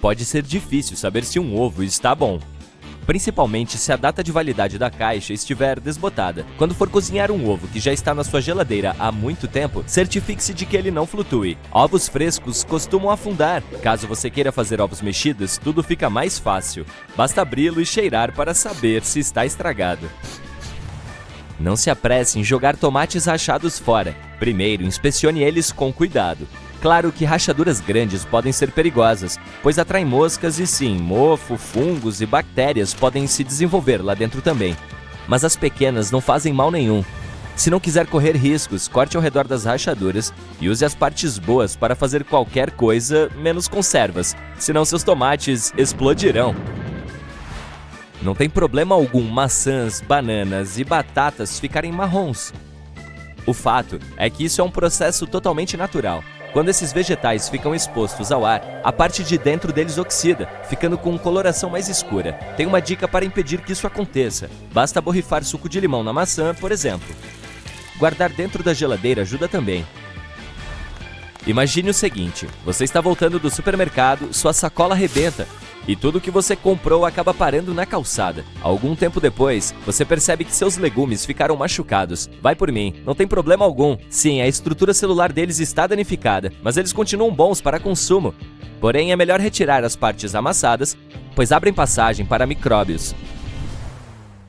Pode ser difícil saber se um ovo está bom, principalmente se a data de validade da caixa estiver desbotada. Quando for cozinhar um ovo que já está na sua geladeira há muito tempo, certifique-se de que ele não flutue. Ovos frescos costumam afundar. Caso você queira fazer ovos mexidos, tudo fica mais fácil. Basta abri-lo e cheirar para saber se está estragado. Não se apresse em jogar tomates rachados fora. Primeiro, inspecione eles com cuidado. Claro que rachaduras grandes podem ser perigosas, pois atraem moscas e sim, mofo, fungos e bactérias podem se desenvolver lá dentro também. Mas as pequenas não fazem mal nenhum. Se não quiser correr riscos, corte ao redor das rachaduras e use as partes boas para fazer qualquer coisa menos conservas, senão seus tomates explodirão. Não tem problema algum maçãs, bananas e batatas ficarem marrons. O fato é que isso é um processo totalmente natural. Quando esses vegetais ficam expostos ao ar, a parte de dentro deles oxida, ficando com coloração mais escura. Tem uma dica para impedir que isso aconteça. Basta borrifar suco de limão na maçã, por exemplo. Guardar dentro da geladeira ajuda também. Imagine o seguinte, você está voltando do supermercado, sua sacola arrebenta e tudo que você comprou acaba parando na calçada. Algum tempo depois, você percebe que seus legumes ficaram machucados. Vai por mim, não tem problema algum. Sim, a estrutura celular deles está danificada, mas eles continuam bons para consumo. Porém, é melhor retirar as partes amassadas, pois abrem passagem para micróbios.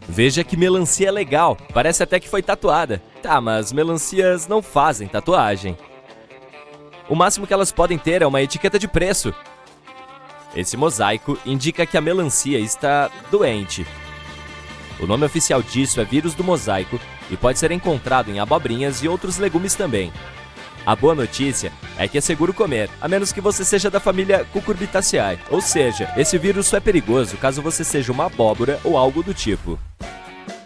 Veja que melancia é legal, parece até que foi tatuada. Tá, mas melancias não fazem tatuagem. O máximo que elas podem ter é uma etiqueta de preço. Esse mosaico indica que a melancia está doente. O nome oficial disso é vírus do mosaico e pode ser encontrado em abobrinhas e outros legumes também. A boa notícia é que é seguro comer, a menos que você seja da família Cucurbitaceae, ou seja, esse vírus só é perigoso caso você seja uma abóbora ou algo do tipo.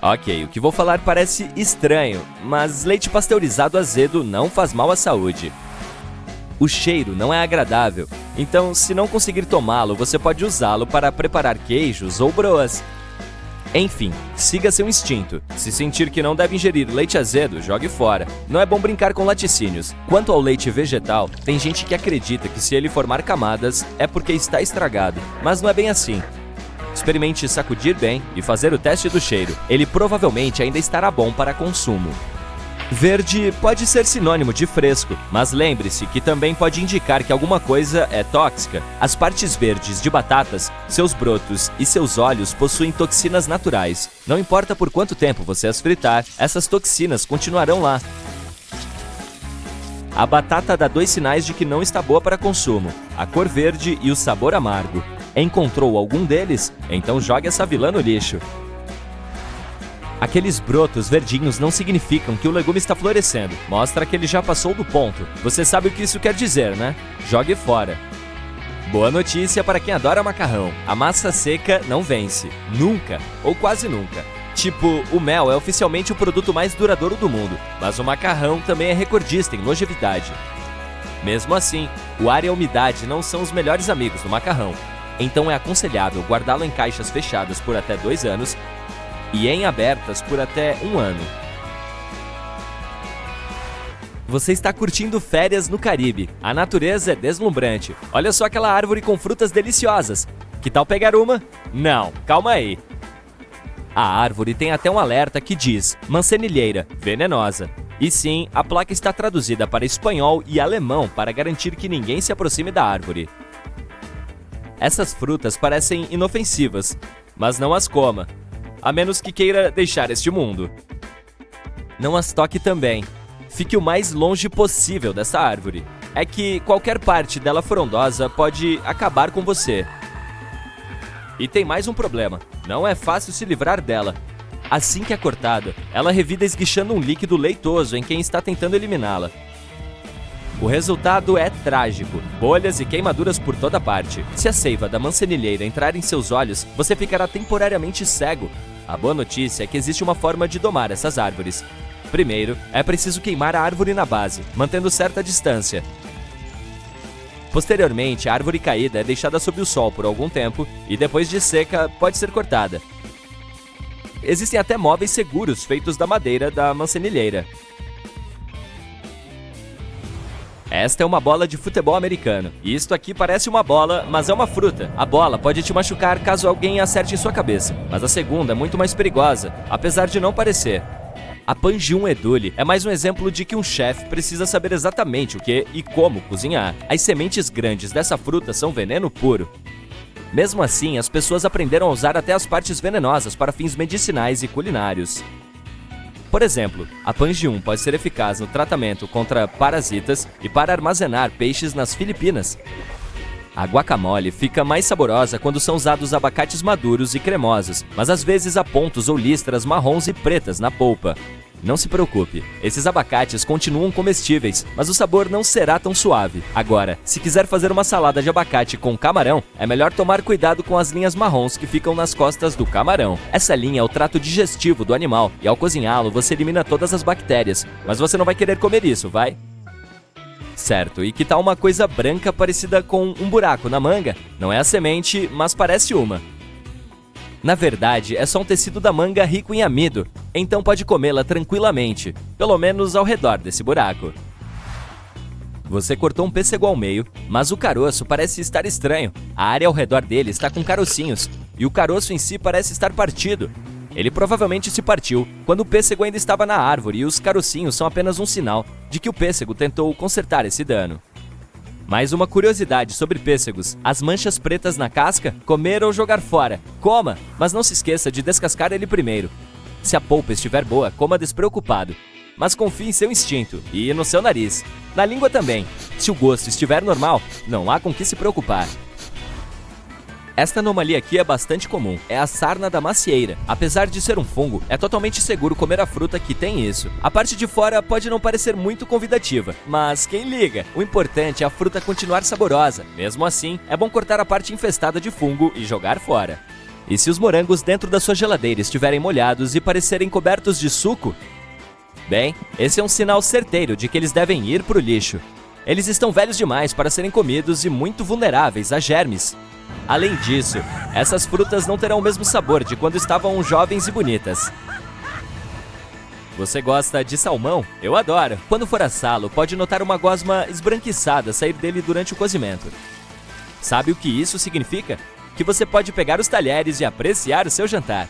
Ok, o que vou falar parece estranho, mas leite pasteurizado azedo não faz mal à saúde. O cheiro não é agradável, então se não conseguir tomá-lo, você pode usá-lo para preparar queijos ou broas. Enfim, siga seu instinto. Se sentir que não deve ingerir leite azedo, jogue fora. Não é bom brincar com laticínios. Quanto ao leite vegetal, tem gente que acredita que se ele formar camadas, é porque está estragado, mas não é bem assim. Experimente sacudir bem e fazer o teste do cheiro. Ele provavelmente ainda estará bom para consumo. Verde pode ser sinônimo de fresco, mas lembre-se que também pode indicar que alguma coisa é tóxica. As partes verdes de batatas, seus brotos e seus olhos possuem toxinas naturais. Não importa por quanto tempo você as fritar, essas toxinas continuarão lá. A batata dá 2 sinais de que não está boa para consumo: a cor verde e o sabor amargo. Encontrou algum deles? Então jogue essa vilã no lixo. Aqueles brotos verdinhos não significam que o legume está florescendo. Mostra que ele já passou do ponto. Você sabe o que isso quer dizer, né? Jogue fora. Boa notícia para quem adora macarrão. A massa seca não vence. Nunca, ou quase nunca. Tipo, o mel é oficialmente o produto mais duradouro do mundo, mas o macarrão também é recordista em longevidade. Mesmo assim, o ar e a umidade não são os melhores amigos do macarrão. Então é aconselhável guardá-lo em caixas fechadas por até 2 anos e em abertas por até 1 ano. Você está curtindo férias no Caribe. A natureza é deslumbrante. Olha só aquela árvore com frutas deliciosas. Que tal pegar uma? Não, calma aí. A árvore tem até um alerta que diz mancenilheira, venenosa. E sim, a placa está traduzida para espanhol e alemão para garantir que ninguém se aproxime da árvore. Essas frutas parecem inofensivas, mas não as coma, a menos que queira deixar este mundo. Não as toque também. Fique o mais longe possível dessa árvore. É que qualquer parte dela frondosa pode acabar com você. E tem mais um problema. Não é fácil se livrar dela. Assim que é cortada, ela revida esguichando um líquido leitoso em quem está tentando eliminá-la. O resultado é trágico. Bolhas e queimaduras por toda parte. Se a seiva da mancenilheira entrar em seus olhos, você ficará temporariamente cego. A boa notícia é que existe uma forma de domar essas árvores. Primeiro, é preciso queimar a árvore na base, mantendo certa distância. Posteriormente, a árvore caída é deixada sob o sol por algum tempo e depois de seca, pode ser cortada. Existem até móveis seguros feitos da madeira da mancenilheira. Esta é uma bola de futebol americano. Isto aqui parece uma bola, mas é uma fruta. A bola pode te machucar caso alguém acerte em sua cabeça, mas a segunda é muito mais perigosa, apesar de não parecer. A Pangium edule é mais um exemplo de que um chefe precisa saber exatamente o que e como cozinhar. As sementes grandes dessa fruta são veneno puro. Mesmo assim, as pessoas aprenderam a usar até as partes venenosas para fins medicinais e culinários. Por exemplo, a Pangium pode ser eficaz no tratamento contra parasitas e para armazenar peixes nas Filipinas. A guacamole fica mais saborosa quando são usados abacates maduros e cremosos, mas às vezes há pontos ou listras marrons e pretas na polpa. Não se preocupe, esses abacates continuam comestíveis, mas o sabor não será tão suave. Agora, se quiser fazer uma salada de abacate com camarão, é melhor tomar cuidado com as linhas marrons que ficam nas costas do camarão. Essa linha é o trato digestivo do animal e ao cozinhá-lo você elimina todas as bactérias, mas você não vai querer comer isso, vai? Certo, e que tal uma coisa branca parecida com um buraco na manga? Não é a semente, mas parece uma. Na verdade, é só um tecido da manga rico em amido, então pode comê-la tranquilamente, pelo menos ao redor desse buraco. Você cortou um pêssego ao meio, mas o caroço parece estar estranho. A área ao redor dele está com carocinhos, e o caroço em si parece estar partido. Ele provavelmente se partiu quando o pêssego ainda estava na árvore e os carocinhos são apenas um sinal de que o pêssego tentou consertar esse dano. Mais uma curiosidade sobre pêssegos: as manchas pretas na casca, comer ou jogar fora. Coma, mas não se esqueça de descascar ele primeiro. Se a polpa estiver boa, coma despreocupado. Mas confie em seu instinto e no seu nariz. Na língua também. Se o gosto estiver normal, não há com que se preocupar. Esta anomalia aqui é bastante comum, é a sarna da macieira. Apesar de ser um fungo, é totalmente seguro comer a fruta que tem isso. A parte de fora pode não parecer muito convidativa, mas quem liga? O importante é a fruta continuar saborosa. Mesmo assim, é bom cortar a parte infestada de fungo e jogar fora. E se os morangos dentro da sua geladeira estiverem molhados e parecerem cobertos de suco? Bem, esse é um sinal certeiro de que eles devem ir para o lixo. Eles estão velhos demais para serem comidos e muito vulneráveis a germes. Além disso, essas frutas não terão o mesmo sabor de quando estavam jovens e bonitas. Você gosta de salmão? Eu adoro! Quando for assá-lo, pode notar uma gosma esbranquiçada sair dele durante o cozimento. Sabe o que isso significa? Que você pode pegar os talheres e apreciar o seu jantar.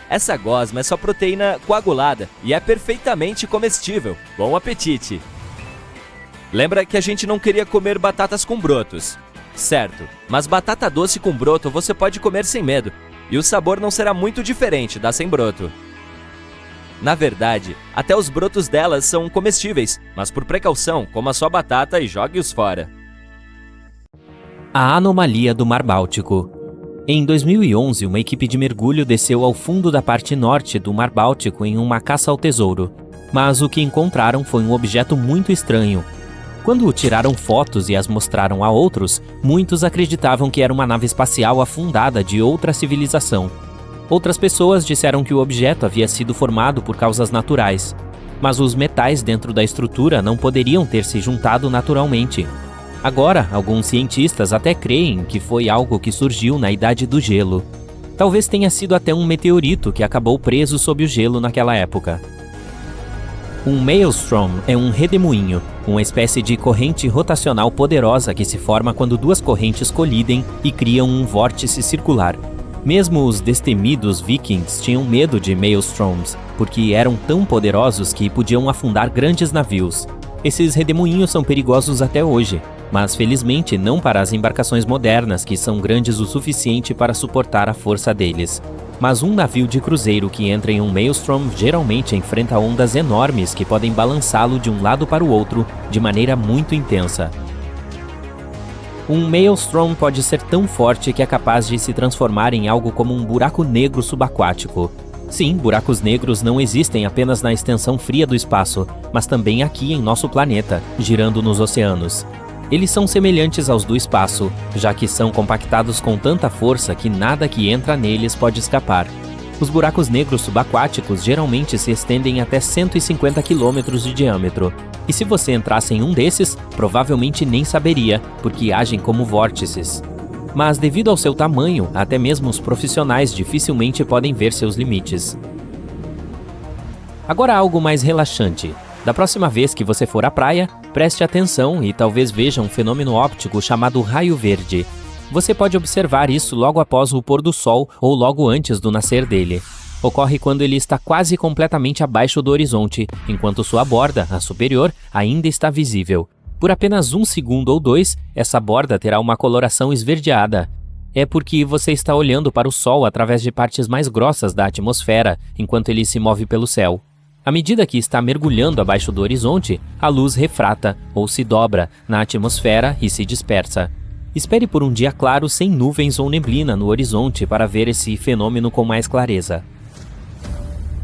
Essa gosma é só proteína coagulada e é perfeitamente comestível. Bom apetite! Lembra que a gente não queria comer batatas com brotos? Certo, mas batata doce com broto você pode comer sem medo, e o sabor não será muito diferente da sem broto. Na verdade, até os brotos delas são comestíveis, mas por precaução, coma só batata e jogue-os fora. A anomalia do Mar Báltico. Em 2011, uma equipe de mergulho desceu ao fundo da parte norte do Mar Báltico em uma caça ao tesouro, mas o que encontraram foi um objeto muito estranho. Quando tiraram fotos e as mostraram a outros, muitos acreditavam que era uma nave espacial afundada de outra civilização. Outras pessoas disseram que o objeto havia sido formado por causas naturais, mas os metais dentro da estrutura não poderiam ter se juntado naturalmente. Agora, alguns cientistas até creem que foi algo que surgiu na Idade do Gelo. Talvez tenha sido até um meteorito que acabou preso sob o gelo naquela época. Um maelstrom é um redemoinho, uma espécie de corrente rotacional poderosa que se forma quando duas correntes colidem e criam um vórtice circular. Mesmo os destemidos vikings tinham medo de maelstroms, porque eram tão poderosos que podiam afundar grandes navios. Esses redemoinhos são perigosos até hoje, mas felizmente não para as embarcações modernas, que são grandes o suficiente para suportar a força deles. Mas um navio de cruzeiro que entra em um maelstrom geralmente enfrenta ondas enormes que podem balançá-lo de um lado para o outro de maneira muito intensa. Um maelstrom pode ser tão forte que é capaz de se transformar em algo como um buraco negro subaquático. Sim, buracos negros não existem apenas na extensão fria do espaço, mas também aqui em nosso planeta, girando nos oceanos. Eles são semelhantes aos do espaço, já que são compactados com tanta força que nada que entra neles pode escapar. Os buracos negros subaquáticos geralmente se estendem até 150 km de diâmetro, e se você entrasse em um desses, provavelmente nem saberia, porque agem como vórtices. Mas devido ao seu tamanho, até mesmo os profissionais dificilmente podem ver seus limites. Agora algo mais relaxante. Da próxima vez que você for à praia, preste atenção e talvez veja um fenômeno óptico chamado raio verde. Você pode observar isso logo após o pôr do sol ou logo antes do nascer dele. Ocorre quando ele está quase completamente abaixo do horizonte, enquanto sua borda, a superior, ainda está visível. Por apenas 1 segundo ou 2, essa borda terá uma coloração esverdeada. É porque você está olhando para o Sol através de partes mais grossas da atmosfera, enquanto ele se move pelo céu. À medida que está mergulhando abaixo do horizonte, a luz refrata, ou se dobra, na atmosfera e se dispersa. Espere por um dia claro sem nuvens ou neblina no horizonte para ver esse fenômeno com mais clareza.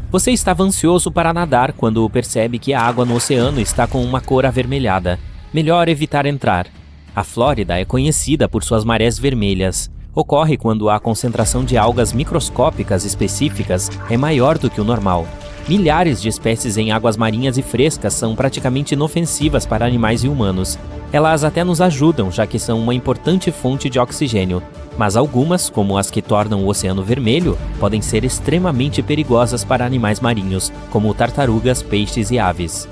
Você estava ansioso para nadar quando percebe que a água no oceano está com uma cor avermelhada. Melhor evitar entrar. A Flórida é conhecida por suas marés vermelhas. Ocorre quando a concentração de algas microscópicas específicas é maior do que o normal. Milhares de espécies em águas marinhas e frescas são praticamente inofensivas para animais e humanos. Elas até nos ajudam, já que são uma importante fonte de oxigênio. Mas algumas, como as que tornam o oceano vermelho, podem ser extremamente perigosas para animais marinhos, como tartarugas, peixes e aves.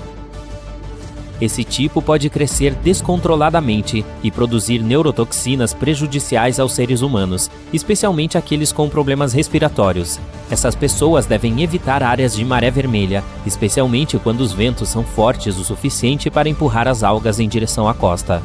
Esse tipo pode crescer descontroladamente e produzir neurotoxinas prejudiciais aos seres humanos, especialmente aqueles com problemas respiratórios. Essas pessoas devem evitar áreas de maré vermelha, especialmente quando os ventos são fortes o suficiente para empurrar as algas em direção à costa.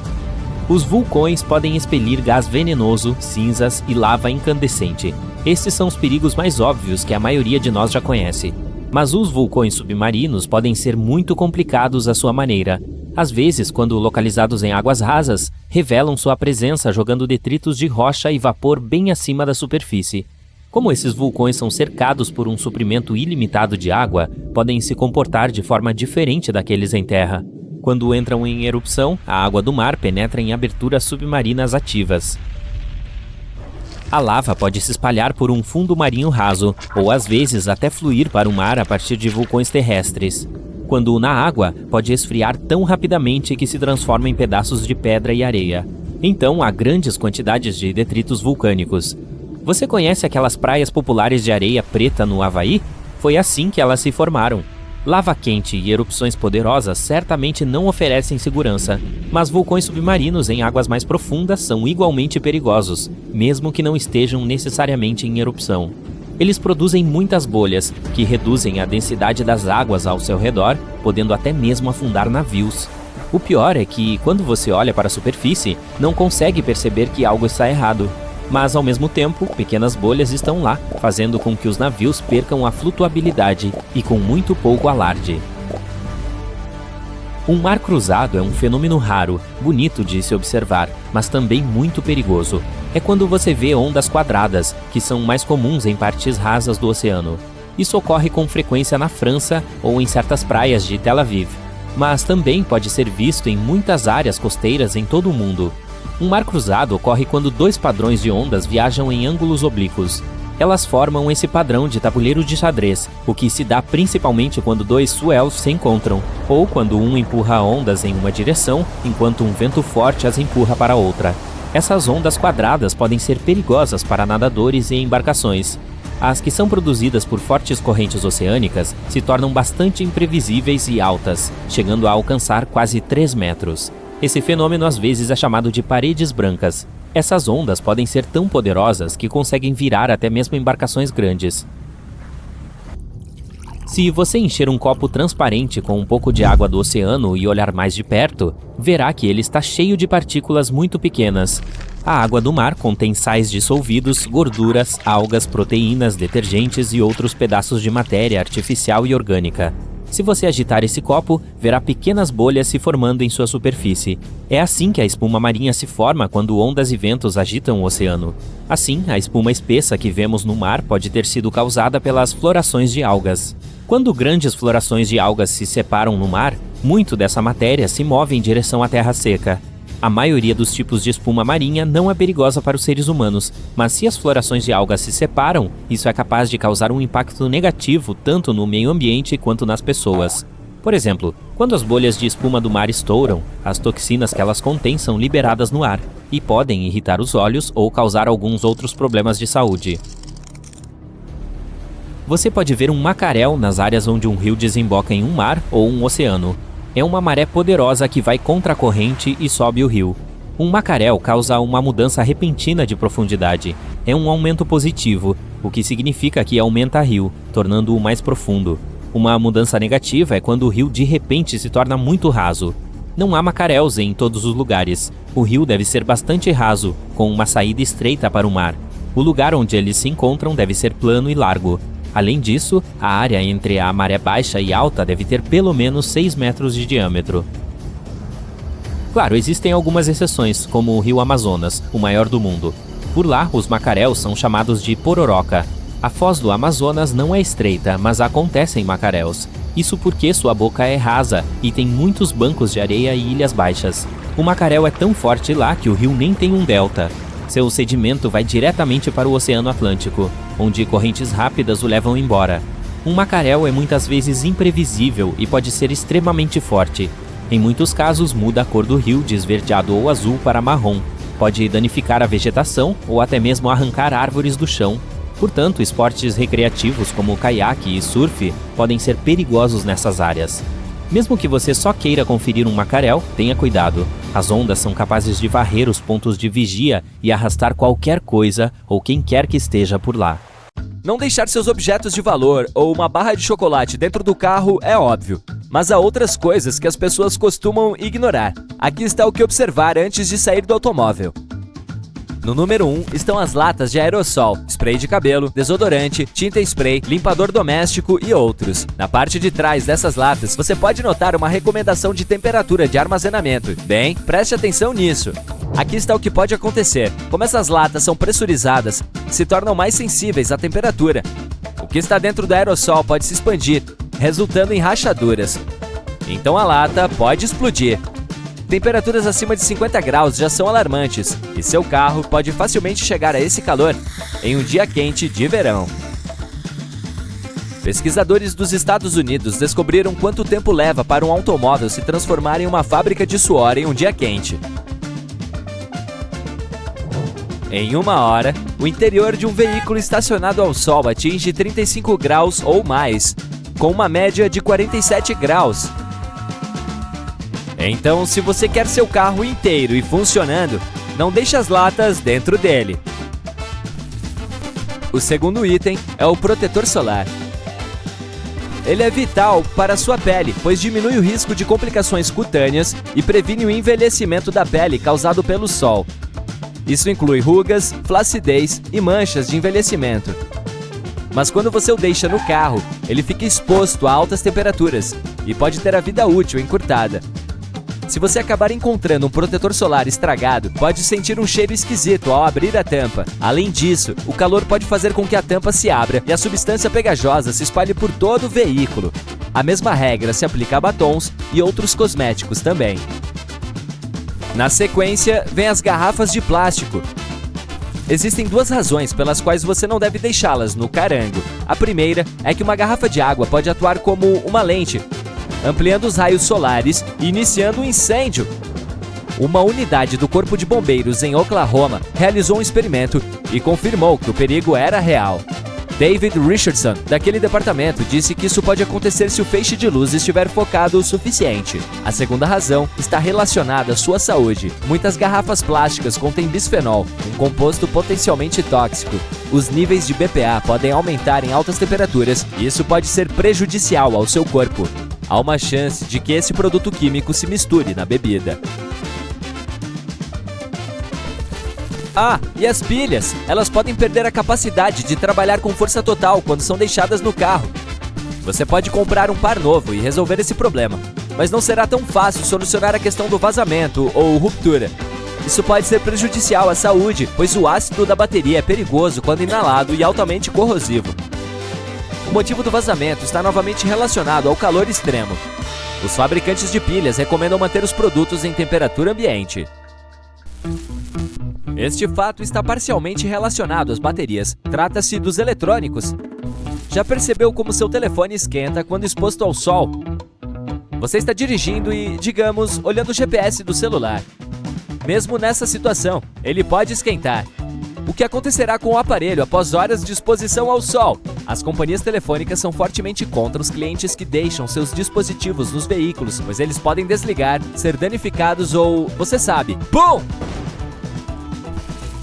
Os vulcões podem expelir gás venenoso, cinzas e lava incandescente. Estes são os perigos mais óbvios que a maioria de nós já conhece. Mas os vulcões submarinos podem ser muito complicados à sua maneira. Às vezes, quando localizados em águas rasas, revelam sua presença jogando detritos de rocha e vapor bem acima da superfície. Como esses vulcões são cercados por um suprimento ilimitado de água, podem se comportar de forma diferente daqueles em terra. Quando entram em erupção, a água do mar penetra em aberturas submarinas ativas. A lava pode se espalhar por um fundo marinho raso, ou às vezes até fluir para o mar a partir de vulcões terrestres. Quando na água, pode esfriar tão rapidamente que se transforma em pedaços de pedra e areia. Então há grandes quantidades de detritos vulcânicos. Você conhece aquelas praias populares de areia preta no Havaí? Foi assim que elas se formaram. Lava quente e erupções poderosas certamente não oferecem segurança, mas vulcões submarinos em águas mais profundas são igualmente perigosos, mesmo que não estejam necessariamente em erupção. Eles produzem muitas bolhas, que reduzem a densidade das águas ao seu redor, podendo até mesmo afundar navios. O pior é que, quando você olha para a superfície, não consegue perceber que algo está errado. Mas, ao mesmo tempo, pequenas bolhas estão lá, fazendo com que os navios percam a flutuabilidade e com muito pouco alarde. Um mar cruzado é um fenômeno raro, bonito de se observar, mas também muito perigoso. É quando você vê ondas quadradas, que são mais comuns em partes rasas do oceano. Isso ocorre com frequência na França ou em certas praias de Tel Aviv, mas também pode ser visto em muitas áreas costeiras em todo o mundo. Um mar cruzado ocorre quando dois padrões de ondas viajam em ângulos oblíquos. Elas formam esse padrão de tabuleiro de xadrez, o que se dá principalmente quando dois swells se encontram, ou quando um empurra ondas em uma direção, enquanto um vento forte as empurra para outra. Essas ondas quadradas podem ser perigosas para nadadores e embarcações. As que são produzidas por fortes correntes oceânicas se tornam bastante imprevisíveis e altas, chegando a alcançar quase 3 metros. Esse fenômeno às vezes é chamado de paredes brancas. Essas ondas podem ser tão poderosas que conseguem virar até mesmo embarcações grandes. Se você encher um copo transparente com um pouco de água do oceano e olhar mais de perto, verá que ele está cheio de partículas muito pequenas. A água do mar contém sais dissolvidos, gorduras, algas, proteínas, detergentes e outros pedaços de matéria artificial e orgânica. Se você agitar esse copo, verá pequenas bolhas se formando em sua superfície. É assim que a espuma marinha se forma quando ondas e ventos agitam o oceano. Assim, a espuma espessa que vemos no mar pode ter sido causada pelas florações de algas. Quando grandes florações de algas se separam no mar, muito dessa matéria se move em direção à terra seca. A maioria dos tipos de espuma marinha não é perigosa para os seres humanos, mas se as florações de algas se separam, isso é capaz de causar um impacto negativo tanto no meio ambiente quanto nas pessoas. Por exemplo, quando as bolhas de espuma do mar estouram, as toxinas que elas contêm são liberadas no ar e podem irritar os olhos ou causar alguns outros problemas de saúde. Você pode ver um macaréu nas áreas onde um rio desemboca em um mar ou um oceano. É uma maré poderosa que vai contra a corrente e sobe o rio. Um macaréu causa uma mudança repentina de profundidade. É um aumento positivo, o que significa que aumenta rio, tornando-o mais profundo. Uma mudança negativa é quando o rio de repente se torna muito raso. Não há macaréus em todos os lugares. O rio deve ser bastante raso, com uma saída estreita para o mar. O lugar onde eles se encontram deve ser plano e largo. Além disso, a área entre a maré baixa e alta deve ter pelo menos 6 metros de diâmetro. Claro, existem algumas exceções, como o rio Amazonas, o maior do mundo. Por lá, os macaréus são chamados de pororoca. A foz do Amazonas não é estreita, mas acontecem macaréus. Isso porque sua boca é rasa e tem muitos bancos de areia e ilhas baixas. O macaréu é tão forte lá que o rio nem tem um delta. Seu sedimento vai diretamente para o Oceano Atlântico, onde correntes rápidas o levam embora. Um macaréu é muitas vezes imprevisível e pode ser extremamente forte. Em muitos casos, muda a cor do rio de esverdeado ou azul para marrom. Pode danificar a vegetação ou até mesmo arrancar árvores do chão. Portanto, esportes recreativos como caiaque e surf podem ser perigosos nessas áreas. Mesmo que você só queira conferir um macaréu, tenha cuidado. As ondas são capazes de varrer os pontos de vigia e arrastar qualquer coisa ou quem quer que esteja por lá. Não deixar seus objetos de valor ou uma barra de chocolate dentro do carro é óbvio, mas há outras coisas que as pessoas costumam ignorar. Aqui está o que observar antes de sair do automóvel. No número 1 estão as latas de aerossol, spray de cabelo, desodorante, tinta spray, limpador doméstico e outros. Na parte de trás dessas latas, você pode notar uma recomendação de temperatura de armazenamento. Bem, preste atenção nisso. Aqui está o que pode acontecer. Como essas latas são pressurizadas, se tornam mais sensíveis à temperatura. O que está dentro do aerossol pode se expandir, resultando em rachaduras. Então a lata pode explodir. Temperaturas acima de 50 graus já são alarmantes, e seu carro pode facilmente chegar a esse calor em um dia quente de verão. Pesquisadores dos Estados Unidos descobriram quanto tempo leva para um automóvel se transformar em uma fábrica de suor em um dia quente. Em 1 hora, o interior de um veículo estacionado ao sol atinge 35 graus ou mais, com uma média de 47 graus. Então, se você quer seu carro inteiro e funcionando, não deixe as latas dentro dele. O segundo item é o protetor solar. Ele é vital para a sua pele, pois diminui o risco de complicações cutâneas e previne o envelhecimento da pele causado pelo sol. Isso inclui rugas, flacidez e manchas de envelhecimento. Mas quando você o deixa no carro, ele fica exposto a altas temperaturas e pode ter a vida útil encurtada. Se você acabar encontrando um protetor solar estragado, pode sentir um cheiro esquisito ao abrir a tampa. Além disso, o calor pode fazer com que a tampa se abra e a substância pegajosa se espalhe por todo o veículo. A mesma regra se aplica a batons e outros cosméticos também. Na sequência, vem as garrafas de plástico. Existem 2 razões pelas quais você não deve deixá-las no carango. A primeira é que uma garrafa de água pode atuar como uma lente, ampliando os raios solares e iniciando um incêndio. Uma unidade do Corpo de Bombeiros em Oklahoma realizou um experimento e confirmou que o perigo era real. David Richardson, daquele departamento, disse que isso pode acontecer se o feixe de luz estiver focado o suficiente. A segunda razão está relacionada à sua saúde. Muitas garrafas plásticas contêm bisfenol, um composto potencialmente tóxico. Os níveis de BPA podem aumentar em altas temperaturas e isso pode ser prejudicial ao seu corpo. Há uma chance de que esse produto químico se misture na bebida. Ah, e as pilhas? Elas podem perder a capacidade de trabalhar com força total quando são deixadas no carro. Você pode comprar um par novo e resolver esse problema, mas não será tão fácil solucionar a questão do vazamento ou ruptura. Isso pode ser prejudicial à saúde, pois o ácido da bateria é perigoso quando inalado e altamente corrosivo. O motivo do vazamento está novamente relacionado ao calor extremo. Os fabricantes de pilhas recomendam manter os produtos em temperatura ambiente. Este fato está parcialmente relacionado às baterias. Trata-se dos eletrônicos. Já percebeu como seu telefone esquenta quando exposto ao sol? Você está dirigindo e, digamos, olhando o GPS do celular. Mesmo nessa situação, ele pode esquentar. O O que acontecerá com o aparelho após horas de exposição ao sol? As companhias telefônicas são fortemente contra os clientes que deixam seus dispositivos nos veículos, pois eles podem desligar, ser danificados ou, você sabe, BUM!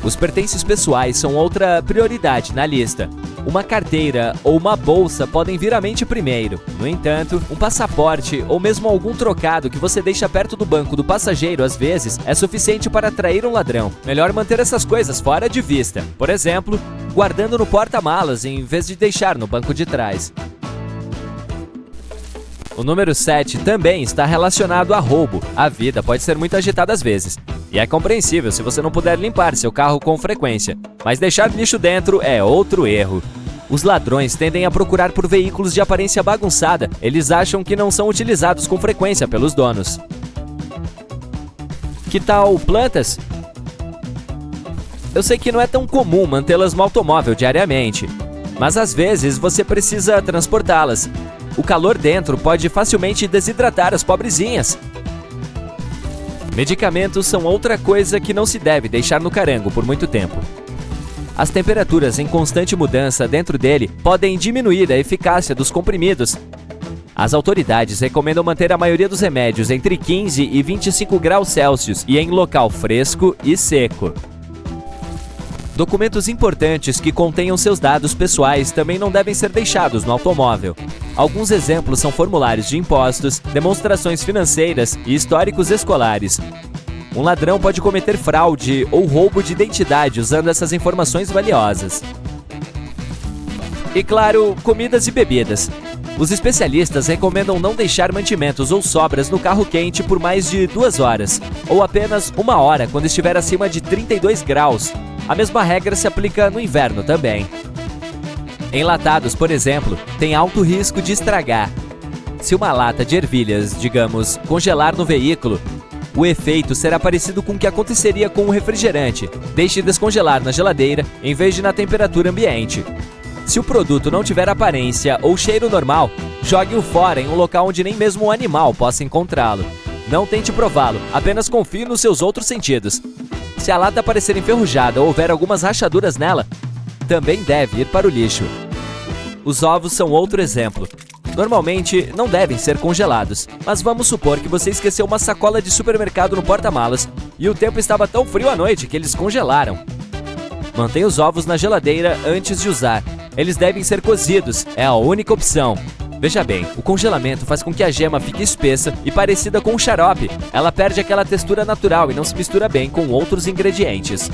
Os pertences pessoais são outra prioridade na lista. Uma carteira ou uma bolsa podem vir à mente primeiro. No entanto, um passaporte ou mesmo algum trocado que você deixa perto do banco do passageiro às vezes é suficiente para atrair um ladrão. Melhor manter essas coisas fora de vista. Por exemplo, guardando no porta-malas em vez de deixar no banco de trás. O número 7 também está relacionado a roubo. A vida pode ser muito agitada às vezes. E é compreensível se você não puder limpar seu carro com frequência. Mas deixar lixo dentro é outro erro. Os ladrões tendem a procurar por veículos de aparência bagunçada. Eles acham que não são utilizados com frequência pelos donos. Que tal plantas? Eu sei que não é tão comum mantê-las no automóvel diariamente, mas às vezes você precisa transportá-las. O calor dentro pode facilmente desidratar as pobrezinhas. Medicamentos são outra coisa que não se deve deixar no carango por muito tempo. As temperaturas em constante mudança dentro dele podem diminuir a eficácia dos comprimidos. As autoridades recomendam manter a maioria dos remédios entre 15 e 25 graus Celsius e em local fresco e seco. Documentos importantes que contenham seus dados pessoais também não devem ser deixados no automóvel. Alguns exemplos são formulários de impostos, demonstrações financeiras e históricos escolares. Um ladrão pode cometer fraude ou roubo de identidade usando essas informações valiosas. E claro, comidas e bebidas. Os especialistas recomendam não deixar mantimentos ou sobras no carro quente por mais de 2 horas, ou apenas 1 hora quando estiver acima de 32 graus. A mesma regra se aplica no inverno também. Enlatados, por exemplo, têm alto risco de estragar. Se uma lata de ervilhas, digamos, congelar no veículo, o efeito será parecido com o que aconteceria com o refrigerante. Deixe descongelar na geladeira em vez de na temperatura ambiente. Se o produto não tiver aparência ou cheiro normal, jogue-o fora em um local onde nem mesmo um animal possa encontrá-lo. Não tente prová-lo, apenas confie nos seus outros sentidos. Se a lata parecer enferrujada ou houver algumas rachaduras nela, também deve ir para o lixo. Os ovos são outro exemplo. Normalmente não devem ser congelados, mas vamos supor que você esqueceu uma sacola de supermercado no porta-malas e o tempo estava tão frio à noite que eles congelaram. Mantenha os ovos na geladeira antes de usar. Eles devem ser cozidos, é a única opção. Veja bem, o congelamento faz com que a gema fique espessa e parecida com um xarope. Ela perde aquela textura natural e não se mistura bem com outros ingredientes.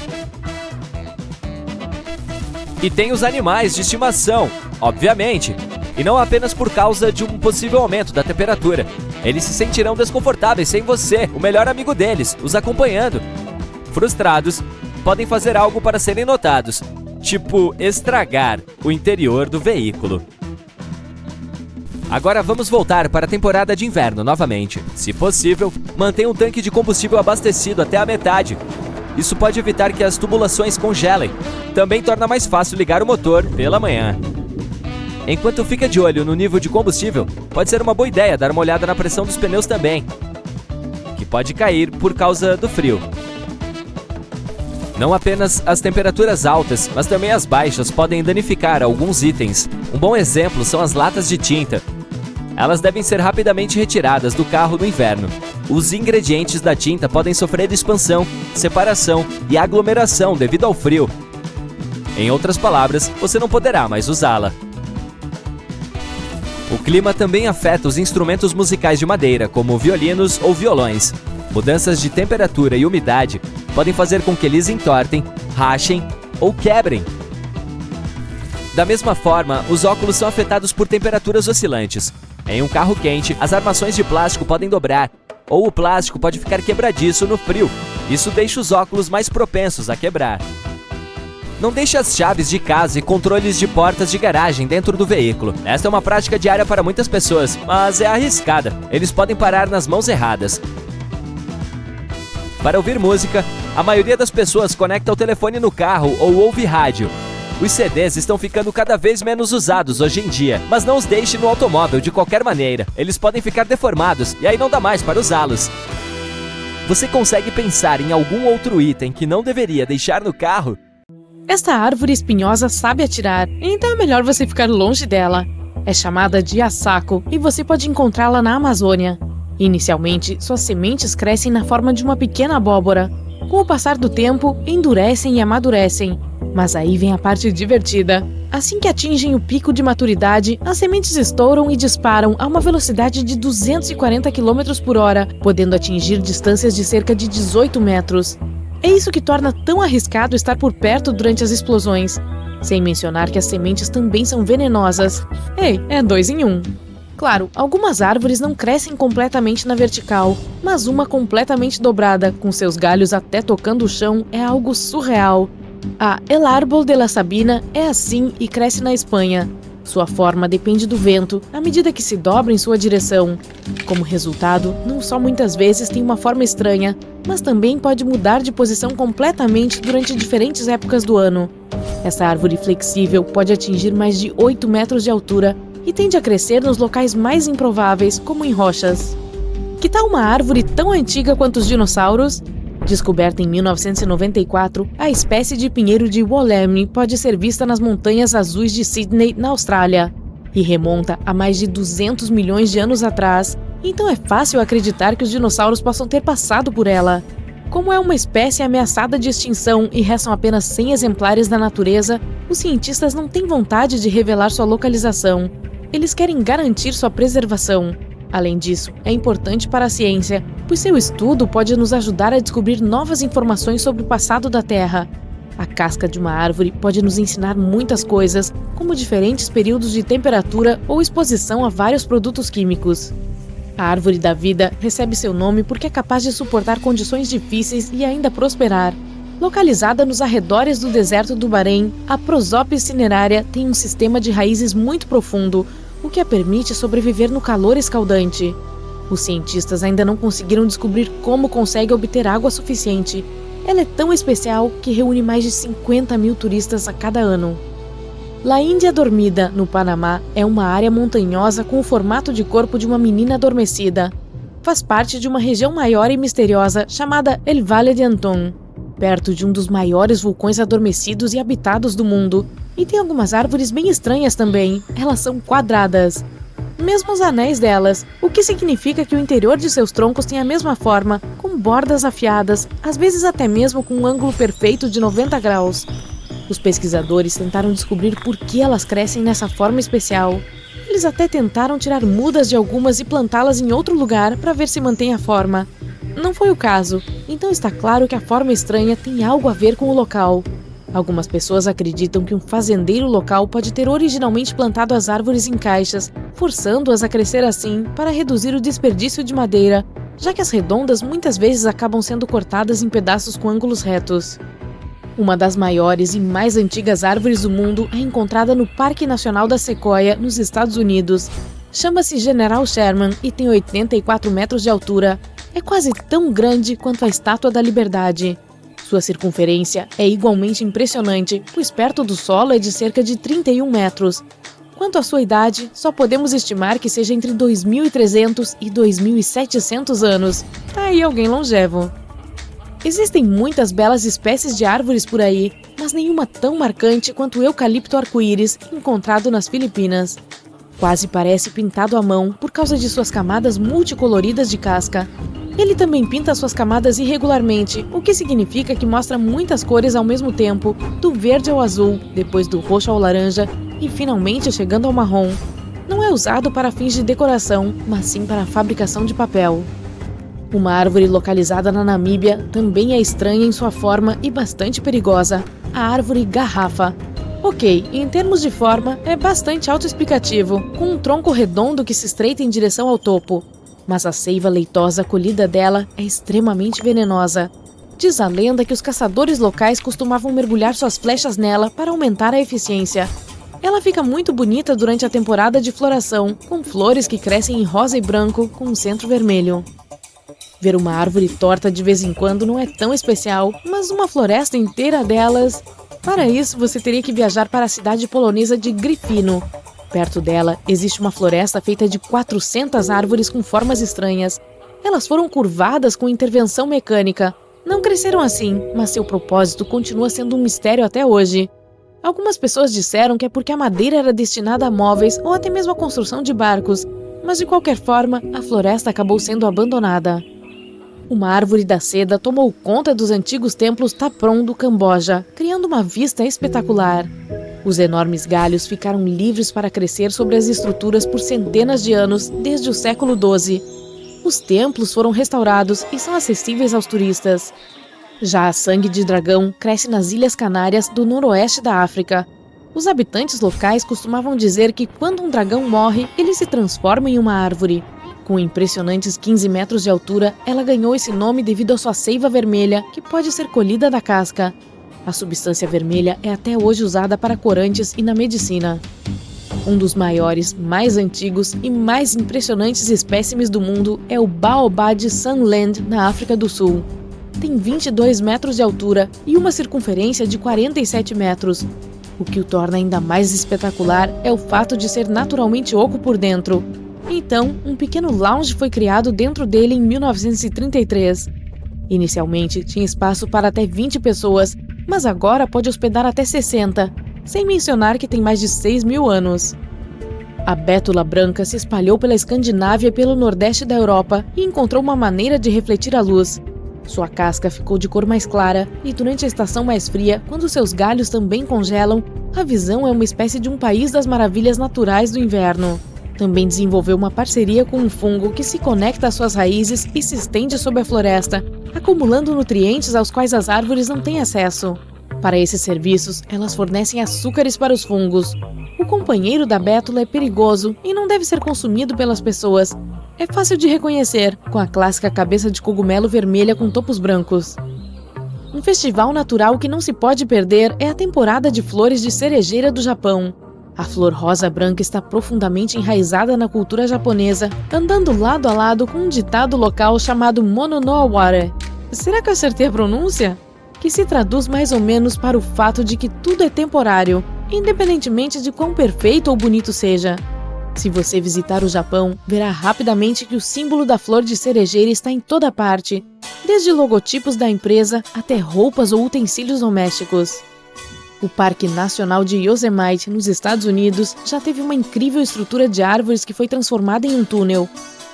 E tem os animais de estimação, obviamente. E não apenas por causa de um possível aumento da temperatura. Eles se sentirão desconfortáveis sem você, o melhor amigo deles, os acompanhando. Frustrados, podem fazer algo para serem notados, tipo estragar o interior do veículo. Agora vamos voltar para a temporada de inverno novamente. Se possível, mantenha um tanque de combustível abastecido até a metade. Isso pode evitar que as tubulações congelem. Também torna mais fácil ligar o motor pela manhã. Enquanto fica de olho no nível de combustível, pode ser uma boa ideia dar uma olhada na pressão dos pneus também, que pode cair por causa do frio. Não apenas as temperaturas altas, mas também as baixas podem danificar alguns itens. Um bom exemplo são as latas de tinta. Elas devem ser rapidamente retiradas do carro no inverno. Os ingredientes da tinta podem sofrer expansão, separação e aglomeração devido ao frio. Em outras palavras, você não poderá mais usá-la. O clima também afeta os instrumentos musicais de madeira, como violinos ou violões. Mudanças de temperatura e umidade podem fazer com que eles entortem, rachem ou quebrem. Da mesma forma, os óculos são afetados por temperaturas oscilantes. Em um carro quente, as armações de plástico podem dobrar, ou o plástico pode ficar quebradiço no frio. Isso deixa os óculos mais propensos a quebrar. Não deixe as chaves de casa e controles de portas de garagem dentro do veículo. Esta é uma prática diária para muitas pessoas, mas é arriscada. Eles podem parar nas mãos erradas. Para ouvir música, a maioria das pessoas conecta o telefone no carro ou ouve rádio. Os CDs estão ficando cada vez menos usados hoje em dia, mas não os deixe no automóvel de qualquer maneira. Eles podem ficar deformados e aí não dá mais para usá-los. Você consegue pensar em algum outro item que não deveria deixar no carro? Esta árvore espinhosa sabe atirar, então é melhor você ficar longe dela. É chamada de assaco e você pode encontrá-la na Amazônia. Inicialmente, suas sementes crescem na forma de uma pequena abóbora. Com o passar do tempo, endurecem e amadurecem. Mas aí vem a parte divertida. Assim que atingem o pico de maturidade, as sementes estouram e disparam a uma velocidade de 240 km por hora, podendo atingir distâncias de cerca de 18 metros. É isso que torna tão arriscado estar por perto durante as explosões. Sem mencionar que as sementes também são venenosas. Ei, é 2 em 1. Claro, algumas árvores não crescem completamente na vertical, mas uma completamente dobrada, com seus galhos até tocando o chão, é algo surreal. A El Árbol de la Sabina é assim e cresce na Espanha. Sua forma depende do vento, à medida que se dobra em sua direção. Como resultado, não só muitas vezes tem uma forma estranha, mas também pode mudar de posição completamente durante diferentes épocas do ano. Essa árvore flexível pode atingir mais de 8 metros de altura e tende a crescer nos locais mais improváveis, como em rochas. Que tal uma árvore tão antiga quanto os dinossauros? Descoberta em 1994, a espécie de pinheiro de Wollemi pode ser vista nas montanhas azuis de Sydney, na Austrália, e remonta a mais de 200 milhões de anos atrás, então é fácil acreditar que os dinossauros possam ter passado por ela. Como é uma espécie ameaçada de extinção e restam apenas 100 exemplares na natureza, os cientistas não têm vontade de revelar sua localização. Eles querem garantir sua preservação. Além disso, é importante para a ciência, pois seu estudo pode nos ajudar a descobrir novas informações sobre o passado da Terra. A casca de uma árvore pode nos ensinar muitas coisas, como diferentes períodos de temperatura ou exposição a vários produtos químicos. A árvore da vida recebe seu nome porque é capaz de suportar condições difíceis e ainda prosperar. Localizada nos arredores do deserto do Bahrein, a Prosopis cinerária tem um sistema de raízes muito profundo, o que a permite sobreviver no calor escaldante. Os cientistas ainda não conseguiram descobrir como consegue obter água suficiente. Ela é tão especial que reúne mais de 50 mil turistas a cada ano. La Índia Dormida, no Panamá, é uma área montanhosa com o formato de corpo de uma menina adormecida. Faz parte de uma região maior e misteriosa chamada El Valle de Antón, perto de um dos maiores vulcões adormecidos e habitados do mundo. E tem algumas árvores bem estranhas também, elas são quadradas. Mesmo os anéis delas, o que significa que o interior de seus troncos tem a mesma forma, com bordas afiadas, às vezes até mesmo com um ângulo perfeito de 90 graus. Os pesquisadores tentaram descobrir por que elas crescem nessa forma especial. Eles até tentaram tirar mudas de algumas e plantá-las em outro lugar para ver se mantém a forma. Não foi o caso, então está claro que a forma estranha tem algo a ver com o local. Algumas pessoas acreditam que um fazendeiro local pode ter originalmente plantado as árvores em caixas, forçando-as a crescer assim para reduzir o desperdício de madeira, já que as redondas muitas vezes acabam sendo cortadas em pedaços com ângulos retos. Uma das maiores e mais antigas árvores do mundo é encontrada no Parque Nacional da Sequoia, nos Estados Unidos. Chama-se General Sherman e tem 84 metros de altura. É quase tão grande quanto a Estátua da Liberdade. Sua circunferência é igualmente impressionante, pois perto do solo é de cerca de 31 metros. Quanto à sua idade, só podemos estimar que seja entre 2.300 e 2.700 anos. Tá aí alguém longevo. Existem muitas belas espécies de árvores por aí, mas nenhuma tão marcante quanto o eucalipto arco-íris, encontrado nas Filipinas. Quase parece pintado à mão por causa de suas camadas multicoloridas de casca. Ele também pinta suas camadas irregularmente, o que significa que mostra muitas cores ao mesmo tempo, do verde ao azul, depois do roxo ao laranja e finalmente chegando ao marrom. Não é usado para fins de decoração, mas sim para a fabricação de papel. Uma árvore localizada na Namíbia também é estranha em sua forma e bastante perigosa, a árvore garrafa. Ok, em termos de forma, é bastante autoexplicativo, com um tronco redondo que se estreita em direção ao topo. Mas a seiva leitosa colhida dela é extremamente venenosa. Diz a lenda que os caçadores locais costumavam mergulhar suas flechas nela para aumentar a eficiência. Ela fica muito bonita durante a temporada de floração, com flores que crescem em rosa e branco com um centro vermelho. Ver uma árvore torta de vez em quando não é tão especial, mas uma floresta inteira delas... Para isso, você teria que viajar para a cidade polonesa de Gryfino. Perto dela, existe uma floresta feita de 400 árvores com formas estranhas. Elas foram curvadas com intervenção mecânica. Não cresceram assim, mas seu propósito continua sendo um mistério até hoje. Algumas pessoas disseram que é porque a madeira era destinada a móveis ou até mesmo à construção de barcos, mas de qualquer forma, a floresta acabou sendo abandonada. Uma árvore da seda tomou conta dos antigos templos Tapron do Camboja, criando uma vista espetacular. Os enormes galhos ficaram livres para crescer sobre as estruturas por centenas de anos, desde o século XII. Os templos foram restaurados e são acessíveis aos turistas. Já a sangue de dragão cresce nas Ilhas Canárias do noroeste da África. Os habitantes locais costumavam dizer que quando um dragão morre, ele se transforma em uma árvore. Com impressionantes 15 metros de altura, ela ganhou esse nome devido à sua seiva vermelha, que pode ser colhida da casca. A substância vermelha é até hoje usada para corantes e na medicina. Um dos maiores, mais antigos e mais impressionantes espécimes do mundo é o baobá de Sunland, na África do Sul. Tem 22 metros de altura e uma circunferência de 47 metros. O que o torna ainda mais espetacular é o fato de ser naturalmente oco por dentro. Então, um pequeno lounge foi criado dentro dele em 1933. Inicialmente, tinha espaço para até 20 pessoas, mas agora pode hospedar até 60, sem mencionar que tem mais de 6.000 anos. A bétula branca se espalhou pela Escandinávia e pelo nordeste da Europa e encontrou uma maneira de refletir a luz. Sua casca ficou de cor mais clara e durante a estação mais fria, quando seus galhos também congelam, a visão é uma espécie de um país das maravilhas naturais do inverno. Também desenvolveu uma parceria com um fungo que se conecta às suas raízes e se estende sobre a floresta, acumulando nutrientes aos quais as árvores não têm acesso. Para esses serviços, elas fornecem açúcares para os fungos. O companheiro da bétula é perigoso e não deve ser consumido pelas pessoas. É fácil de reconhecer, com a clássica cabeça de cogumelo vermelha com topos brancos. Um festival natural que não se pode perder é a temporada de flores de cerejeira do Japão. A flor rosa branca está profundamente enraizada na cultura japonesa, andando lado a lado com um ditado local chamado Mono no Aware. Será que eu acertei a pronúncia? Que se traduz mais ou menos para o fato de que tudo é temporário, independentemente de quão perfeito ou bonito seja. Se você visitar o Japão, verá rapidamente que o símbolo da flor de cerejeira está em toda parte, desde logotipos da empresa até roupas ou utensílios domésticos. O Parque Nacional de Yosemite, nos Estados Unidos, já teve uma incrível estrutura de árvores que foi transformada em um túnel.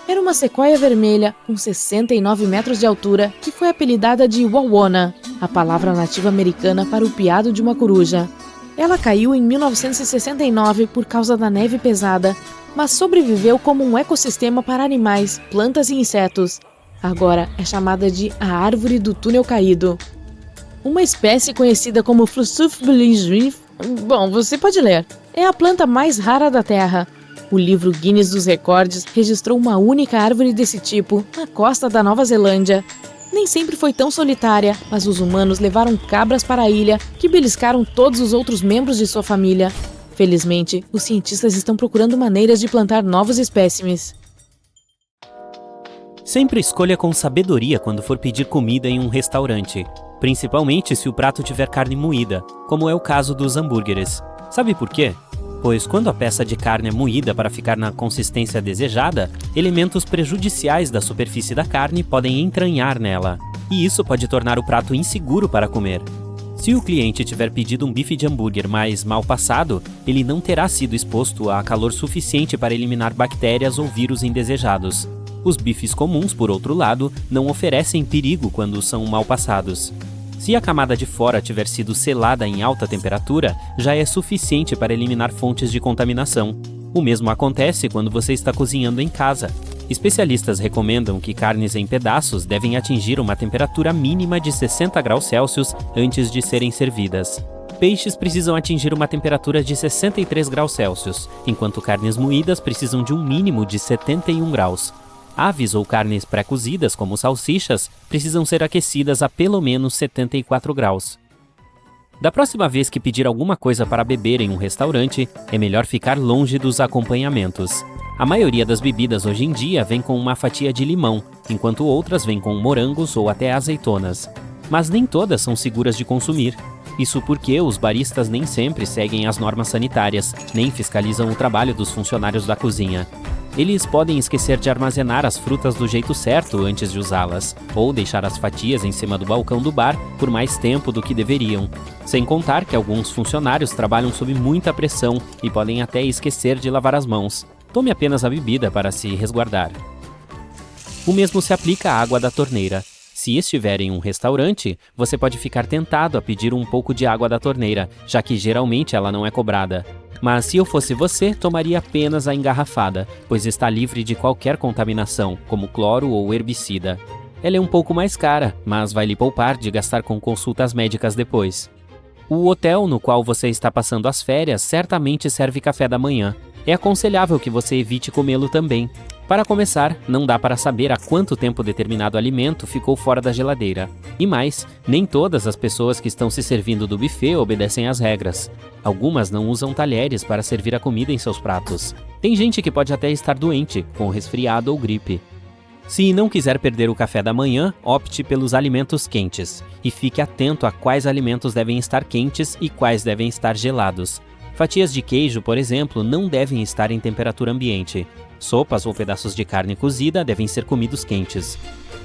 Era uma sequoia vermelha, com 69 metros de altura, que foi apelidada de Wawona, a palavra nativa americana para o piado de uma coruja. Ela caiu em 1969 por causa da neve pesada, mas sobreviveu como um ecossistema para animais, plantas e insetos. Agora é chamada de a Árvore do Túnel Caído. Uma espécie conhecida como Flusuf Belinjrif, bom, você pode ler, é a planta mais rara da Terra. O livro Guinness dos Recordes registrou uma única árvore desse tipo na costa da Nova Zelândia. Nem sempre foi tão solitária, mas os humanos levaram cabras para a ilha que beliscaram todos os outros membros de sua família. Felizmente, os cientistas estão procurando maneiras de plantar novos espécimes. Sempre escolha com sabedoria quando for pedir comida em um restaurante, principalmente se o prato tiver carne moída, como é o caso dos hambúrgueres. Sabe por quê? Pois quando a peça de carne é moída para ficar na consistência desejada, elementos prejudiciais da superfície da carne podem entranhar nela, e isso pode tornar o prato inseguro para comer. Se o cliente tiver pedido um bife de hambúrguer mais mal passado, ele não terá sido exposto a calor suficiente para eliminar bactérias ou vírus indesejados. Os bifes comuns, por outro lado, não oferecem perigo quando são mal passados. Se a camada de fora tiver sido selada em alta temperatura, já é suficiente para eliminar fontes de contaminação. O mesmo acontece quando você está cozinhando em casa. Especialistas recomendam que carnes em pedaços devem atingir uma temperatura mínima de 60 graus Celsius antes de serem servidas. Peixes precisam atingir uma temperatura de 63 graus Celsius, enquanto carnes moídas precisam de um mínimo de 71 graus. Aves ou carnes pré-cozidas, como salsichas, precisam ser aquecidas a pelo menos 74 graus. Da próxima vez que pedir alguma coisa para beber em um restaurante, é melhor ficar longe dos acompanhamentos. A maioria das bebidas hoje em dia vem com uma fatia de limão, enquanto outras vêm com morangos ou até azeitonas. Mas nem todas são seguras de consumir. Isso porque os baristas nem sempre seguem as normas sanitárias, nem fiscalizam o trabalho dos funcionários da cozinha. Eles podem esquecer de armazenar as frutas do jeito certo antes de usá-las, ou deixar as fatias em cima do balcão do bar por mais tempo do que deveriam. Sem contar que alguns funcionários trabalham sob muita pressão e podem até esquecer de lavar as mãos. Tome apenas a bebida para se resguardar. O mesmo se aplica à água da torneira. Se estiver em um restaurante, você pode ficar tentado a pedir um pouco de água da torneira, já que geralmente ela não é cobrada. Mas se eu fosse você, tomaria apenas a engarrafada, pois está livre de qualquer contaminação, como cloro ou herbicida. Ela é um pouco mais cara, mas vai lhe poupar de gastar com consultas médicas depois. O hotel no qual você está passando as férias certamente serve café da manhã. É aconselhável que você evite comê-lo também. Para começar, não dá para saber há quanto tempo determinado alimento ficou fora da geladeira. E mais, nem todas as pessoas que estão se servindo do buffet obedecem às regras. Algumas não usam talheres para servir a comida em seus pratos. Tem gente que pode até estar doente, com resfriado ou gripe. Se não quiser perder o café da manhã, opte pelos alimentos quentes. E fique atento a quais alimentos devem estar quentes e quais devem estar gelados. Fatias de queijo, por exemplo, não devem estar em temperatura ambiente. Sopas ou pedaços de carne cozida devem ser comidos quentes.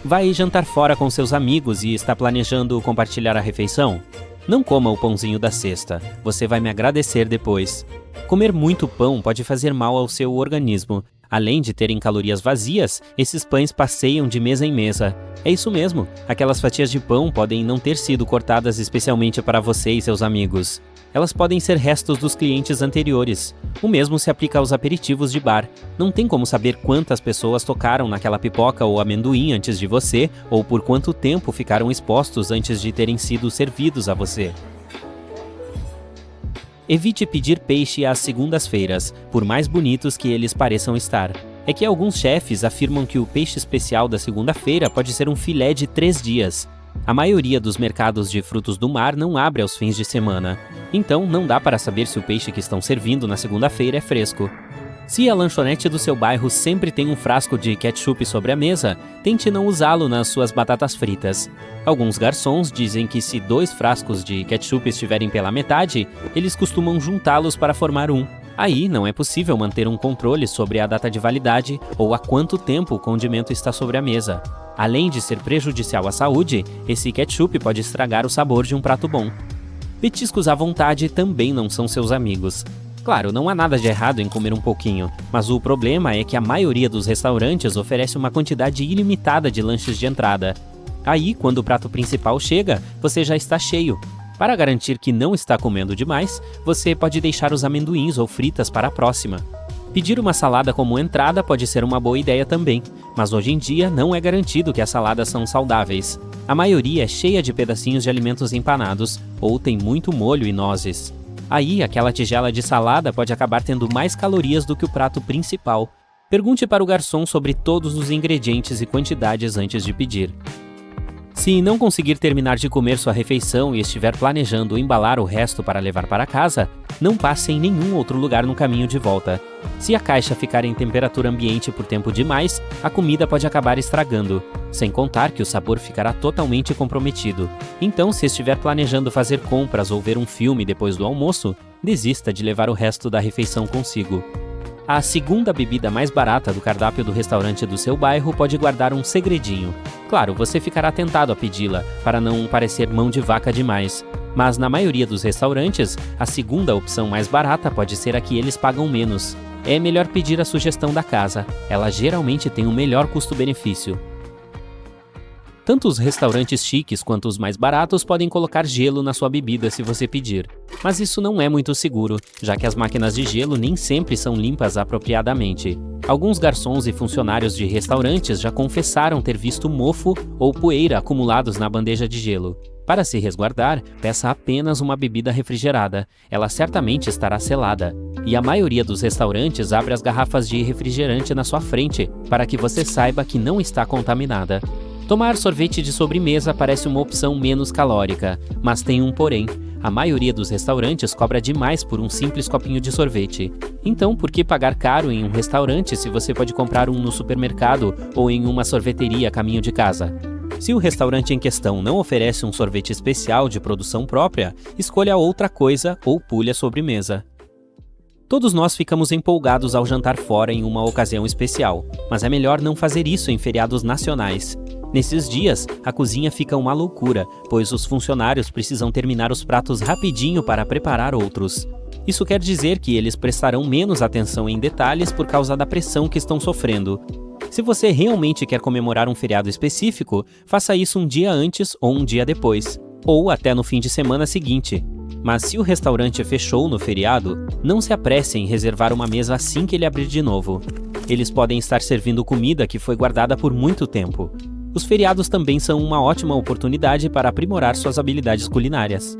Vai jantar fora com seus amigos e está planejando compartilhar a refeição? Não coma o pãozinho da cesta, você vai me agradecer depois. Comer muito pão pode fazer mal ao seu organismo. Além de terem calorias vazias, esses pães passeiam de mesa em mesa. É isso mesmo, aquelas fatias de pão podem não ter sido cortadas especialmente para você e seus amigos. Elas podem ser restos dos clientes anteriores. O mesmo se aplica aos aperitivos de bar. Não tem como saber quantas pessoas tocaram naquela pipoca ou amendoim antes de você, ou por quanto tempo ficaram expostos antes de terem sido servidos a você. Evite pedir peixe às segundas-feiras, por mais bonitos que eles pareçam estar. É que alguns chefes afirmam que o peixe especial da segunda-feira pode ser um filé de 3 dias. A maioria dos mercados de frutos do mar não abre aos fins de semana. Então, não dá para saber se o peixe que estão servindo na segunda-feira é fresco. Se a lanchonete do seu bairro sempre tem um frasco de ketchup sobre a mesa, tente não usá-lo nas suas batatas fritas. Alguns garçons dizem que se 2 frascos de ketchup estiverem pela metade, eles costumam juntá-los para formar um. Aí, não é possível manter um controle sobre a data de validade ou há quanto tempo o condimento está sobre a mesa. Além de ser prejudicial à saúde, esse ketchup pode estragar o sabor de um prato bom. Petiscos à vontade também não são seus amigos. Claro, não há nada de errado em comer um pouquinho, mas o problema é que a maioria dos restaurantes oferece uma quantidade ilimitada de lanches de entrada. Aí, quando o prato principal chega, você já está cheio. Para garantir que não está comendo demais, você pode deixar os amendoins ou fritas para a próxima. Pedir uma salada como entrada pode ser uma boa ideia também, mas hoje em dia não é garantido que as saladas são saudáveis. A maioria é cheia de pedacinhos de alimentos empanados ou tem muito molho e nozes. Aí, aquela tigela de salada pode acabar tendo mais calorias do que o prato principal. Pergunte para o garçom sobre todos os ingredientes e quantidades antes de pedir. Se não conseguir terminar de comer sua refeição e estiver planejando embalar o resto para levar para casa, não passe em nenhum outro lugar no caminho de volta. Se a caixa ficar em temperatura ambiente por tempo demais, a comida pode acabar estragando, sem contar que o sabor ficará totalmente comprometido. Então, se estiver planejando fazer compras ou ver um filme depois do almoço, desista de levar o resto da refeição consigo. A segunda bebida mais barata do cardápio do restaurante do seu bairro pode guardar um segredinho. Claro, você ficará tentado a pedi-la, para não parecer mão de vaca demais. Mas na maioria dos restaurantes, a segunda opção mais barata pode ser a que eles pagam menos. É melhor pedir a sugestão da casa, ela geralmente tem um melhor custo-benefício. Tanto os restaurantes chiques quanto os mais baratos podem colocar gelo na sua bebida se você pedir. Mas isso não é muito seguro, já que as máquinas de gelo nem sempre são limpas apropriadamente. Alguns garçons e funcionários de restaurantes já confessaram ter visto mofo ou poeira acumulados na bandeja de gelo. Para se resguardar, peça apenas uma bebida refrigerada. Ela certamente estará selada. E a maioria dos restaurantes abre as garrafas de refrigerante na sua frente, para que você saiba que não está contaminada. Tomar sorvete de sobremesa parece uma opção menos calórica, mas tem um porém. A maioria dos restaurantes cobra demais por um simples copinho de sorvete. Então, por que pagar caro em um restaurante se você pode comprar um no supermercado ou em uma sorveteria a caminho de casa? Se o restaurante em questão não oferece um sorvete especial de produção própria, escolha outra coisa ou pule a sobremesa. Todos nós ficamos empolgados ao jantar fora em uma ocasião especial, mas é melhor não fazer isso em feriados nacionais. Nesses dias, a cozinha fica uma loucura, pois os funcionários precisam terminar os pratos rapidinho para preparar outros. Isso quer dizer que eles prestarão menos atenção em detalhes por causa da pressão que estão sofrendo. Se você realmente quer comemorar um feriado específico, faça isso um dia antes ou um dia depois, ou até no fim de semana seguinte. Mas se o restaurante fechou no feriado, não se apresse em reservar uma mesa assim que ele abrir de novo. Eles podem estar servindo comida que foi guardada por muito tempo. Os feriados também são uma ótima oportunidade para aprimorar suas habilidades culinárias.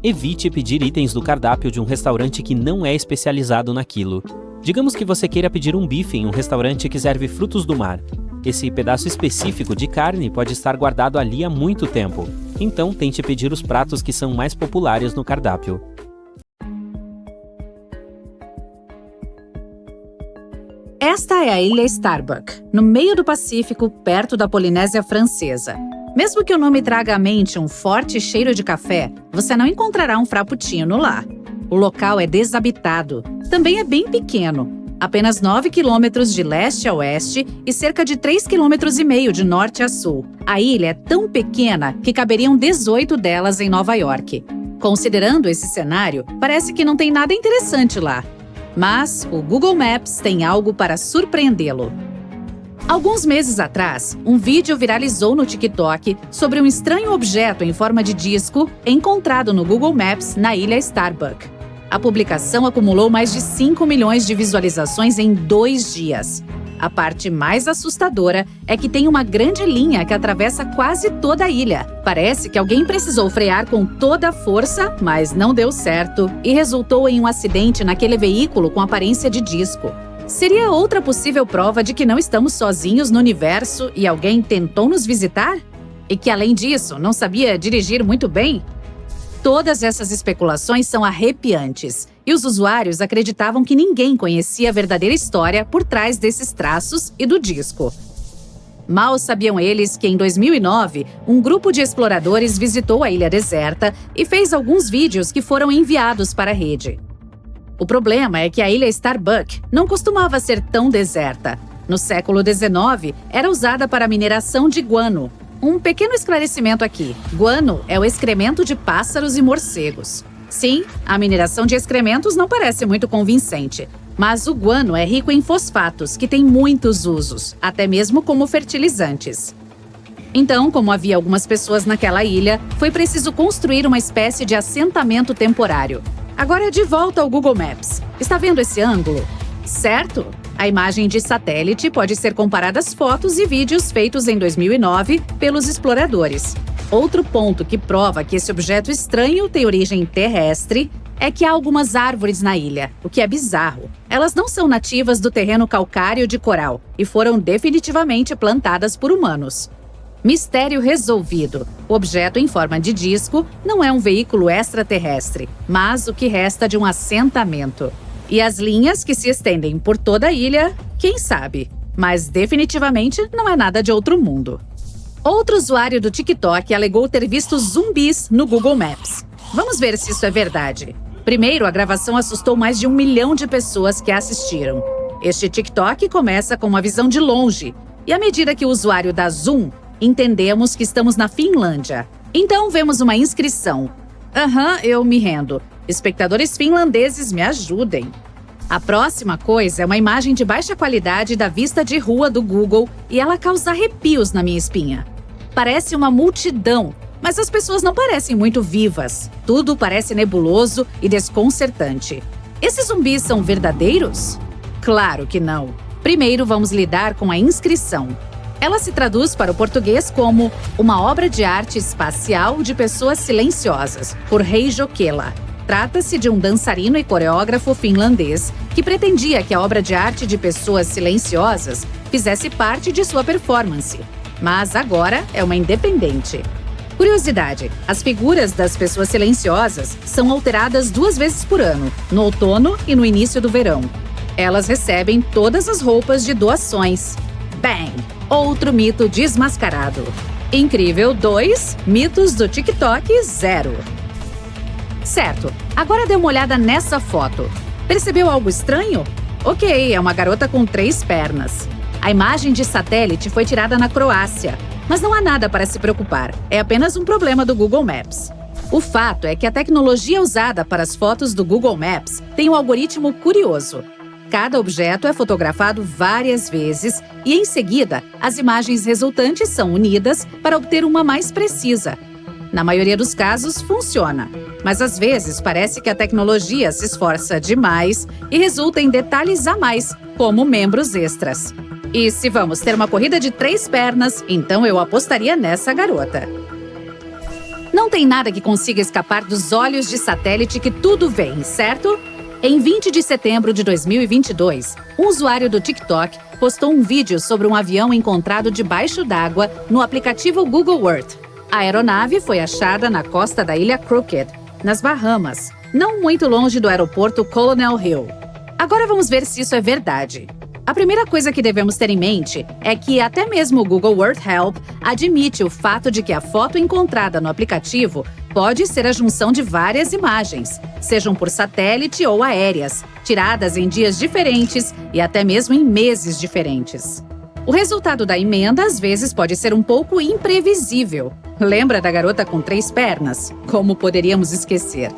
Evite pedir itens do cardápio de um restaurante que não é especializado naquilo. Digamos que você queira pedir um bife em um restaurante que serve frutos do mar. Esse pedaço específico de carne pode estar guardado ali há muito tempo. Então tente pedir os pratos que são mais populares no cardápio. Esta é a Ilha Starbuck, no meio do Pacífico, perto da Polinésia Francesa. Mesmo que o nome traga à mente um forte cheiro de café, você não encontrará um frappuccino lá. O local é desabitado. Também é bem pequeno. Apenas 9 quilômetros de leste a oeste e cerca de 3,5 km de norte a sul. A ilha é tão pequena que caberiam 18 delas em Nova York. Considerando esse cenário, parece que não tem nada interessante lá. Mas o Google Maps tem algo para surpreendê-lo. Alguns meses atrás, um vídeo viralizou no TikTok sobre um estranho objeto em forma de disco encontrado no Google Maps na ilha Starbuck. A publicação acumulou mais de 5 milhões de visualizações em 2 dias. A parte mais assustadora é que tem uma grande linha que atravessa quase toda a ilha. Parece que alguém precisou frear com toda a força, mas não deu certo e resultou em um acidente naquele veículo com aparência de disco. Seria outra possível prova de que não estamos sozinhos no universo e alguém tentou nos visitar? E que, além disso, não sabia dirigir muito bem? Todas essas especulações são arrepiantes, e os usuários acreditavam que ninguém conhecia a verdadeira história por trás desses traços e do disco. Mal sabiam eles que, em 2009, um grupo de exploradores visitou a ilha deserta e fez alguns vídeos que foram enviados para a rede. O problema é que a ilha Starbuck não costumava ser tão deserta. No século XIX, era usada para a mineração de guano. Um pequeno esclarecimento aqui. Guano é o excremento de pássaros e morcegos. Sim, a mineração de excrementos não parece muito convincente, mas o guano é rico em fosfatos, que tem muitos usos, até mesmo como fertilizantes. Então, como havia algumas pessoas naquela ilha, foi preciso construir uma espécie de assentamento temporário. Agora de volta ao Google Maps. Está vendo esse ângulo? Certo? A imagem de satélite pode ser comparada às fotos e vídeos feitos em 2009 pelos exploradores. Outro ponto que prova que esse objeto estranho tem origem terrestre é que há algumas árvores na ilha, o que é bizarro. Elas não são nativas do terreno calcário de coral e foram definitivamente plantadas por humanos. Mistério resolvido. O objeto em forma de disco não é um veículo extraterrestre, mas o que resta de um assentamento. E as linhas que se estendem por toda a ilha, quem sabe? Mas definitivamente não é nada de outro mundo. Outro usuário do TikTok alegou ter visto zumbis no Google Maps. Vamos ver se isso é verdade. Primeiro, a gravação assustou mais de 1 milhão de pessoas que assistiram. Este TikTok começa com uma visão de longe, e à medida que o usuário dá zoom, entendemos que estamos na Finlândia. Então vemos uma inscrição. Eu me rendo. Espectadores finlandeses, me ajudem. A próxima coisa é uma imagem de baixa qualidade da vista de rua do Google e ela causa arrepios na minha espinha. Parece uma multidão, mas as pessoas não parecem muito vivas. Tudo parece nebuloso e desconcertante. Esses zumbis são verdadeiros? Claro que não. Primeiro vamos lidar com a inscrição. Ela se traduz para o português como uma obra de arte espacial de pessoas silenciosas, por Rei Jokela. Trata-se de um dançarino e coreógrafo finlandês que pretendia que a obra de arte de pessoas silenciosas fizesse parte de sua performance. Mas agora é uma independente. Curiosidade: as figuras das pessoas silenciosas são alteradas 2 vezes por ano, no outono e no início do verão. Elas recebem todas as roupas de doações. Bang! Outro mito desmascarado. Incrível 2, mitos do TikTok 0. Certo, agora dê uma olhada nessa foto. Percebeu algo estranho? Ok, é uma garota com 3 pernas. A imagem de satélite foi tirada na Croácia, mas não há nada para se preocupar, é apenas um problema do Google Maps. O fato é que a tecnologia usada para as fotos do Google Maps tem um algoritmo curioso. Cada objeto é fotografado várias vezes e, em seguida, as imagens resultantes são unidas para obter uma mais precisa. Na maioria dos casos, funciona, mas às vezes parece que a tecnologia se esforça demais e resulta em detalhes a mais, como membros extras. E se vamos ter uma corrida de 3 pernas, então eu apostaria nessa garota. Não tem nada que consiga escapar dos olhos de satélite que tudo vem, certo? Em 20 de setembro de 2022, um usuário do TikTok postou um vídeo sobre um avião encontrado debaixo d'água no aplicativo Google Earth. A aeronave foi achada na costa da ilha Crooked, nas Bahamas, não muito longe do aeroporto Colonel Hill. Agora vamos ver se isso é verdade. A primeira coisa que devemos ter em mente é que até mesmo o Google Earth Help admite o fato de que a foto encontrada no aplicativo pode ser a junção de várias imagens, sejam por satélite ou aéreas, tiradas em dias diferentes e até mesmo em meses diferentes. O resultado da emenda às vezes pode ser um pouco imprevisível. Lembra da garota com 3 pernas? Como poderíamos esquecer?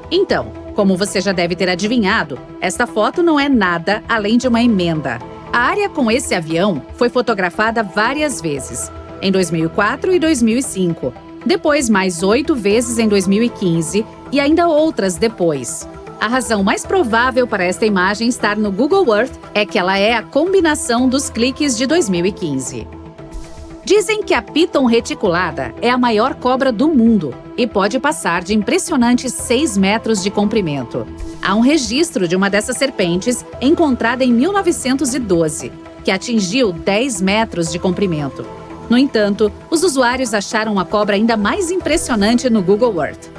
Então, como você já deve ter adivinhado, esta foto não é nada além de uma emenda. A área com esse avião foi fotografada várias vezes, em 2004 e 2005, depois mais 8 vezes em 2015 e ainda outras depois. A razão mais provável para esta imagem estar no Google Earth é que ela é a combinação dos cliques de 2015. Dizem que a Piton reticulada é a maior cobra do mundo e pode passar de impressionantes 6 metros de comprimento. Há um registro de uma dessas serpentes encontrada em 1912, que atingiu 10 metros de comprimento. No entanto, os usuários acharam a cobra ainda mais impressionante no Google Earth.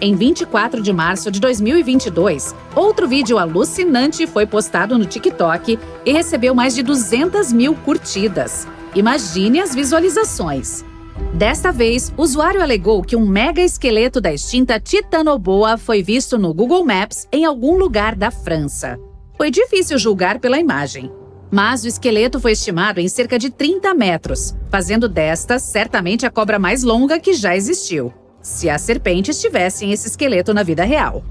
Em 24 de março de 2022, outro vídeo alucinante foi postado no TikTok e recebeu mais de 200 mil curtidas. Imagine as visualizações. Desta vez, o usuário alegou que um mega esqueleto da extinta Titanoboa foi visto no Google Maps em algum lugar da França. Foi difícil julgar pela imagem, mas o esqueleto foi estimado em cerca de 30 metros, fazendo desta certamente a cobra mais longa que já existiu, se as serpentes tivessem esse esqueleto na vida real.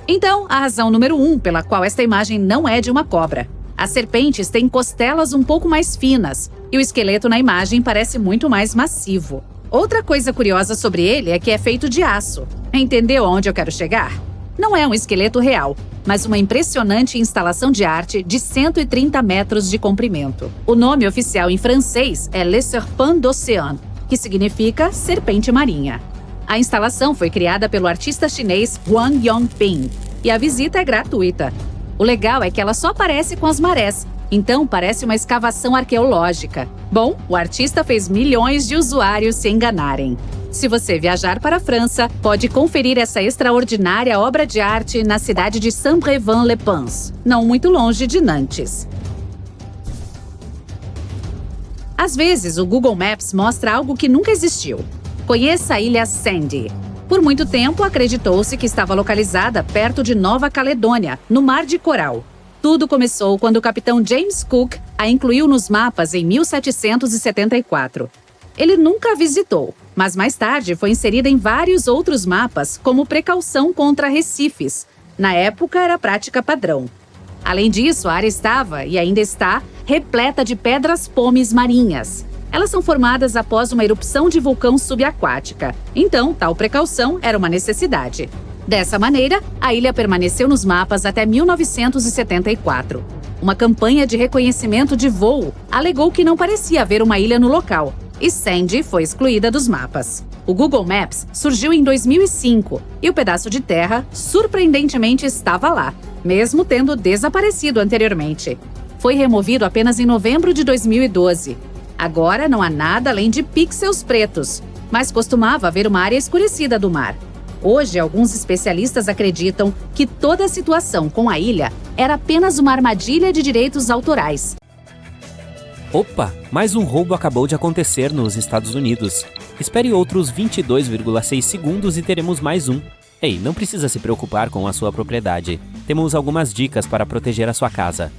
Então, a razão número 1 pela qual esta imagem não é de uma cobra. As serpentes têm costelas um pouco mais finas, e o esqueleto na imagem parece muito mais massivo. Outra coisa curiosa sobre ele é que é feito de aço. Entendeu aonde eu quero chegar? Não é um esqueleto real, mas uma impressionante instalação de arte de 130 metros de comprimento. O nome oficial em francês é Le Serpent d'Océan, que significa serpente marinha. A instalação foi criada pelo artista chinês Wang Yongping, e a visita é gratuita. O legal é que ela só aparece com as marés, então parece uma escavação arqueológica. Bom, o artista fez milhões de usuários se enganarem. Se você viajar para a França, pode conferir essa extraordinária obra de arte na cidade de Saint-Brévin-les-Pins, não muito longe de Nantes. Às vezes, o Google Maps mostra algo que nunca existiu. Conheça a ilha Sandy. Por muito tempo, acreditou-se que estava localizada perto de Nova Caledônia, no Mar de Coral. Tudo começou quando o capitão James Cook a incluiu nos mapas em 1774. Ele nunca a visitou, mas mais tarde foi inserida em vários outros mapas como precaução contra recifes. Na época, era prática padrão. Além disso, a área estava, e ainda está, repleta de pedras pomes marinhas. Elas são formadas após uma erupção de vulcão subaquática, então tal precaução era uma necessidade. Dessa maneira, a ilha permaneceu nos mapas até 1974. Uma campanha de reconhecimento de voo alegou que não parecia haver uma ilha no local, e Sandy foi excluída dos mapas. O Google Maps surgiu em 2005 e o pedaço de terra, surpreendentemente, estava lá, mesmo tendo desaparecido anteriormente. Foi removido apenas em novembro de 2012. Agora não há nada além de pixels pretos, mas costumava haver uma área escurecida do mar. Hoje, alguns especialistas acreditam que toda a situação com a ilha era apenas uma armadilha de direitos autorais. Opa! Mais um roubo acabou de acontecer nos Estados Unidos. Espere outros 22,6 segundos e teremos mais um. Ei, não precisa se preocupar com a sua propriedade. Temos algumas dicas para proteger a sua casa.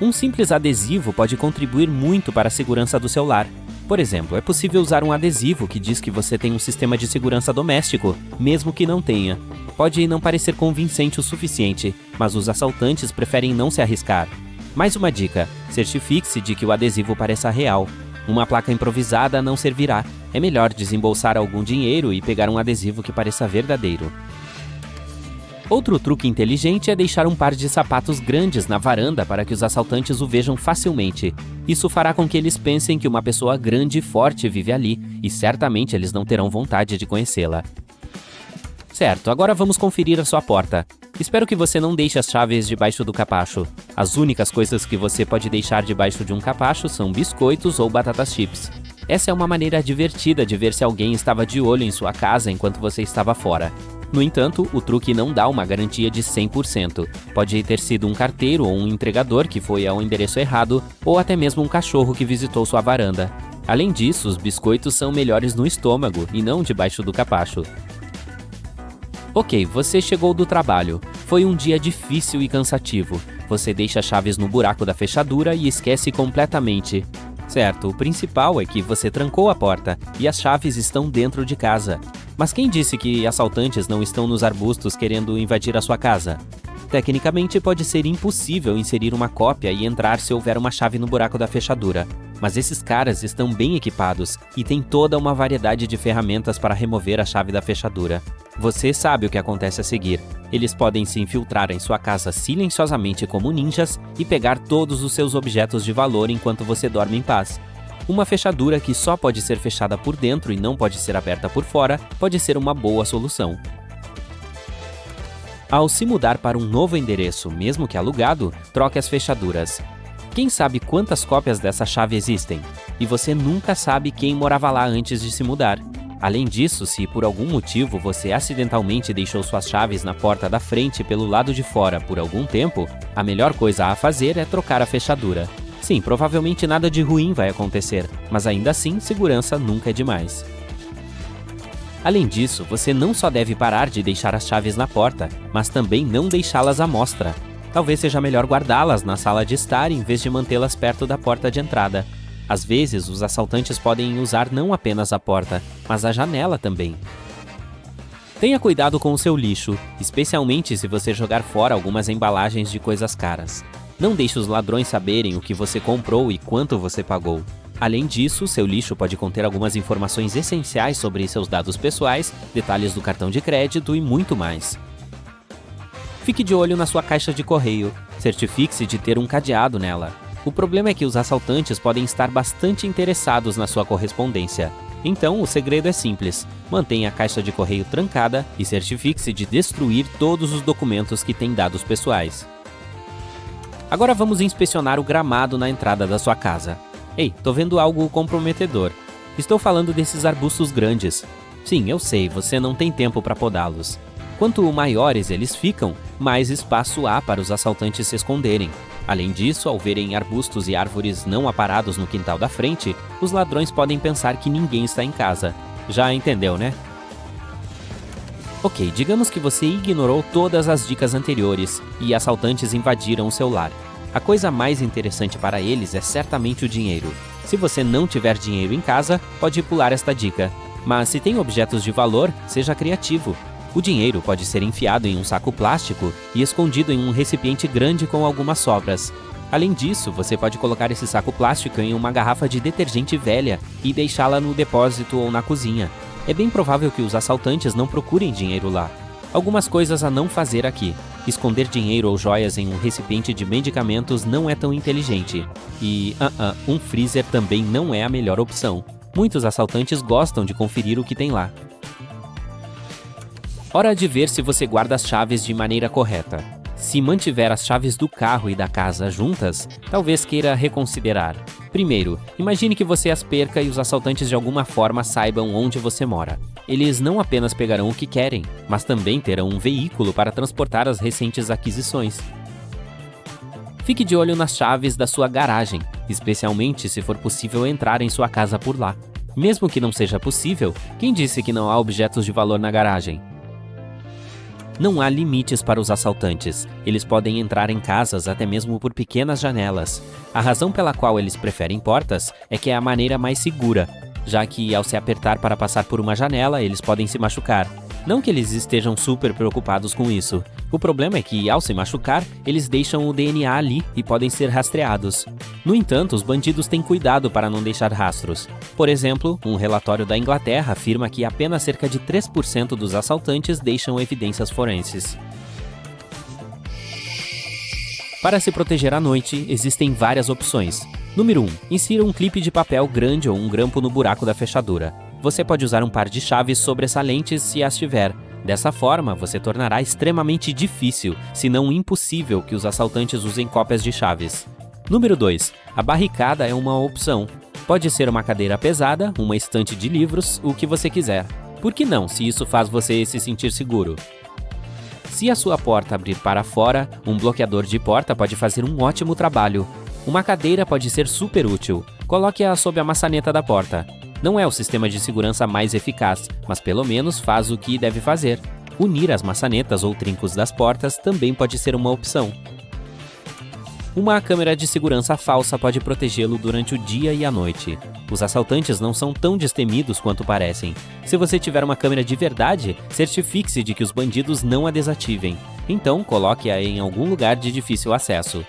Um simples adesivo pode contribuir muito para a segurança do seu lar. Por exemplo, é possível usar um adesivo que diz que você tem um sistema de segurança doméstico, mesmo que não tenha. Pode não parecer convincente o suficiente, mas os assaltantes preferem não se arriscar. Mais uma dica: certifique-se de que o adesivo pareça real. Uma placa improvisada não servirá. É melhor desembolsar algum dinheiro e pegar um adesivo que pareça verdadeiro. Outro truque inteligente é deixar um par de sapatos grandes na varanda para que os assaltantes o vejam facilmente. Isso fará com que eles pensem que uma pessoa grande e forte vive ali, e certamente eles não terão vontade de conhecê-la. Certo, agora vamos conferir a sua porta. Espero que você não deixe as chaves debaixo do capacho. As únicas coisas que você pode deixar debaixo de um capacho são biscoitos ou batatas chips. Essa é uma maneira divertida de ver se alguém estava de olho em sua casa enquanto você estava fora. No entanto, o truque não dá uma garantia de 100%. Pode ter sido um carteiro ou um entregador que foi ao endereço errado, ou até mesmo um cachorro que visitou sua varanda. Além disso, os biscoitos são melhores no estômago e não debaixo do capacho. Ok, você chegou do trabalho. Foi um dia difícil e cansativo. Você deixa as chaves no buraco da fechadura e esquece completamente. Certo, o principal é que você trancou a porta e as chaves estão dentro de casa. Mas quem disse que assaltantes não estão nos arbustos querendo invadir a sua casa? Tecnicamente, pode ser impossível inserir uma cópia e entrar se houver uma chave no buraco da fechadura. Mas esses caras estão bem equipados e têm toda uma variedade de ferramentas para remover a chave da fechadura. Você sabe o que acontece a seguir. Eles podem se infiltrar em sua casa silenciosamente como ninjas e pegar todos os seus objetos de valor enquanto você dorme em paz. Uma fechadura que só pode ser fechada por dentro e não pode ser aberta por fora pode ser uma boa solução. Ao se mudar para um novo endereço, mesmo que alugado, troque as fechaduras. Quem sabe quantas cópias dessa chave existem? E você nunca sabe quem morava lá antes de se mudar. Além disso, se por algum motivo você acidentalmente deixou suas chaves na porta da frente pelo lado de fora por algum tempo, a melhor coisa a fazer é trocar a fechadura. Sim, provavelmente nada de ruim vai acontecer, mas ainda assim, segurança nunca é demais. Além disso, você não só deve parar de deixar as chaves na porta, mas também não deixá-las à mostra. Talvez seja melhor guardá-las na sala de estar em vez de mantê-las perto da porta de entrada. Às vezes, os assaltantes podem usar não apenas a porta, mas a janela também. Tenha cuidado com o seu lixo, especialmente se você jogar fora algumas embalagens de coisas caras. Não deixe os ladrões saberem o que você comprou e quanto você pagou. Além disso, seu lixo pode conter algumas informações essenciais sobre seus dados pessoais, detalhes do cartão de crédito e muito mais. Fique de olho na sua caixa de correio. Certifique-se de ter um cadeado nela. O problema é que os assaltantes podem estar bastante interessados na sua correspondência. Então, o segredo é simples. Mantenha a caixa de correio trancada e certifique-se de destruir todos os documentos que têm dados pessoais. Agora vamos inspecionar o gramado na entrada da sua casa. Ei, tô vendo algo comprometedor. Estou falando desses arbustos grandes. Sim, eu sei, você não tem tempo para podá-los. Quanto maiores eles ficam, mais espaço há para os assaltantes se esconderem. Além disso, ao verem arbustos e árvores não aparados no quintal da frente, os ladrões podem pensar que ninguém está em casa. Já entendeu, né? Ok, digamos que você ignorou todas as dicas anteriores e assaltantes invadiram o seu lar. A coisa mais interessante para eles é certamente o dinheiro. Se você não tiver dinheiro em casa, pode pular esta dica. Mas se tem objetos de valor, seja criativo. O dinheiro pode ser enfiado em um saco plástico e escondido em um recipiente grande com algumas sobras. Além disso, você pode colocar esse saco plástico em uma garrafa de detergente velha e deixá-la no depósito ou na cozinha. É bem provável que os assaltantes não procurem dinheiro lá. Algumas coisas a não fazer aqui. Esconder dinheiro ou joias em um recipiente de medicamentos não é tão inteligente. E, um freezer também não é a melhor opção. Muitos assaltantes gostam de conferir o que tem lá. Hora de ver se você guarda as chaves de maneira correta. Se mantiver as chaves do carro e da casa juntas, talvez queira reconsiderar. Primeiro, imagine que você as perca e os assaltantes de alguma forma saibam onde você mora. Eles não apenas pegarão o que querem, mas também terão um veículo para transportar as recentes aquisições. Fique de olho nas chaves da sua garagem, especialmente se for possível entrar em sua casa por lá. Mesmo que não seja possível, quem disse que não há objetos de valor na garagem? Não há limites para os assaltantes. Eles podem entrar em casas até mesmo por pequenas janelas. A razão pela qual eles preferem portas é que é a maneira mais segura, já que ao se apertar para passar por uma janela, eles podem se machucar. Não que eles estejam super preocupados com isso. O problema é que, ao se machucar, eles deixam o DNA ali e podem ser rastreados. No entanto, os bandidos têm cuidado para não deixar rastros. Por exemplo, um relatório da Inglaterra afirma que apenas cerca de 3% dos assaltantes deixam evidências forenses. Para se proteger à noite, existem várias opções. Número 1. Insira um clipe de papel grande ou um grampo no buraco da fechadura. Você pode usar um par de chaves sobressalentes se as tiver. Dessa forma, você tornará extremamente difícil, se não impossível, que os assaltantes usem cópias de chaves. Número 2. A barricada é uma opção. Pode ser uma cadeira pesada, uma estante de livros, o que você quiser. Por que não, se isso faz você se sentir seguro? Se a sua porta abrir para fora, um bloqueador de porta pode fazer um ótimo trabalho. Uma cadeira pode ser super útil. Coloque-a sob a maçaneta da porta. Não é o sistema de segurança mais eficaz, mas pelo menos faz o que deve fazer. Unir as maçanetas ou trincos das portas também pode ser uma opção. Uma câmera de segurança falsa pode protegê-lo durante o dia e a noite. Os assaltantes não são tão destemidos quanto parecem. Se você tiver uma câmera de verdade, certifique-se de que os bandidos não a desativem. Então, coloque-a em algum lugar de difícil acesso.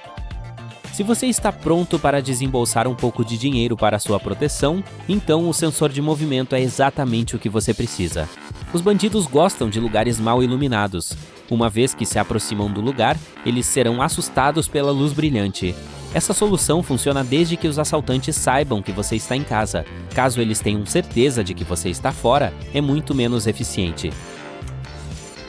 Se você está pronto para desembolsar um pouco de dinheiro para sua proteção, então o sensor de movimento é exatamente o que você precisa. Os bandidos gostam de lugares mal iluminados. Uma vez que se aproximam do lugar, eles serão assustados pela luz brilhante. Essa solução funciona desde que os assaltantes saibam que você está em casa. Caso eles tenham certeza de que você está fora, é muito menos eficiente.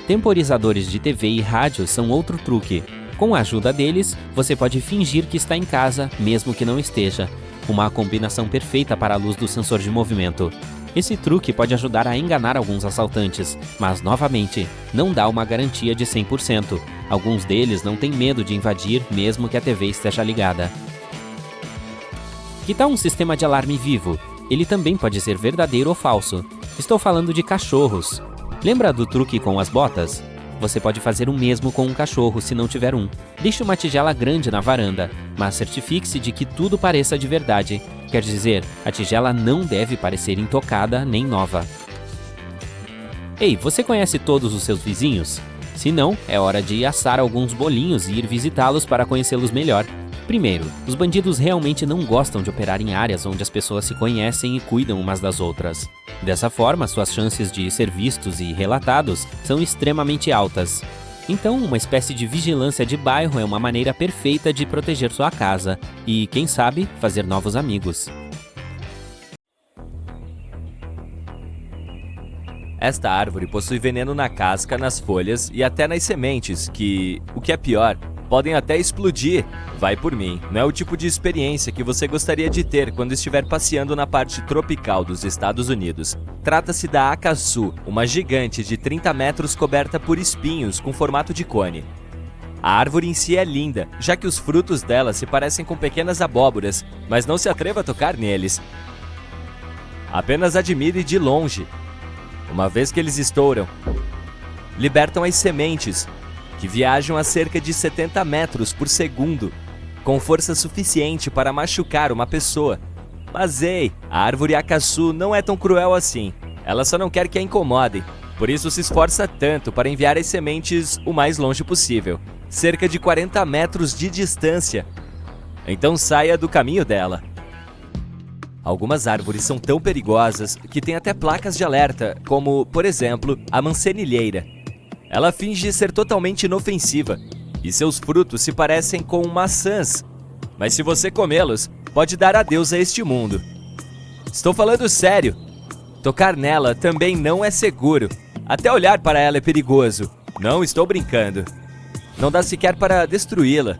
Temporizadores de TV e rádio são outro truque. Com a ajuda deles, você pode fingir que está em casa, mesmo que não esteja. Uma combinação perfeita para a luz do sensor de movimento. Esse truque pode ajudar a enganar alguns assaltantes, mas, novamente, não dá uma garantia de 100%. Alguns deles não têm medo de invadir, mesmo que a TV esteja ligada. Que tal um sistema de alarme vivo? Ele também pode ser verdadeiro ou falso. Estou falando de cachorros. Lembra do truque com as botas? Você pode fazer o mesmo com um cachorro se não tiver um. Deixe uma tigela grande na varanda, mas certifique-se de que tudo pareça de verdade. Quer dizer, a tigela não deve parecer intocada nem nova. Ei, você conhece todos os seus vizinhos? Se não, é hora de assar alguns bolinhos e ir visitá-los para conhecê-los melhor. Primeiro, os bandidos realmente não gostam de operar em áreas onde as pessoas se conhecem e cuidam umas das outras. Dessa forma, suas chances de ser vistos e relatados são extremamente altas. Então, uma espécie de vigilância de bairro é uma maneira perfeita de proteger sua casa e, quem sabe, fazer novos amigos. Esta árvore possui veneno na casca, nas folhas e até nas sementes, que, o que é pior, podem até explodir. Vai por mim, não é o tipo de experiência que você gostaria de ter quando estiver passeando na parte tropical dos Estados Unidos. Trata-se da acaçu, uma gigante de 30 metros coberta por espinhos com formato de cone. A árvore em si é linda, já que os frutos dela se parecem com pequenas abóboras, mas não se atreva a tocar neles. Apenas admire de longe. Uma vez que eles estouram, libertam as sementes, que viajam a cerca de 70 metros por segundo, com força suficiente para machucar uma pessoa. Mas ei, a árvore acaçu não é tão cruel assim. Ela só não quer que a incomodem, por isso se esforça tanto para enviar as sementes o mais longe possível, cerca de 40 metros de distância. Então saia do caminho dela. Algumas árvores são tão perigosas que têm até placas de alerta, como, por exemplo, a mancenilheira. Ela finge ser totalmente inofensiva, e seus frutos se parecem com maçãs. Mas se você comê-los, pode dar adeus a este mundo. Estou falando sério. Tocar nela também não é seguro. Até olhar para ela é perigoso. Não estou brincando. Não dá sequer para destruí-la.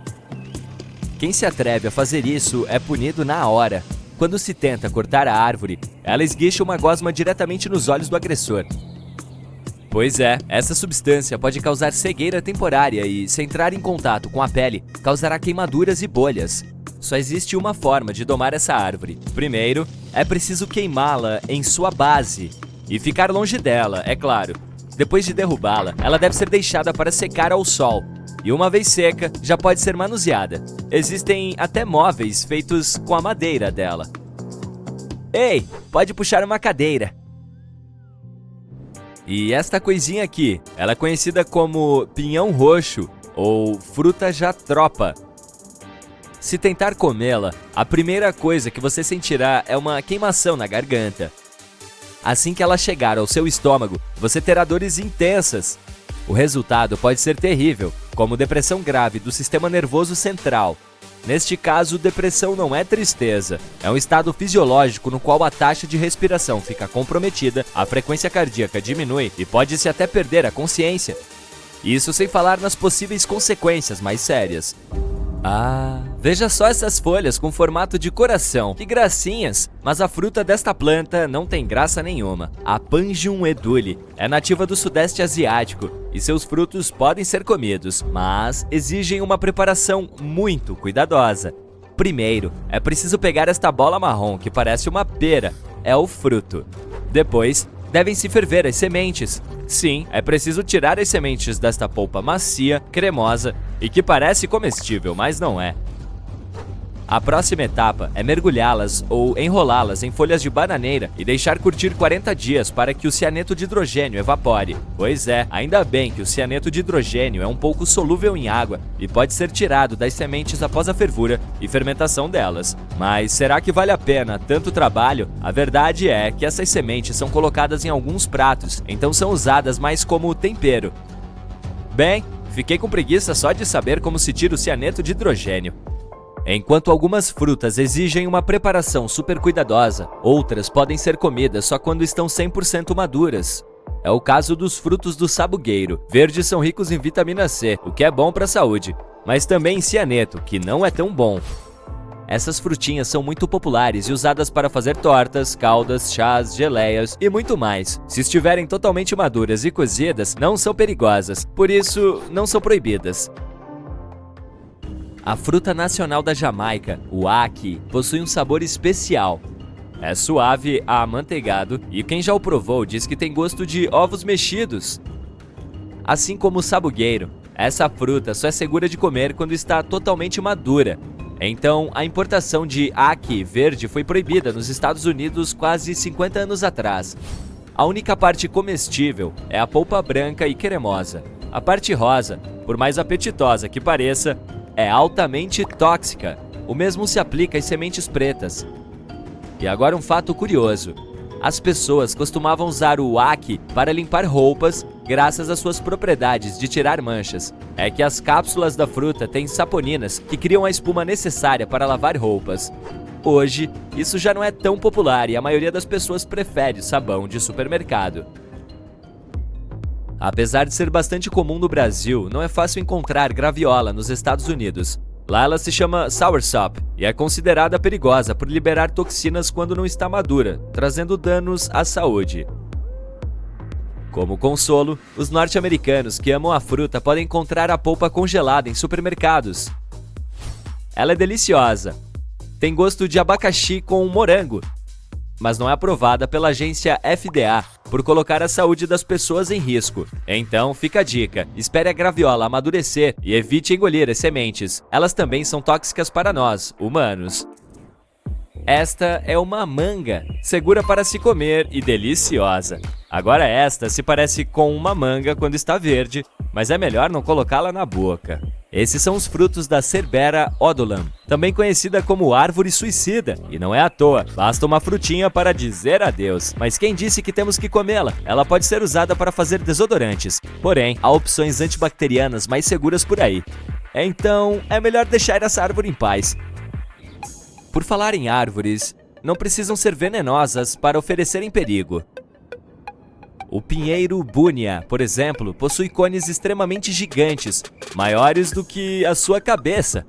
Quem se atreve a fazer isso é punido na hora. Quando se tenta cortar a árvore, ela esguicha uma gosma diretamente nos olhos do agressor. Pois é, essa substância pode causar cegueira temporária e, se entrar em contato com a pele, causará queimaduras e bolhas. Só existe uma forma de domar essa árvore. Primeiro, é preciso queimá-la em sua base e ficar longe dela, é claro. Depois de derrubá-la, ela deve ser deixada para secar ao sol. E uma vez seca, já pode ser manuseada. Existem até móveis feitos com a madeira dela. Ei, pode puxar uma cadeira. E esta coisinha aqui, ela é conhecida como pinhão roxo ou fruta jatropa. Se tentar comê-la, a primeira coisa que você sentirá é uma queimação na garganta. Assim que ela chegar ao seu estômago, você terá dores intensas. O resultado pode ser terrível, como depressão grave do sistema nervoso central. Neste caso, depressão não é tristeza, é um estado fisiológico no qual a taxa de respiração fica comprometida, a frequência cardíaca diminui e pode-se até perder a consciência. Isso sem falar nas possíveis consequências mais sérias. Ah, veja só essas folhas com formato de coração, que gracinhas! Mas a fruta desta planta não tem graça nenhuma. A Panjum edule é nativa do sudeste asiático e seus frutos podem ser comidos, mas exigem uma preparação muito cuidadosa. Primeiro, é preciso pegar esta bola marrom que parece uma pera, é o fruto. Depois, devem-se ferver as sementes. Sim, é preciso tirar as sementes desta polpa macia, cremosa e que parece comestível, mas não é. A próxima etapa é mergulhá-las ou enrolá-las em folhas de bananeira e deixar curtir 40 dias para que o cianeto de hidrogênio evapore. Pois é, ainda bem que o cianeto de hidrogênio é um pouco solúvel em água e pode ser tirado das sementes após a fervura e fermentação delas. Mas será que vale a pena tanto trabalho? A verdade é que essas sementes são colocadas em alguns pratos, então são usadas mais como tempero. Bem, fiquei com preguiça só de saber como se tira o cianeto de hidrogênio. Enquanto algumas frutas exigem uma preparação super cuidadosa, outras podem ser comidas só quando estão 100% maduras. É o caso dos frutos do sabugueiro. Verdes são ricos em vitamina C, o que é bom para a saúde, mas também em cianeto, que não é tão bom. Essas frutinhas são muito populares e usadas para fazer tortas, caldas, chás, geleias e muito mais. Se estiverem totalmente maduras e cozidas, não são perigosas, por isso não são proibidas. A fruta nacional da Jamaica, o ackee, possui um sabor especial. É suave, amanteigado e quem já o provou diz que tem gosto de ovos mexidos. Assim como o sabugueiro, essa fruta só é segura de comer quando está totalmente madura. Então, a importação de ackee verde foi proibida nos Estados Unidos quase 50 anos atrás. A única parte comestível é a polpa branca e cremosa. A parte rosa, por mais apetitosa que pareça, é altamente tóxica. O mesmo se aplica às sementes pretas. E agora um fato curioso. As pessoas costumavam usar o ackee para limpar roupas graças às suas propriedades de tirar manchas. É que as cápsulas da fruta têm saponinas que criam a espuma necessária para lavar roupas. Hoje, isso já não é tão popular e a maioria das pessoas prefere sabão de supermercado. Apesar de ser bastante comum no Brasil, não é fácil encontrar graviola nos Estados Unidos. Lá ela se chama soursop e é considerada perigosa por liberar toxinas quando não está madura, trazendo danos à saúde. Como consolo, os norte-americanos que amam a fruta podem encontrar a polpa congelada em supermercados. Ela é deliciosa. Tem gosto de abacaxi com morango, mas não é aprovada pela agência FDA por colocar a saúde das pessoas em risco. Então, fica a dica, espere a graviola amadurecer e evite engolir as sementes. Elas também são tóxicas para nós, humanos. Esta é uma manga, segura para se comer e deliciosa. Agora esta se parece com uma manga quando está verde, mas é melhor não colocá-la na boca. Esses são os frutos da Cerbera odolam, também conhecida como árvore suicida, e não é à toa, basta uma frutinha para dizer adeus. Mas quem disse que temos que comê-la? Ela pode ser usada para fazer desodorantes, porém, há opções antibacterianas mais seguras por aí. Então, é melhor deixar essa árvore em paz. Por falar em árvores, não precisam ser venenosas para oferecerem perigo. O pinheiro búnia, por exemplo, possui cones extremamente gigantes, maiores do que a sua cabeça.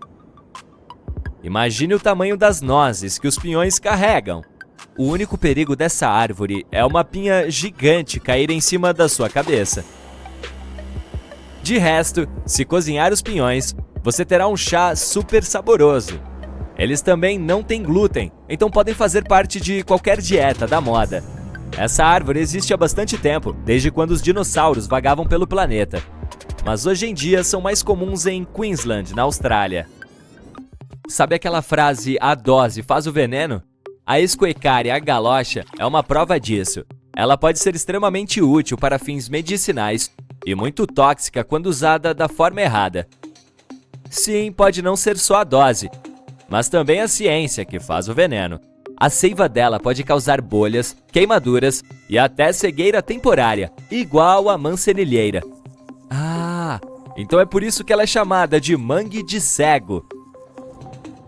Imagine o tamanho das nozes que os pinhões carregam. O único perigo dessa árvore é uma pinha gigante cair em cima da sua cabeça. De resto, se cozinhar os pinhões, você terá um chá super saboroso. Eles também não têm glúten, então podem fazer parte de qualquer dieta da moda. Essa árvore existe há bastante tempo, desde quando os dinossauros vagavam pelo planeta. Mas hoje em dia são mais comuns em Queensland, na Austrália. Sabe aquela frase, a dose faz o veneno? A Escoecaria galocha é uma prova disso. Ela pode ser extremamente útil para fins medicinais e muito tóxica quando usada da forma errada. Sim, pode não ser só a dose, mas também a ciência que faz o veneno. A seiva dela pode causar bolhas, queimaduras e até cegueira temporária, igual a mancenilheira. Ah, então é por isso que ela é chamada de mangue de cego.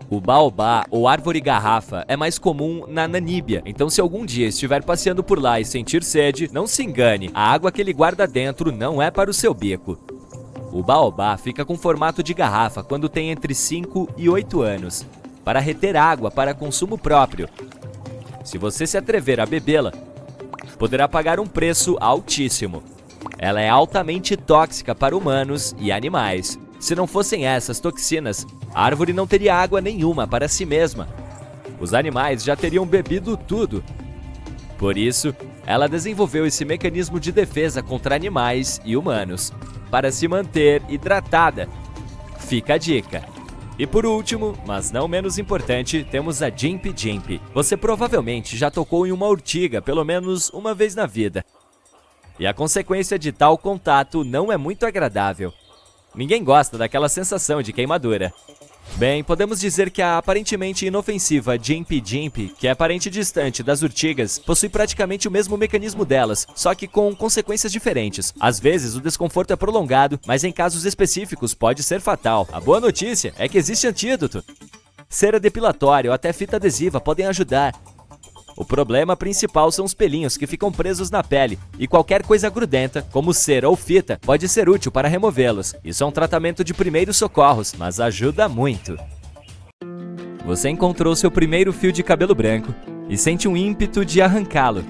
O baobá, ou árvore garrafa, é mais comum na Namíbia, então se algum dia estiver passeando por lá e sentir sede, não se engane, a água que ele guarda dentro não é para o seu bico. O baobá fica com formato de garrafa quando tem entre 5 e 8 anos, para reter água para consumo próprio. Se você se atrever a bebê-la, poderá pagar um preço altíssimo. Ela é altamente tóxica para humanos e animais. Se não fossem essas toxinas, a árvore não teria água nenhuma para si mesma. Os animais já teriam bebido tudo. Por isso, ela desenvolveu esse mecanismo de defesa contra animais e humanos, para se manter hidratada. Fica a dica. E por último, mas não menos importante, temos a Jimpy Jimpy. Você provavelmente já tocou em uma urtiga pelo menos uma vez na vida. E a consequência de tal contato não é muito agradável. Ninguém gosta daquela sensação de queimadura. Bem, podemos dizer que a aparentemente inofensiva Jimpy Jimpy, que é parente distante das urtigas, possui praticamente o mesmo mecanismo delas, só que com consequências diferentes. Às vezes o desconforto é prolongado, mas em casos específicos pode ser fatal. A boa notícia é que existe antídoto. Cera depilatória ou até fita adesiva podem ajudar. O problema principal são os pelinhos que ficam presos na pele, e qualquer coisa grudenta, como cera ou fita, pode ser útil para removê-los. Isso é um tratamento de primeiros socorros, mas ajuda muito. Você encontrou seu primeiro fio de cabelo branco e sente um ímpeto de arrancá-lo.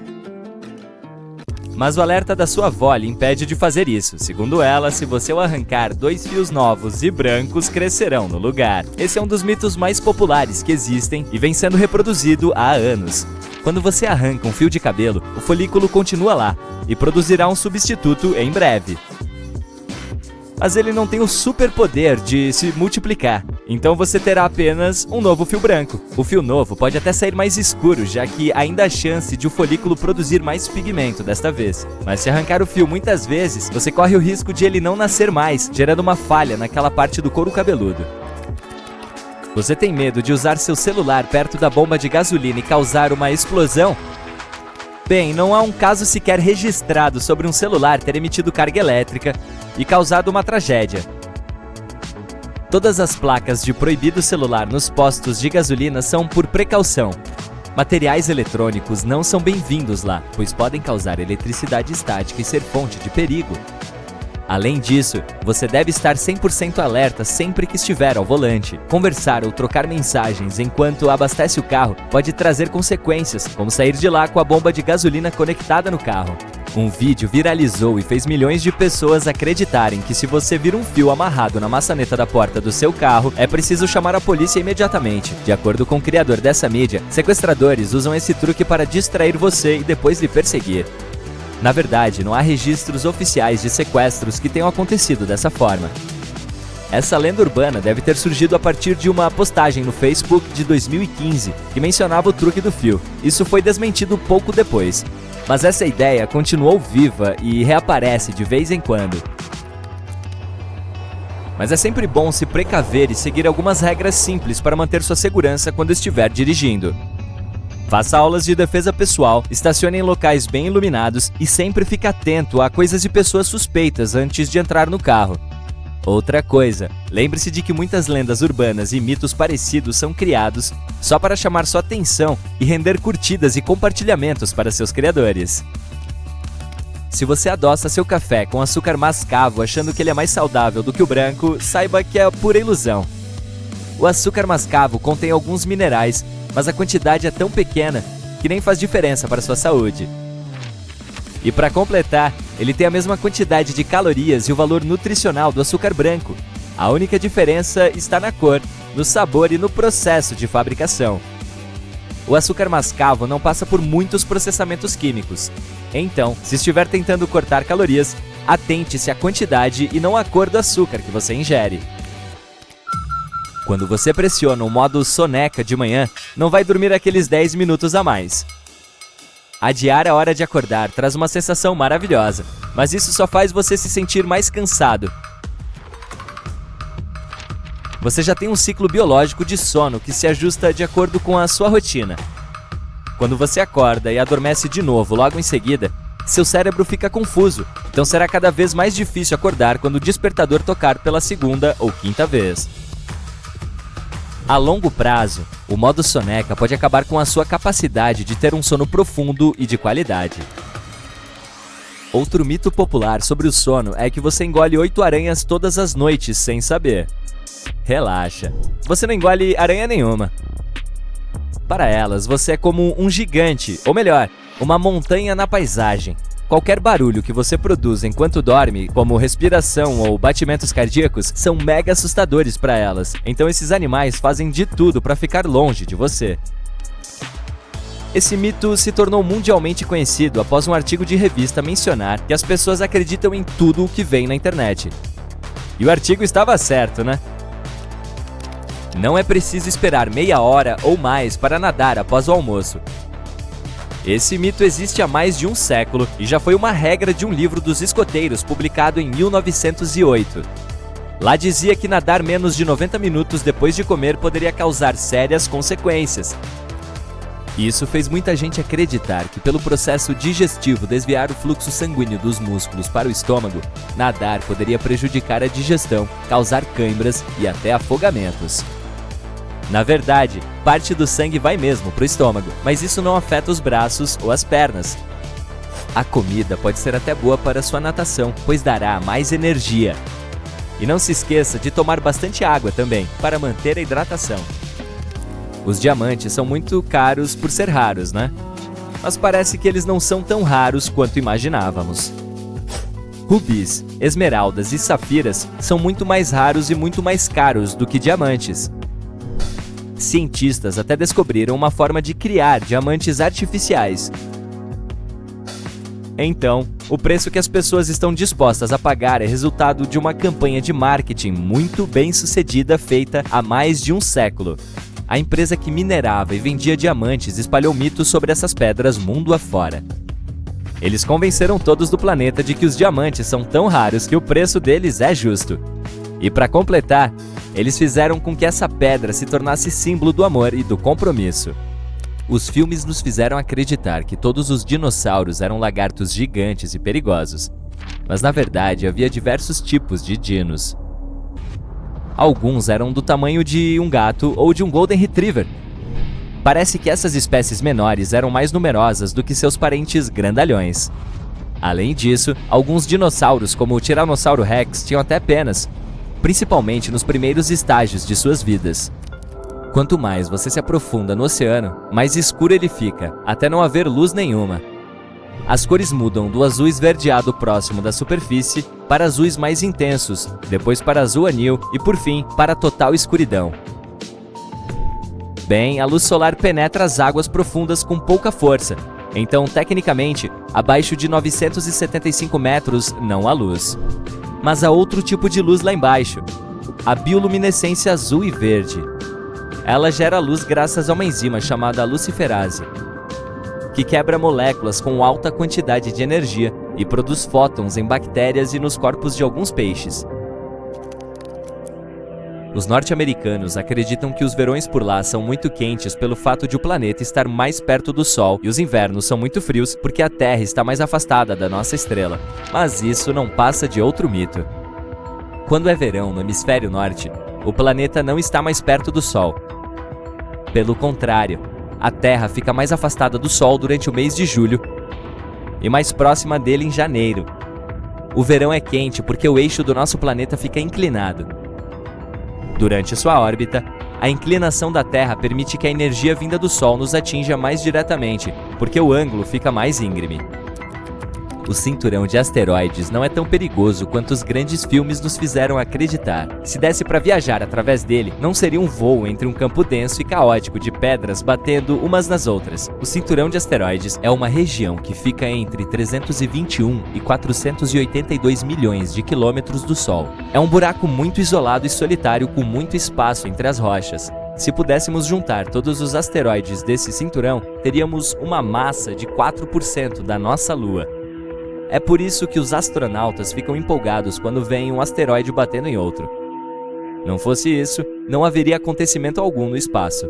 Mas o alerta da sua avó lhe impede de fazer isso. Segundo ela, se você o arrancar, 2 fios novos e brancos crescerão no lugar. Esse é um dos mitos mais populares que existem e vem sendo reproduzido há anos. Quando você arranca um fio de cabelo, o folículo continua lá e produzirá um substituto em breve. Mas ele não tem o superpoder de se multiplicar, então você terá apenas um novo fio branco. O fio novo pode até sair mais escuro, já que ainda há chance de o folículo produzir mais pigmento desta vez. Mas se arrancar o fio muitas vezes, você corre o risco de ele não nascer mais, gerando uma falha naquela parte do couro cabeludo. Você tem medo de usar seu celular perto da bomba de gasolina e causar uma explosão? Bem, não há um caso sequer registrado sobre um celular ter emitido carga elétrica e causado uma tragédia. Todas as placas de proibido celular nos postos de gasolina são por precaução. Materiais eletrônicos não são bem-vindos lá, pois podem causar eletricidade estática e ser fonte de perigo. Além disso, você deve estar 100% alerta sempre que estiver ao volante. Conversar ou trocar mensagens enquanto abastece o carro pode trazer consequências, como sair de lá com a bomba de gasolina conectada no carro. Um vídeo viralizou e fez milhões de pessoas acreditarem que se você vir um fio amarrado na maçaneta da porta do seu carro, é preciso chamar a polícia imediatamente. De acordo com o criador dessa mídia, sequestradores usam esse truque para distrair você e depois lhe perseguir. Na verdade, não há registros oficiais de sequestros que tenham acontecido dessa forma. Essa lenda urbana deve ter surgido a partir de uma postagem no Facebook de 2015 que mencionava o truque do fio. Isso foi desmentido pouco depois, mas essa ideia continuou viva e reaparece de vez em quando. Mas é sempre bom se precaver e seguir algumas regras simples para manter sua segurança quando estiver dirigindo. Faça aulas de defesa pessoal, estacione em locais bem iluminados e sempre fique atento a coisas de pessoas suspeitas antes de entrar no carro. Outra coisa, lembre-se de que muitas lendas urbanas e mitos parecidos são criados só para chamar sua atenção e render curtidas e compartilhamentos para seus criadores. Se você adoça seu café com açúcar mascavo achando que ele é mais saudável do que o branco, saiba que é pura ilusão. O açúcar mascavo contém alguns minerais, mas a quantidade é tão pequena que nem faz diferença para sua saúde. E para completar, ele tem a mesma quantidade de calorias e o valor nutricional do açúcar branco. A única diferença está na cor, no sabor e no processo de fabricação. O açúcar mascavo não passa por muitos processamentos químicos. Então, se estiver tentando cortar calorias, atente-se à quantidade e não à cor do açúcar que você ingere. Quando você pressiona o modo soneca de manhã, não vai dormir aqueles 10 minutos a mais. Adiar a hora de acordar traz uma sensação maravilhosa, mas isso só faz você se sentir mais cansado. Você já tem um ciclo biológico de sono que se ajusta de acordo com a sua rotina. Quando você acorda e adormece de novo logo em seguida, seu cérebro fica confuso, então será cada vez mais difícil acordar quando o despertador tocar pela segunda ou quinta vez. A longo prazo, o modo soneca pode acabar com a sua capacidade de ter um sono profundo e de qualidade. Outro mito popular sobre o sono é que você engole 8 aranhas todas as noites sem saber. Relaxa, você não engole aranha nenhuma. Para elas, você é como um gigante, ou melhor, uma montanha na paisagem. Qualquer barulho que você produz enquanto dorme, como respiração ou batimentos cardíacos, são mega assustadores para elas. Então esses animais fazem de tudo para ficar longe de você. Esse mito se tornou mundialmente conhecido após um artigo de revista mencionar que as pessoas acreditam em tudo o que vem na internet. E o artigo estava certo, né? Não é preciso esperar meia hora ou mais para nadar após o almoço. Esse mito existe há mais de um século e já foi uma regra de um livro dos escoteiros publicado em 1908. Lá dizia que nadar menos de 90 minutos depois de comer poderia causar sérias consequências. Isso fez muita gente acreditar que pelo processo digestivo desviar o fluxo sanguíneo dos músculos para o estômago, nadar poderia prejudicar a digestão, causar cãibras e até afogamentos. Na verdade, parte do sangue vai mesmo para o estômago, mas isso não afeta os braços ou as pernas. A comida pode ser até boa para sua natação, pois dará mais energia. E não se esqueça de tomar bastante água também, para manter a hidratação. Os diamantes são muito caros por ser raros, né? Mas parece que eles não são tão raros quanto imaginávamos. Rubis, esmeraldas e safiras são muito mais raros e muito mais caros do que diamantes. Cientistas até descobriram uma forma de criar diamantes artificiais. Então, o preço que as pessoas estão dispostas a pagar é resultado de uma campanha de marketing muito bem sucedida feita há mais de um século. A empresa que minerava e vendia diamantes espalhou mitos sobre essas pedras mundo afora. Eles convenceram todos do planeta de que os diamantes são tão raros que o preço deles é justo. E para completar, eles fizeram com que essa pedra se tornasse símbolo do amor e do compromisso. Os filmes nos fizeram acreditar que todos os dinossauros eram lagartos gigantes e perigosos. Mas na verdade havia diversos tipos de dinos. Alguns eram do tamanho de um gato ou de um Golden Retriever. Parece que essas espécies menores eram mais numerosas do que seus parentes grandalhões. Além disso, alguns dinossauros, como o Tiranossauro Rex, tinham até penas, principalmente nos primeiros estágios de suas vidas. Quanto mais você se aprofunda no oceano, mais escuro ele fica, até não haver luz nenhuma. As cores mudam do azul esverdeado próximo da superfície para azuis mais intensos, depois para azul anil e, por fim, para total escuridão. Bem, a luz solar penetra as águas profundas com pouca força, então, tecnicamente, abaixo de 975 metros não há luz. Mas há outro tipo de luz lá embaixo, a bioluminescência azul e verde. Ela gera luz graças a uma enzima chamada luciferase, que quebra moléculas com alta quantidade de energia e produz fótons em bactérias e nos corpos de alguns peixes. Os norte-americanos acreditam que os verões por lá são muito quentes pelo fato de o planeta estar mais perto do Sol e os invernos são muito frios porque a Terra está mais afastada da nossa estrela. Mas isso não passa de outro mito. Quando é verão no hemisfério norte, o planeta não está mais perto do Sol. Pelo contrário, a Terra fica mais afastada do Sol durante o mês de julho e mais próxima dele em janeiro. O verão é quente porque o eixo do nosso planeta fica inclinado. Durante sua órbita, A inclinação da Terra permite que a energia vinda do Sol nos atinja mais diretamente, porque o ângulo fica mais íngreme. O cinturão de asteroides não é tão perigoso quanto os grandes filmes nos fizeram acreditar. Se desse para viajar através dele, não seria um voo entre um campo denso e caótico de pedras batendo umas nas outras. O cinturão de asteroides é uma região que fica entre 321 e 482 milhões de quilômetros do Sol. É um buraco muito isolado e solitário com muito espaço entre as rochas. Se pudéssemos juntar todos os asteroides desse cinturão, teríamos uma massa de 4% da nossa Lua. É por isso que os astronautas ficam empolgados quando veem um asteroide batendo em outro. Não fosse isso, não haveria acontecimento algum no espaço.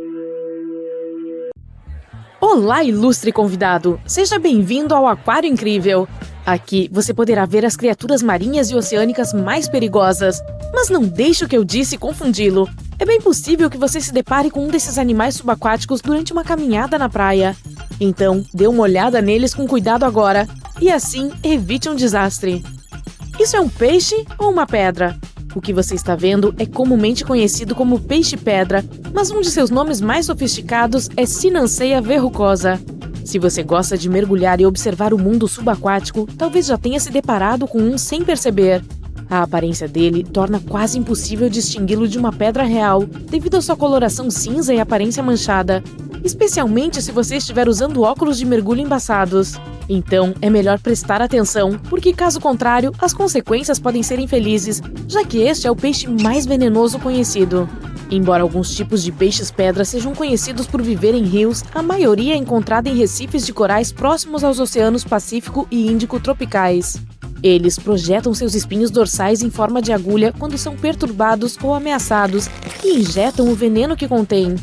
Olá, ilustre convidado! Seja bem-vindo ao Aquário Incrível! Aqui você poderá ver as criaturas marinhas e oceânicas mais perigosas. Mas não deixe o que eu disse confundi-lo. É bem possível que você se depare com um desses animais subaquáticos durante uma caminhada na praia. Então, dê uma olhada neles com cuidado agora. E assim, evite um desastre. Isso é um peixe ou uma pedra? O que você está vendo é comumente conhecido como peixe-pedra, mas um de seus nomes mais sofisticados é Synantheia verrucosa. Se você gosta de mergulhar e observar o mundo subaquático, talvez já tenha se deparado com um sem perceber. A aparência dele torna quase impossível distingui-lo de uma pedra real, devido à sua coloração cinza e aparência manchada, especialmente se você estiver usando óculos de mergulho embaçados. Então, é melhor prestar atenção, porque caso contrário, as consequências podem ser infelizes, já que este é o peixe mais venenoso conhecido. Embora alguns tipos de peixes-pedra sejam conhecidos por viver em rios, a maioria é encontrada em recifes de corais próximos aos oceanos Pacífico e Índico tropicais. Eles projetam seus espinhos dorsais em forma de agulha quando são perturbados ou ameaçados e injetam o veneno que contém.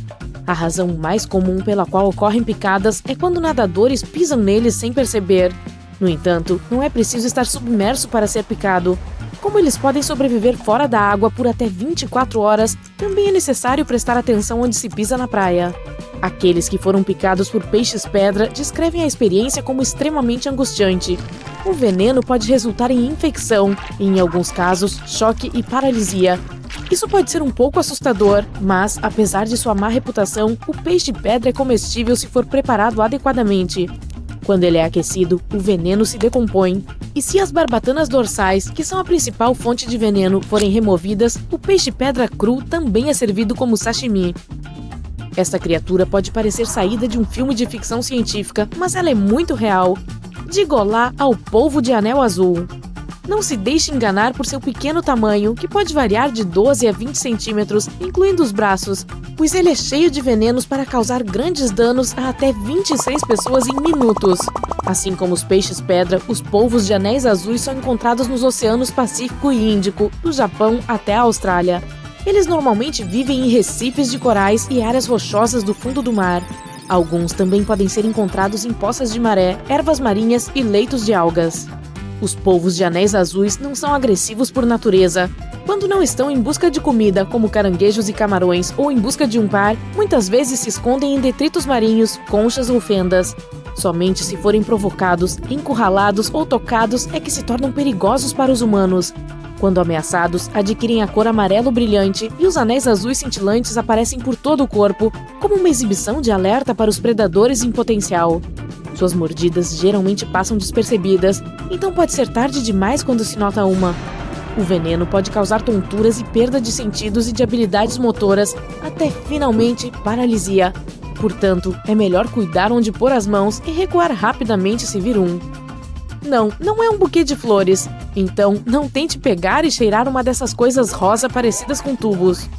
A razão mais comum pela qual ocorrem picadas é quando nadadores pisam neles sem perceber. No entanto, não é preciso estar submerso para ser picado. Como eles podem sobreviver fora da água por até 24 horas, também é necessário prestar atenção onde se pisa na praia. Aqueles que foram picados por peixes-pedra descrevem a experiência como extremamente angustiante. O veneno pode resultar em infecção e, em alguns casos, choque e paralisia. Isso pode ser um pouco assustador, mas, apesar de sua má reputação, o peixe-pedra é comestível se for preparado adequadamente. Quando ele é aquecido, o veneno se decompõe. E se as barbatanas dorsais, que são a principal fonte de veneno, forem removidas, o peixe-pedra cru também é servido como sashimi. Esta criatura pode parecer saída de um filme de ficção científica, mas ela é muito real. Diga olá ao polvo de anel azul. Não se deixe enganar por seu pequeno tamanho, que pode variar de 12 a 20 centímetros, incluindo os braços, pois ele é cheio de venenos para causar grandes danos a até 26 pessoas em minutos. Assim como os peixes-pedra, os polvos de anéis azuis são encontrados nos oceanos Pacífico e Índico, do Japão até a Austrália. Eles normalmente vivem em recifes de corais e áreas rochosas do fundo do mar. Alguns também podem ser encontrados em poças de maré, ervas marinhas e leitos de algas. Os polvos de anéis azuis não são agressivos por natureza. Quando não estão em busca de comida, como caranguejos e camarões, ou em busca de um par, muitas vezes se escondem em detritos marinhos, conchas ou fendas. Somente se forem provocados, encurralados ou tocados é que se tornam perigosos para os humanos. Quando ameaçados, adquirem a cor amarelo brilhante e os anéis azuis cintilantes aparecem por todo o corpo, como uma exibição de alerta para os predadores em potencial. Suas mordidas geralmente passam despercebidas, então pode ser tarde demais quando se nota uma. O veneno pode causar tonturas e perda de sentidos e de habilidades motoras, até finalmente paralisia. Portanto, é melhor cuidar onde pôr as mãos e recuar rapidamente se vir um. Não é um buquê de flores, então não tente pegar e cheirar uma dessas coisas rosa parecidas com tubos.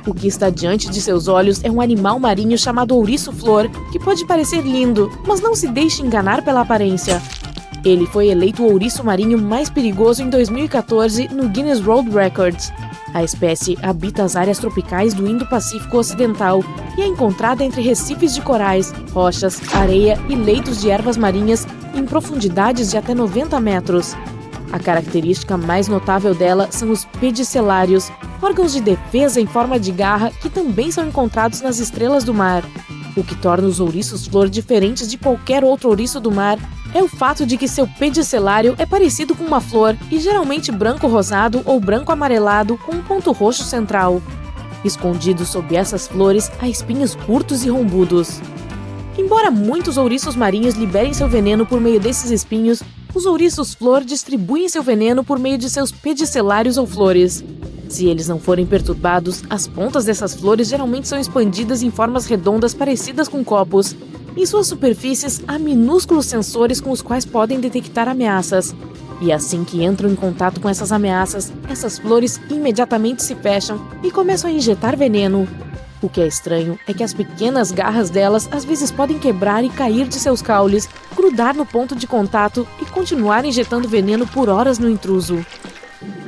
O que está diante de seus olhos é um animal marinho chamado ouriço-flor, que pode parecer lindo, mas não se deixe enganar pela aparência. Ele foi eleito o ouriço marinho mais perigoso em 2014 no Guinness World Records. A espécie habita as áreas tropicais do Indo-Pacífico Ocidental e é encontrada entre recifes de corais, rochas, areia e leitos de ervas marinhas em profundidades de até 90 metros. A característica mais notável dela são os pedicelários, órgãos de defesa em forma de garra que também são encontrados nas estrelas do mar. O que torna os ouriços-flor diferentes de qualquer outro ouriço do mar é o fato de que seu pedicelário é parecido com uma flor e geralmente branco-rosado ou branco-amarelado com um ponto roxo central. Escondidos sob essas flores há espinhos curtos e rombudos. Embora muitos ouriços marinhos liberem seu veneno por meio desses espinhos, os ouriços-flor distribuem seu veneno por meio de seus pedicelários ou flores. Se eles não forem perturbados, as pontas dessas flores geralmente são expandidas em formas redondas parecidas com copos. Em suas superfícies, há minúsculos sensores com os quais podem detectar ameaças. E assim que entram em contato com essas ameaças, essas flores imediatamente se fecham e começam a injetar veneno. O que é estranho é que as pequenas garras delas às vezes podem quebrar e cair de seus caules, grudar no ponto de contato e continuar injetando veneno por horas no intruso.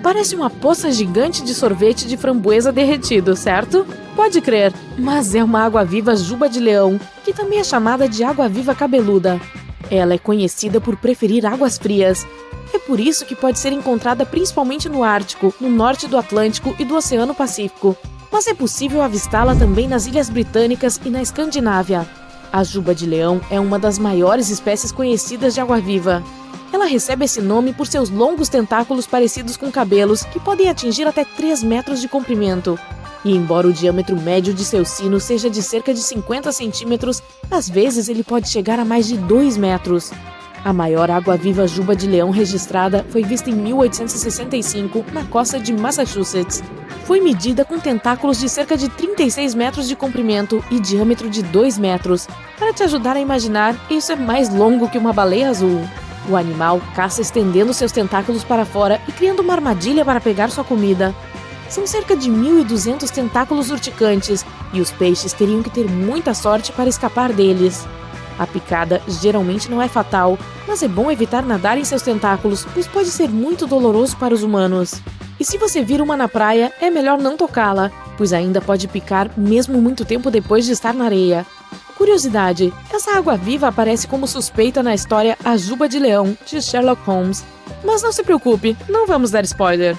Parece uma poça gigante de sorvete de framboesa derretido, certo? Pode crer, mas é uma água-viva juba de leão, que também é chamada de água-viva cabeluda. Ela é conhecida por preferir águas frias. É por isso que pode ser encontrada principalmente no Ártico, no norte do Atlântico e do Oceano Pacífico. Mas é possível avistá-la também nas Ilhas Britânicas e na Escandinávia. A juba de leão é uma das maiores espécies conhecidas de água-viva. Ela recebe esse nome por seus longos tentáculos parecidos com cabelos que podem atingir até 3 metros de comprimento. E embora o diâmetro médio de seu sino seja de cerca de 50 centímetros, às vezes ele pode chegar a mais de 2 metros. A maior água-viva juba de leão registrada foi vista em 1865 na costa de Massachusetts. Foi medida com tentáculos de cerca de 36 metros de comprimento e diâmetro de 2 metros. Para te ajudar a imaginar, isso é mais longo que uma baleia azul. O animal caça estendendo seus tentáculos para fora e criando uma armadilha para pegar sua comida. São cerca de 1.200 tentáculos urticantes e os peixes teriam que ter muita sorte para escapar deles. A picada geralmente não é fatal, mas é bom evitar nadar em seus tentáculos, pois pode ser muito doloroso para os humanos. E se você vir uma na praia, é melhor não tocá-la, pois ainda pode picar mesmo muito tempo depois de estar na areia. Curiosidade, essa água-viva aparece como suspeita na história A Juba de Leão, de Sherlock Holmes. Mas não se preocupe, não vamos dar spoiler.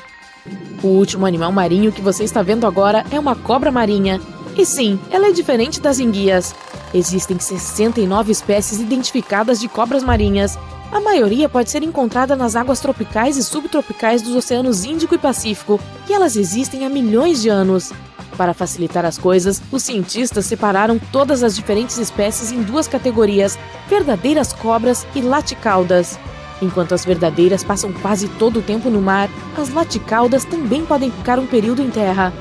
O último animal marinho que você está vendo agora é uma cobra marinha. E sim, ela é diferente das enguias. Existem 69 espécies identificadas de cobras marinhas. A maioria pode ser encontrada nas águas tropicais e subtropicais dos oceanos Índico e Pacífico, e elas existem há milhões de anos. Para facilitar as coisas, os cientistas separaram todas as diferentes espécies em 2 categorias, verdadeiras cobras e laticaudas. Enquanto as verdadeiras passam quase todo o tempo no mar, as laticaudas também podem ficar um período em terra.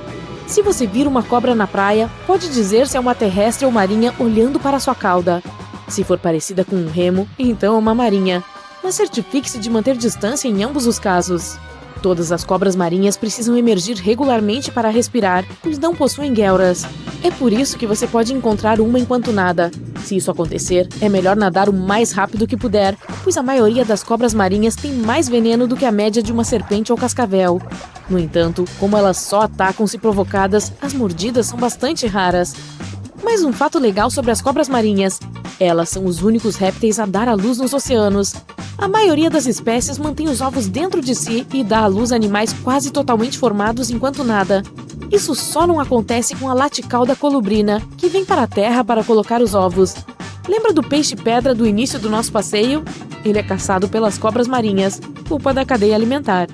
Se você vir uma cobra na praia, pode dizer se é uma terrestre ou marinha olhando para sua cauda. Se for parecida com um remo, então é uma marinha. Mas certifique-se de manter distância em ambos os casos. Todas as cobras marinhas precisam emergir regularmente para respirar, pois não possuem guelras. É por isso que você pode encontrar uma enquanto nada. Se isso acontecer, é melhor nadar o mais rápido que puder, pois a maioria das cobras marinhas tem mais veneno do que a média de uma serpente ou cascavel. No entanto, como elas só atacam se provocadas, as mordidas são bastante raras. Mais um fato legal sobre as cobras marinhas: elas são os únicos répteis a dar à luz nos oceanos. A maioria das espécies mantém os ovos dentro de si e dá à luz animais quase totalmente formados enquanto nada. Isso só não acontece com a laticauda colubrina, que vem para a terra para colocar os ovos. Lembra do peixe-pedra do início do nosso passeio? Ele é caçado pelas cobras marinhas, culpa da cadeia alimentar.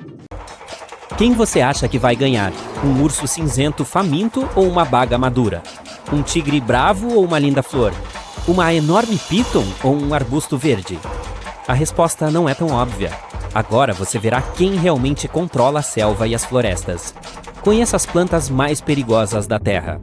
Quem você acha que vai ganhar? Um urso cinzento faminto ou uma baga madura? Um tigre bravo ou uma linda flor? Uma enorme píton ou um arbusto verde? A resposta não é tão óbvia. Agora você verá quem realmente controla a selva e as florestas. Conheça as plantas mais perigosas da Terra.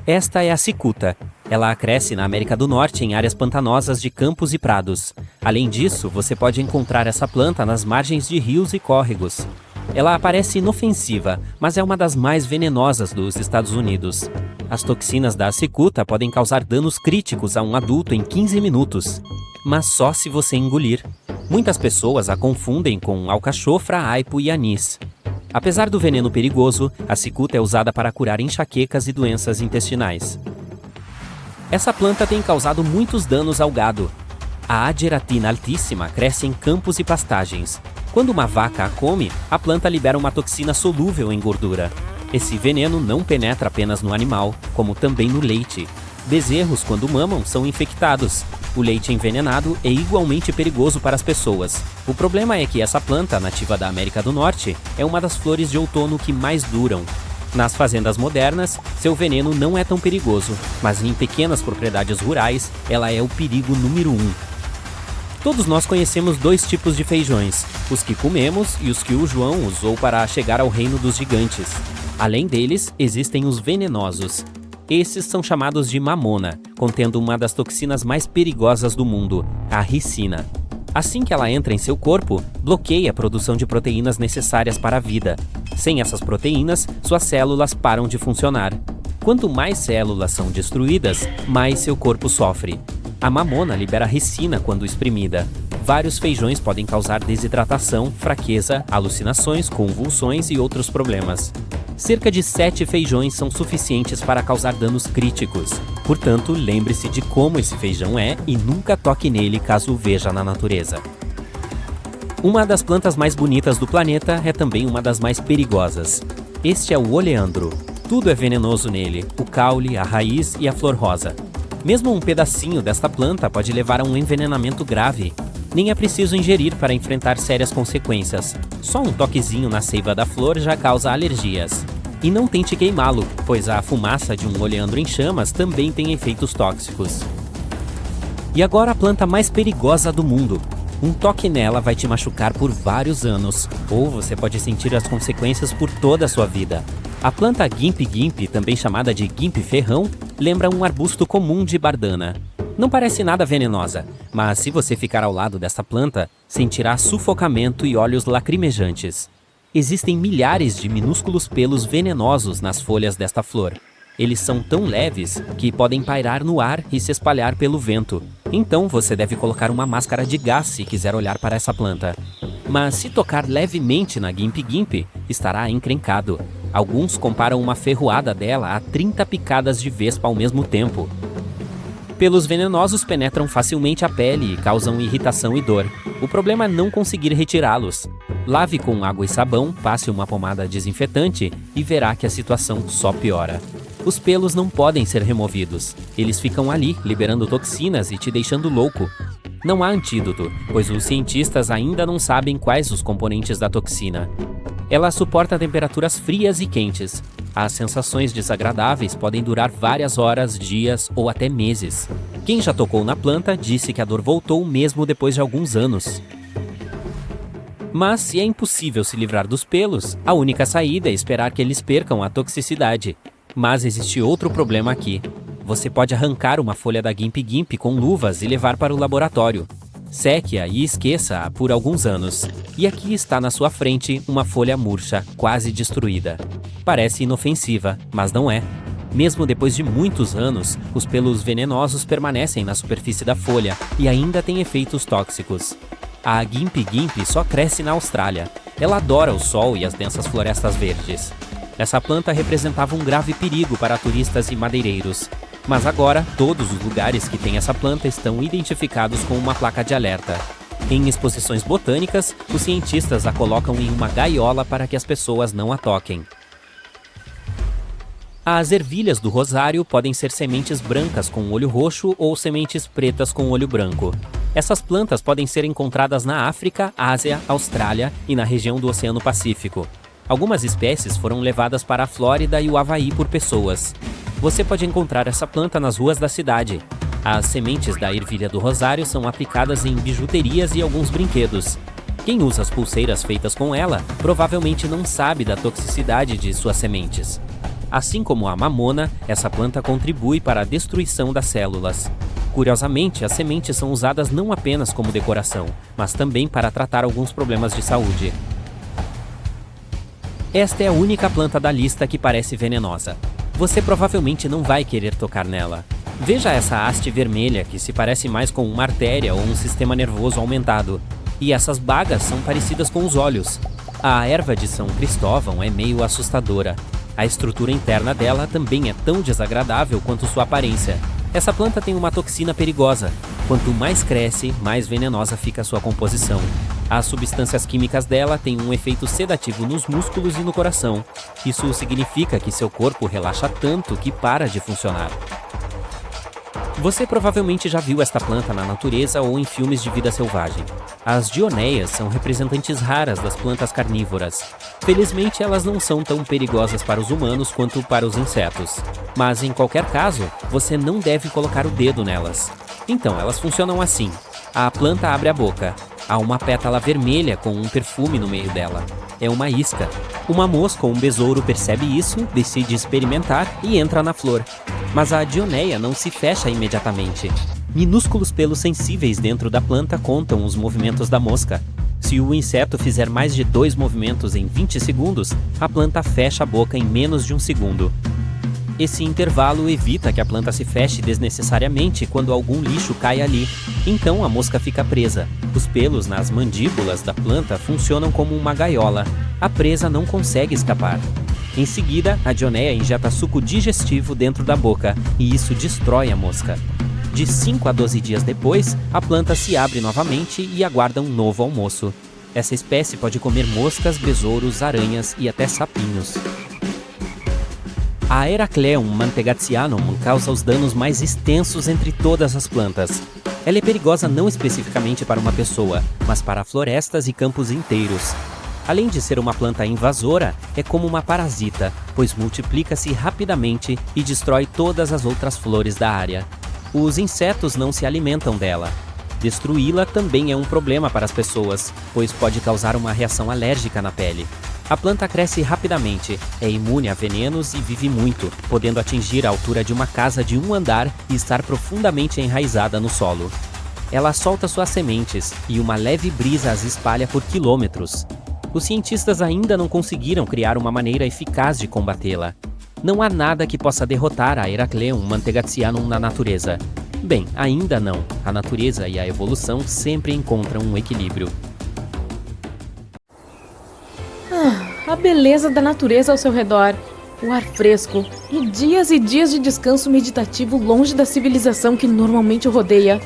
Esta é a cicuta. Ela cresce na América do Norte em áreas pantanosas de campos e prados. Além disso, você pode encontrar essa planta nas margens de rios e córregos. Ela parece inofensiva, mas é uma das mais venenosas dos Estados Unidos. As toxinas da cicuta podem causar danos críticos a um adulto em 15 minutos. Mas só se você engolir. Muitas pessoas a confundem com alcachofra, aipo e anis. Apesar do veneno perigoso, a cicuta é usada para curar enxaquecas e doenças intestinais. Essa planta tem causado muitos danos ao gado. A ageratina altíssima cresce em campos e pastagens. Quando uma vaca a come, a planta libera uma toxina solúvel em gordura. Esse veneno não penetra apenas no animal, como também no leite. Bezerros, quando mamam, são infectados. O leite envenenado é igualmente perigoso para as pessoas. O problema é que essa planta, nativa da América do Norte, é uma das flores de outono que mais duram. Nas fazendas modernas, seu veneno não é tão perigoso, mas em pequenas propriedades rurais, ela é o perigo número 1. Todos nós conhecemos 2 tipos de feijões, os que comemos e os que o João usou para chegar ao reino dos gigantes. Além deles, existem os venenosos. Esses são chamados de mamona, contendo uma das toxinas mais perigosas do mundo, a ricina. Assim que ela entra em seu corpo, bloqueia a produção de proteínas necessárias para a vida. Sem essas proteínas, suas células param de funcionar. Quanto mais células são destruídas, mais seu corpo sofre. A mamona libera ricina quando exprimida. Vários feijões podem causar desidratação, fraqueza, alucinações, convulsões e outros problemas. Cerca de 7 feijões são suficientes para causar danos críticos. Portanto, lembre-se de como esse feijão é e nunca toque nele caso o veja na natureza. Uma das plantas mais bonitas do planeta é também uma das mais perigosas. Este é o oleandro. Tudo é venenoso nele, o caule, a raiz e a flor rosa. Mesmo um pedacinho desta planta pode levar a um envenenamento grave. Nem é preciso ingerir para enfrentar sérias consequências. Só um toquezinho na seiva da flor já causa alergias. E não tente queimá-lo, pois a fumaça de um oleandro em chamas também tem efeitos tóxicos. E agora a planta mais perigosa do mundo. Um toque nela vai te machucar por vários anos, ou você pode sentir as consequências por toda a sua vida. A planta guimpe-guimpe, também chamada de guimpe-ferrão, lembra um arbusto comum de bardana. Não parece nada venenosa, mas se você ficar ao lado desta planta, sentirá sufocamento e olhos lacrimejantes. Existem milhares de minúsculos pelos venenosos nas folhas desta flor. Eles são tão leves que podem pairar no ar e se espalhar pelo vento. Então você deve colocar uma máscara de gás se quiser olhar para essa planta. Mas se tocar levemente na guimpe-guimpe, estará encrencado. Alguns comparam uma ferroada dela a 30 picadas de vespa ao mesmo tempo. Pelos venenosos penetram facilmente a pele e causam irritação e dor. O problema é não conseguir retirá-los. Lave com água e sabão, passe uma pomada desinfetante e verá que a situação só piora. Os pelos não podem ser removidos. Eles ficam ali, liberando toxinas e te deixando louco. Não há antídoto, pois os cientistas ainda não sabem quais os componentes da toxina. Ela suporta temperaturas frias e quentes. As sensações desagradáveis podem durar várias horas, dias ou até meses. Quem já tocou na planta disse que a dor voltou mesmo depois de alguns anos. Mas se é impossível se livrar dos pelos, a única saída é esperar que eles percam a toxicidade. Mas existe outro problema aqui. Você pode arrancar uma folha da guimpe-guimpe com luvas e levar para o laboratório. Seque-a e esqueça-a por alguns anos. E aqui está na sua frente uma folha murcha, quase destruída. Parece inofensiva, mas não é. Mesmo depois de muitos anos, os pelos venenosos permanecem na superfície da folha e ainda têm efeitos tóxicos. A guimpe-guimpe só cresce na Austrália. Ela adora o sol e as densas florestas verdes. Essa planta representava um grave perigo para turistas e madeireiros. Mas agora, todos os lugares que têm essa planta estão identificados com uma placa de alerta. Em exposições botânicas, os cientistas a colocam em uma gaiola para que as pessoas não a toquem. As ervilhas do rosário podem ser sementes brancas com olho roxo ou sementes pretas com olho branco. Essas plantas podem ser encontradas na África, Ásia, Austrália e na região do Oceano Pacífico. Algumas espécies foram levadas para a Flórida e o Havaí por pessoas. Você pode encontrar essa planta nas ruas da cidade. As sementes da ervilha do rosário são aplicadas em bijuterias e alguns brinquedos. Quem usa as pulseiras feitas com ela provavelmente não sabe da toxicidade de suas sementes. Assim como a mamona, essa planta contribui para a destruição das células. Curiosamente, as sementes são usadas não apenas como decoração, mas também para tratar alguns problemas de saúde. Esta é a única planta da lista que parece venenosa. Você provavelmente não vai querer tocar nela. Veja essa haste vermelha que se parece mais com uma artéria ou um sistema nervoso aumentado. E essas bagas são parecidas com os olhos. A erva de São Cristóvão é meio assustadora. A estrutura interna dela também é tão desagradável quanto sua aparência. Essa planta tem uma toxina perigosa. Quanto mais cresce, mais venenosa fica a sua composição. As substâncias químicas dela têm um efeito sedativo nos músculos e no coração. Isso significa que seu corpo relaxa tanto que para de funcionar. Você provavelmente já viu esta planta na natureza ou em filmes de vida selvagem. As dioneias são representantes raras das plantas carnívoras. Felizmente, elas não são tão perigosas para os humanos quanto para os insetos. Mas, em qualquer caso, você não deve colocar o dedo nelas. Então, elas funcionam assim. A planta abre a boca. Há uma pétala vermelha com um perfume no meio dela. É uma isca. Uma mosca ou um besouro percebe isso, decide experimentar e entra na flor. Mas a dioneia não se fecha imediatamente. Minúsculos pelos sensíveis dentro da planta contam os movimentos da mosca. Se o inseto fizer mais de 2 movimentos em 20 segundos, a planta fecha a boca em menos de 1 segundo. Esse intervalo evita que a planta se feche desnecessariamente quando algum lixo cai ali. Então a mosca fica presa. Os pelos nas mandíbulas da planta funcionam como uma gaiola. A presa não consegue escapar. Em seguida, a dioneia injeta suco digestivo dentro da boca e isso destrói a mosca. De 5 a 12 dias depois, a planta se abre novamente e aguarda um novo almoço. Essa espécie pode comer moscas, besouros, aranhas e até sapinhos. A Heracleum mantegatianum causa os danos mais extensos entre todas as plantas. Ela é perigosa não especificamente para uma pessoa, mas para florestas e campos inteiros. Além de ser uma planta invasora, é como uma parasita, pois multiplica-se rapidamente e destrói todas as outras flores da área. Os insetos não se alimentam dela. Destruí-la também é um problema para as pessoas, pois pode causar uma reação alérgica na pele. A planta cresce rapidamente, é imune a venenos e vive muito, podendo atingir a altura de uma casa de 1 andar e estar profundamente enraizada no solo. Ela solta suas sementes e uma leve brisa as espalha por quilômetros. Os cientistas ainda não conseguiram criar uma maneira eficaz de combatê-la. Não há nada que possa derrotar a Heracleum mantegatianum na natureza. Bem, ainda não. A natureza e a evolução sempre encontram um equilíbrio. A beleza da natureza ao seu redor, o ar fresco e dias de descanso meditativo longe da civilização que normalmente o rodeia.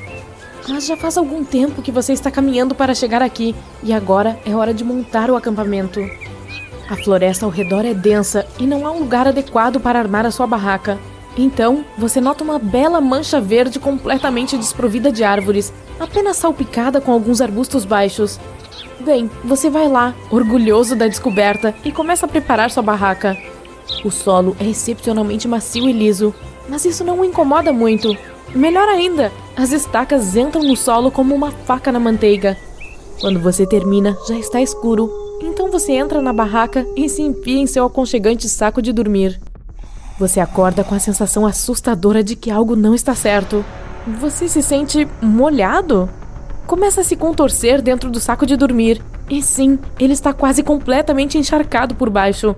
Mas já faz algum tempo que você está caminhando para chegar aqui e agora é hora de montar o acampamento. A floresta ao redor é densa e não há um lugar adequado para armar a sua barraca. Então, você nota uma bela mancha verde completamente desprovida de árvores, apenas salpicada com alguns arbustos baixos. Bem, você vai lá, orgulhoso da descoberta, e começa a preparar sua barraca. O solo é excepcionalmente macio e liso, mas isso não o incomoda muito. Melhor ainda, as estacas entram no solo como uma faca na manteiga. Quando você termina, já está escuro, então você entra na barraca e se enfia em seu aconchegante saco de dormir. Você acorda com a sensação assustadora de que algo não está certo. Você se sente molhado? Começa a se contorcer dentro do saco de dormir. E sim, ele está quase completamente encharcado por baixo.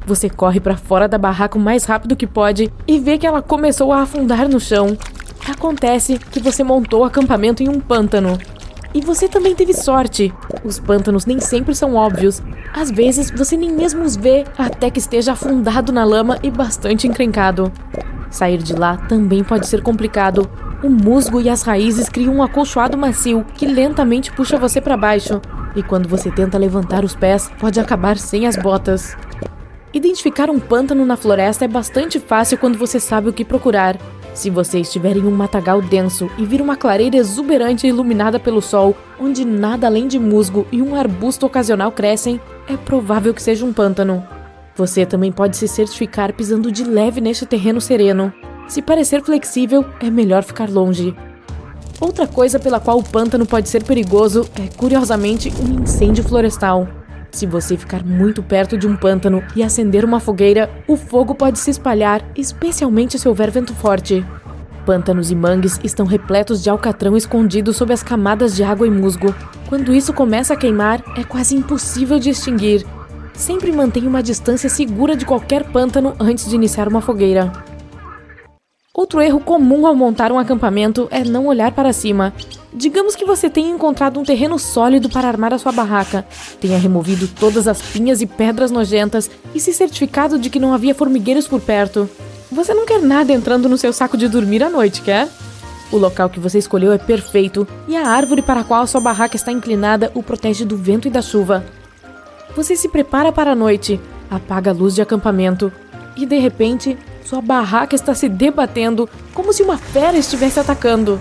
Você corre para fora da barraca o mais rápido que pode e vê que ela começou a afundar no chão. Acontece que você montou o acampamento em um pântano. E você também teve sorte. Os pântanos nem sempre são óbvios. Às vezes, você nem mesmo os vê até que esteja afundado na lama e bastante encrencado. Sair de lá também pode ser complicado. O musgo e as raízes criam um acolchoado macio que lentamente puxa você para baixo. E quando você tenta levantar os pés, pode acabar sem as botas. Identificar um pântano na floresta é bastante fácil quando você sabe o que procurar. Se você estiver em um matagal denso e vir uma clareira exuberante iluminada pelo sol, onde nada além de musgo e um arbusto ocasional crescem, é provável que seja um pântano. Você também pode se certificar pisando de leve neste terreno sereno. Se parecer flexível, é melhor ficar longe. Outra coisa pela qual o pântano pode ser perigoso é, curiosamente, um incêndio florestal. Se você ficar muito perto de um pântano e acender uma fogueira, o fogo pode se espalhar, especialmente se houver vento forte. Pântanos e mangues estão repletos de alcatrão escondido sob as camadas de água e musgo. Quando isso começa a queimar, é quase impossível de extinguir. Sempre mantenha uma distância segura de qualquer pântano antes de iniciar uma fogueira. Outro erro comum ao montar um acampamento é não olhar para cima. Digamos que você tenha encontrado um terreno sólido para armar a sua barraca, tenha removido todas as pinhas e pedras nojentas e se certificado de que não havia formigueiros por perto. Você não quer nada entrando no seu saco de dormir à noite, quer? O local que você escolheu é perfeito e a árvore para a qual a sua barraca está inclinada o protege do vento e da chuva. Você se prepara para a noite, apaga a luz de acampamento e, de repente, Sua barraca está se debatendo como se uma fera estivesse atacando.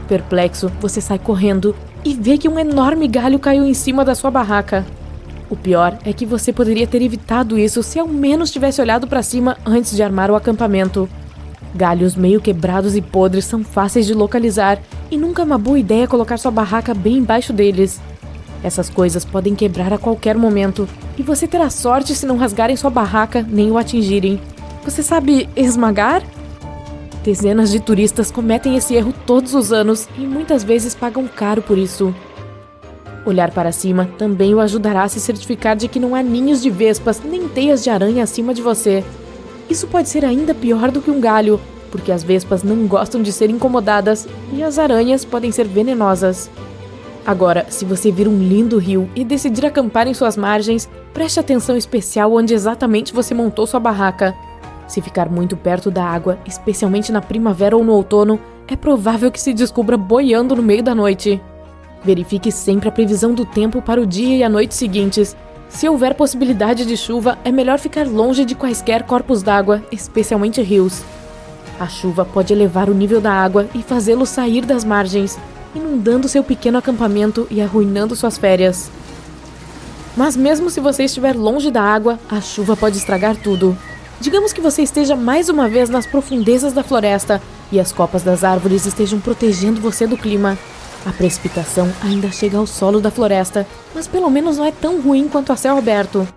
Perplexo, você sai correndo e vê que um enorme galho caiu em cima da sua barraca. O pior é que você poderia ter evitado isso se ao menos tivesse olhado para cima antes de armar o acampamento. Galhos meio quebrados e podres são fáceis de localizar e nunca é uma boa ideia colocar sua barraca bem embaixo deles. Essas coisas podem quebrar a qualquer momento e você terá sorte se não rasgarem sua barraca nem o atingirem. Você sabe esmagar? Dezenas de turistas cometem esse erro todos os anos e muitas vezes pagam caro por isso. Olhar para cima também o ajudará a se certificar de que não há ninhos de vespas nem teias de aranha acima de você. Isso pode ser ainda pior do que um galho, porque as vespas não gostam de ser incomodadas e as aranhas podem ser venenosas. Agora, se você vir um lindo rio e decidir acampar em suas margens, preste atenção especial onde exatamente você montou sua barraca. Se ficar muito perto da água, especialmente na primavera ou no outono, é provável que se descubra boiando no meio da noite. Verifique sempre a previsão do tempo para o dia e a noite seguintes. Se houver possibilidade de chuva, é melhor ficar longe de quaisquer corpos d'água, especialmente rios. A chuva pode elevar o nível da água e fazê-lo sair das margens, inundando seu pequeno acampamento e arruinando suas férias. Mas mesmo se você estiver longe da água, a chuva pode estragar tudo. Digamos que você esteja mais uma vez nas profundezas da floresta e as copas das árvores estejam protegendo você do clima. A precipitação ainda chega ao solo da floresta, mas pelo menos não é tão ruim quanto a céu aberto.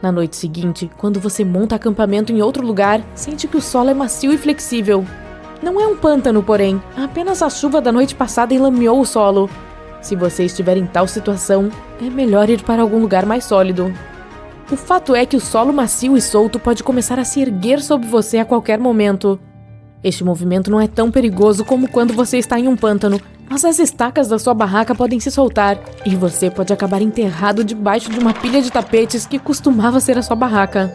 Na noite seguinte, quando você monta acampamento em outro lugar, sente que o solo é macio e flexível. Não é um pântano, porém, apenas a chuva da noite passada enlameou o solo. Se você estiver em tal situação, é melhor ir para algum lugar mais sólido. O fato é que o solo macio e solto pode começar a se erguer sobre você a qualquer momento. Este movimento não é tão perigoso como quando você está em um pântano, mas as estacas da sua barraca podem se soltar e você pode acabar enterrado debaixo de uma pilha de tapetes que costumava ser a sua barraca.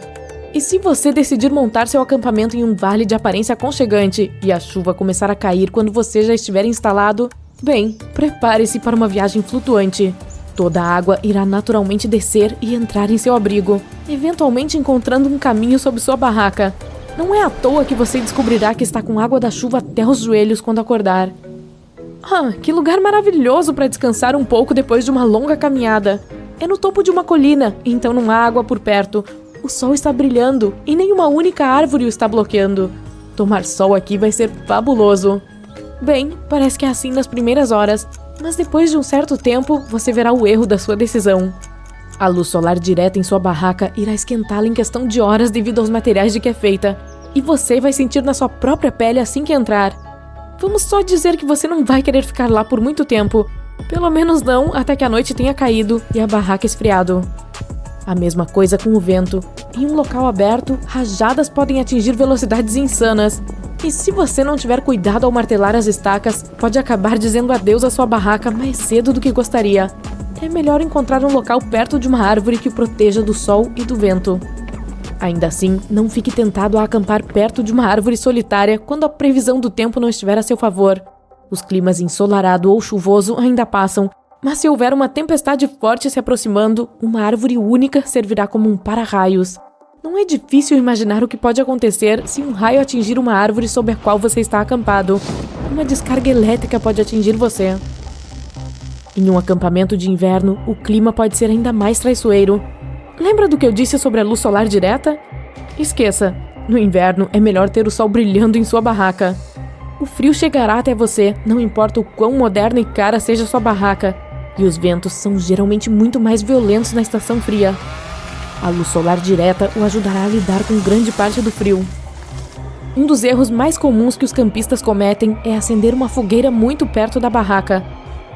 E se você decidir montar seu acampamento em um vale de aparência aconchegante e a chuva começar a cair quando você já estiver instalado, bem, prepare-se para uma viagem flutuante. Toda a água irá naturalmente descer e entrar em seu abrigo, eventualmente encontrando um caminho sob sua barraca. Não é à toa que você descobrirá que está com água da chuva até os joelhos quando acordar. Ah, que lugar maravilhoso para descansar um pouco depois de uma longa caminhada. É no topo de uma colina, então não há água por perto. O sol está brilhando e nenhuma única árvore o está bloqueando. Tomar sol aqui vai ser fabuloso. Bem, parece que é assim nas primeiras horas, mas depois de um certo tempo você verá o erro da sua decisão. A luz solar direta em sua barraca irá esquentá-la em questão de horas devido aos materiais de que é feita, e você vai sentir na sua própria pele assim que entrar. Vamos só dizer que você não vai querer ficar lá por muito tempo, pelo menos não até que a noite tenha caído e a barraca esfriado. A mesma coisa com o vento. Em um local aberto, rajadas podem atingir velocidades insanas, e se você não tiver cuidado ao martelar as estacas, pode acabar dizendo adeus à sua barraca mais cedo do que gostaria. É melhor encontrar um local perto de uma árvore que o proteja do sol e do vento. Ainda assim, não fique tentado a acampar perto de uma árvore solitária quando a previsão do tempo não estiver a seu favor. Os climas ensolarado ou chuvoso ainda passam, mas se houver uma tempestade forte se aproximando, uma árvore única servirá como um para-raios. Não é difícil imaginar o que pode acontecer se um raio atingir uma árvore sob a qual você está acampado. Uma descarga elétrica pode atingir você. Em um acampamento de inverno, o clima pode ser ainda mais traiçoeiro. Lembra do que eu disse sobre a luz solar direta? Esqueça, no inverno é melhor ter o sol brilhando em sua barraca. O frio chegará até você, não importa o quão moderna e cara seja sua barraca, e os ventos são geralmente muito mais violentos na estação fria. A luz solar direta o ajudará a lidar com grande parte do frio. Um dos erros mais comuns que os campistas cometem é acender uma fogueira muito perto da barraca.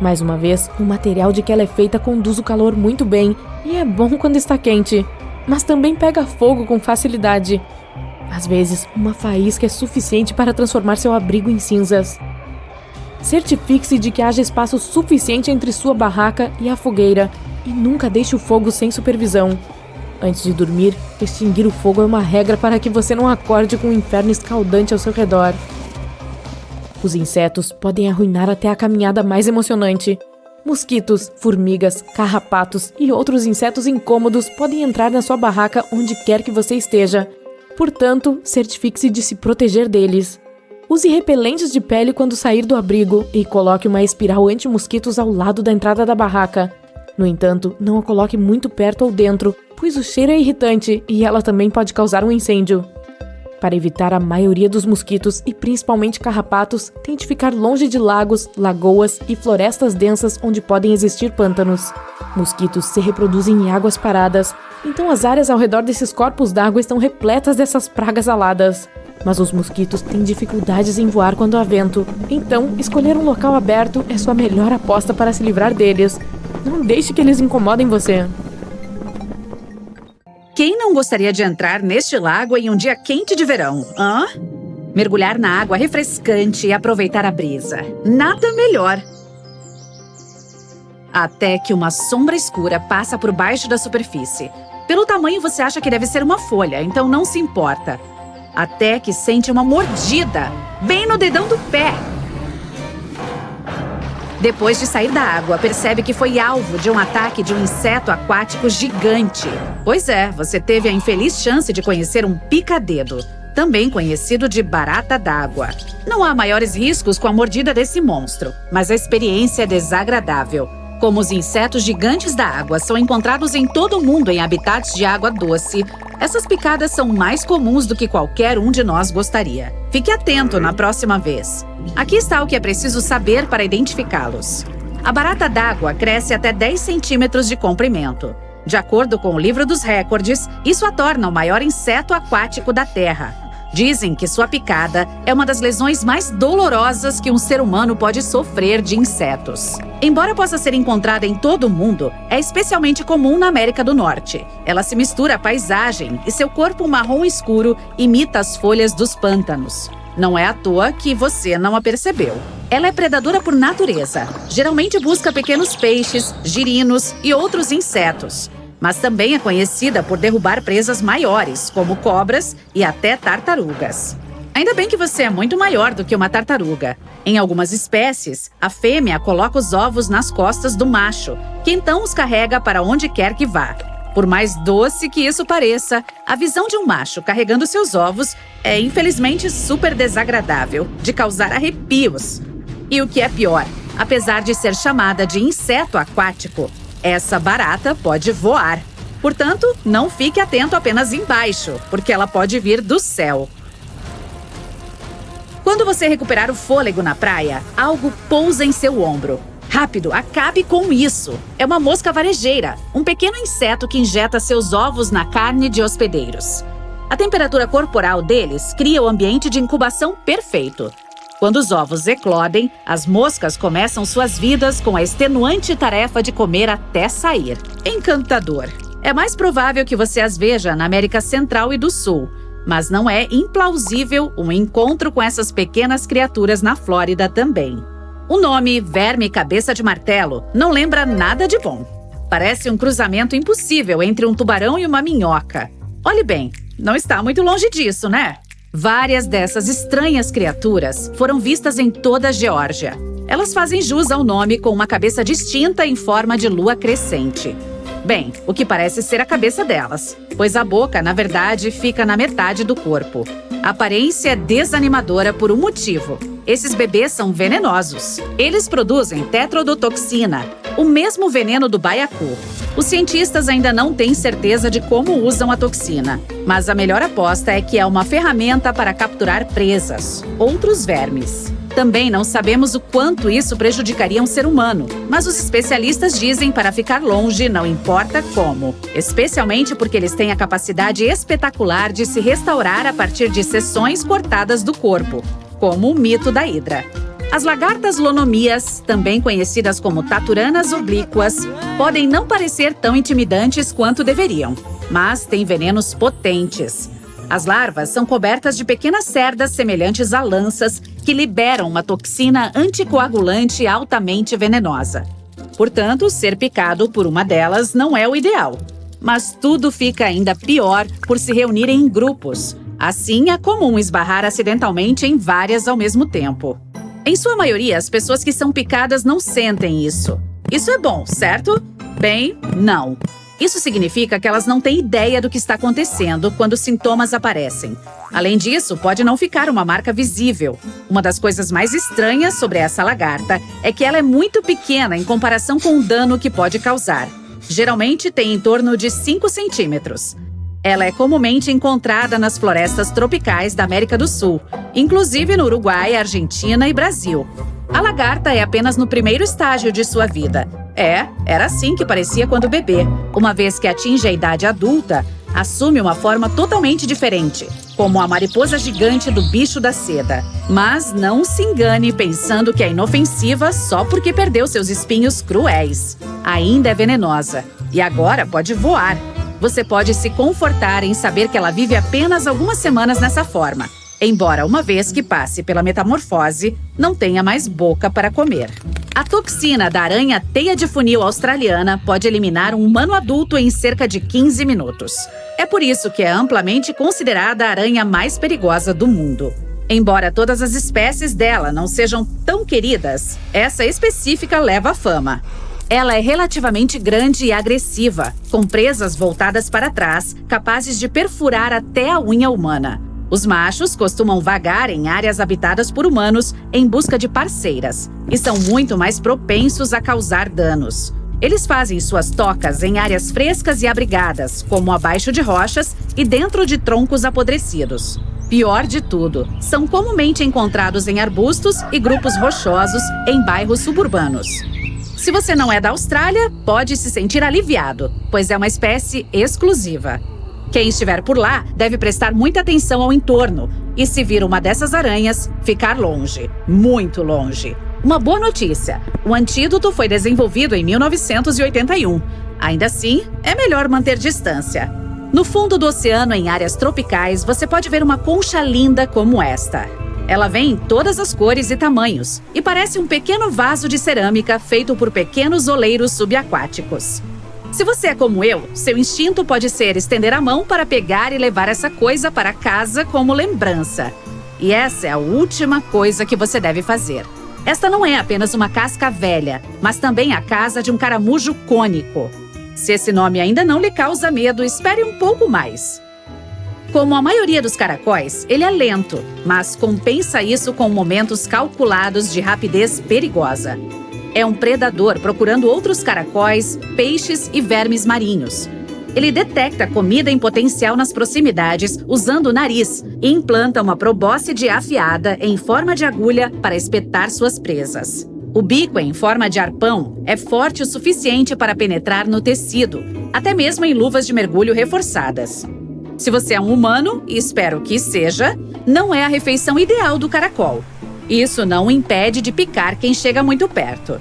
Mais uma vez, o material de que ela é feita conduz o calor muito bem e é bom quando está quente, mas também pega fogo com facilidade. Às vezes, uma faísca é suficiente para transformar seu abrigo em cinzas. Certifique-se de que haja espaço suficiente entre sua barraca e a fogueira e nunca deixe o fogo sem supervisão. Antes de dormir, extinguir o fogo é uma regra para que você não acorde com um inferno escaldante ao seu redor. Os insetos podem arruinar até a caminhada mais emocionante. Mosquitos, formigas, carrapatos e outros insetos incômodos podem entrar na sua barraca onde quer que você esteja. Portanto, certifique-se de se proteger deles. Use repelentes de pele quando sair do abrigo e coloque uma espiral anti-mosquitos ao lado da entrada da barraca. No entanto, não a coloque muito perto ou dentro, pois o cheiro é irritante e ela também pode causar um incêndio. Para evitar a maioria dos mosquitos e principalmente carrapatos, tente ficar longe de lagos, lagoas e florestas densas onde podem existir pântanos. Mosquitos se reproduzem em águas paradas, então as áreas ao redor desses corpos d'água estão repletas dessas pragas aladas. Mas os mosquitos têm dificuldades em voar quando há vento, então escolher um local aberto é sua melhor aposta para se livrar deles. Não deixe que eles incomodem você. Quem não gostaria de entrar neste lago em um dia quente de verão, hã? Mergulhar na água refrescante e aproveitar a brisa. Nada melhor. Até que uma sombra escura passa por baixo da superfície. Pelo tamanho você acha que deve ser uma folha, então não se importa. Até que sente uma mordida, bem no dedão do pé. Depois de sair da água, percebe que foi alvo de um ataque de um inseto aquático gigante. Pois é, você teve a infeliz chance de conhecer um pica-dedo, também conhecido de barata d'água. Não há maiores riscos com a mordida desse monstro, mas a experiência é desagradável. Como os insetos gigantes da água são encontrados em todo o mundo em habitats de água doce, essas picadas são mais comuns do que qualquer um de nós gostaria. Fique atento na próxima vez. Aqui está o que é preciso saber para identificá-los. A barata d'água cresce até 10 centímetros de comprimento. De acordo com o Livro dos Recordes, isso a torna o maior inseto aquático da Terra. Dizem que sua picada é uma das lesões mais dolorosas que um ser humano pode sofrer de insetos. Embora possa ser encontrada em todo o mundo, é especialmente comum na América do Norte. Ela se mistura à paisagem e seu corpo marrom escuro imita as folhas dos pântanos. Não é à toa que você não a percebeu. Ela é predadora por natureza. Geralmente busca pequenos peixes, girinos e outros insetos. Mas também é conhecida por derrubar presas maiores, como cobras e até tartarugas. Ainda bem que você é muito maior do que uma tartaruga. Em algumas espécies, a fêmea coloca os ovos nas costas do macho, que então os carrega para onde quer que vá. Por mais doce que isso pareça, a visão de um macho carregando seus ovos é infelizmente super desagradável, de causar arrepios. E o que é pior, apesar de ser chamada de inseto aquático, essa barata pode voar. Portanto, não fique atento apenas embaixo, porque ela pode vir do céu. Quando você recuperar o fôlego na praia, algo pousa em seu ombro. Rápido, acabe com isso! É uma mosca varejeira, um pequeno inseto que injeta seus ovos na carne de hospedeiros. A temperatura corporal deles cria o ambiente de incubação perfeito. Quando os ovos eclodem, as moscas começam suas vidas com a extenuante tarefa de comer até sair. Encantador! É mais provável que você as veja na América Central e do Sul, mas não é implausível um encontro com essas pequenas criaturas na Flórida também. O nome verme cabeça de martelo não lembra nada de bom. Parece um cruzamento impossível entre um tubarão e uma minhoca. Olhe bem, não está muito longe disso, né? Várias dessas estranhas criaturas foram vistas em toda a Geórgia. Elas fazem jus ao nome com uma cabeça distinta em forma de lua crescente. Bem, o que parece ser a cabeça delas, pois a boca, na verdade, fica na metade do corpo. A aparência é desanimadora por um motivo. Esses bebês são venenosos. Eles produzem tetrodotoxina, o mesmo veneno do baiacu. Os cientistas ainda não têm certeza de como usam a toxina, mas a melhor aposta é que é uma ferramenta para capturar presas, outros vermes. Também não sabemos o quanto isso prejudicaria um ser humano, mas os especialistas dizem para ficar longe, não importa como. Especialmente porque eles têm a capacidade espetacular de se restaurar a partir de seções cortadas do corpo, como o mito da hidra. As lagartas lonomias, também conhecidas como taturanas oblíquas, podem não parecer tão intimidantes quanto deveriam, mas têm venenos potentes. As larvas são cobertas de pequenas cerdas semelhantes a lanças que liberam uma toxina anticoagulante altamente venenosa. Portanto, ser picado por uma delas não é o ideal. Mas tudo fica ainda pior por se reunirem em grupos. Assim, é comum esbarrar acidentalmente em várias ao mesmo tempo. Em sua maioria, as pessoas que são picadas não sentem isso. Isso é bom, certo? Bem, não. Isso significa que elas não têm ideia do que está acontecendo quando os sintomas aparecem. Além disso, pode não ficar uma marca visível. Uma das coisas mais estranhas sobre essa lagarta é que ela é muito pequena em comparação com o dano que pode causar. Geralmente tem em torno de 5 centímetros. Ela é comumente encontrada nas florestas tropicais da América do Sul, inclusive no Uruguai, Argentina e Brasil. A lagarta é apenas no primeiro estágio de sua vida. Era assim que parecia quando bebê. Uma vez que atinge a idade adulta, assume uma forma totalmente diferente, como a mariposa gigante do bicho da seda. Mas não se engane pensando que é inofensiva só porque perdeu seus espinhos cruéis. Ainda é venenosa e agora pode voar. Você pode se confortar em saber que ela vive apenas algumas semanas nessa forma, embora uma vez que passe pela metamorfose, não tenha mais boca para comer. A toxina da aranha teia de funil australiana pode eliminar um humano adulto em cerca de 15 minutos. É por isso que é amplamente considerada a aranha mais perigosa do mundo. Embora todas as espécies dela não sejam tão queridas, essa específica leva a fama. Ela é relativamente grande e agressiva, com presas voltadas para trás, capazes de perfurar até a unha humana. Os machos costumam vagar em áreas habitadas por humanos em busca de parceiras e são muito mais propensos a causar danos. Eles fazem suas tocas em áreas frescas e abrigadas, como abaixo de rochas e dentro de troncos apodrecidos. Pior de tudo, são comumente encontrados em arbustos e grupos rochosos em bairros suburbanos. Se você não é da Austrália, pode se sentir aliviado, pois é uma espécie exclusiva. Quem estiver por lá deve prestar muita atenção ao entorno e, se vir uma dessas aranhas, ficar longe, muito longe. Uma boa notícia: o antídoto foi desenvolvido em 1981. Ainda assim, é melhor manter distância. No fundo do oceano, em áreas tropicais, você pode ver uma concha linda como esta. Ela vem em todas as cores e tamanhos e parece um pequeno vaso de cerâmica feito por pequenos oleiros subaquáticos. Se você é como eu, seu instinto pode ser estender a mão para pegar e levar essa coisa para casa como lembrança. E essa é a última coisa que você deve fazer. Esta não é apenas uma casca velha, mas também a casa de um caramujo cônico. Se esse nome ainda não lhe causa medo, espere um pouco mais. Como a maioria dos caracóis, ele é lento, mas compensa isso com momentos calculados de rapidez perigosa. É um predador procurando outros caracóis, peixes e vermes marinhos. Ele detecta comida em potencial nas proximidades usando o nariz e implanta uma probóscide afiada em forma de agulha para espetar suas presas. O bico em forma de arpão é forte o suficiente para penetrar no tecido, até mesmo em luvas de mergulho reforçadas. Se você é um humano, e espero que seja, não é a refeição ideal do caracol. Isso não o impede de picar quem chega muito perto.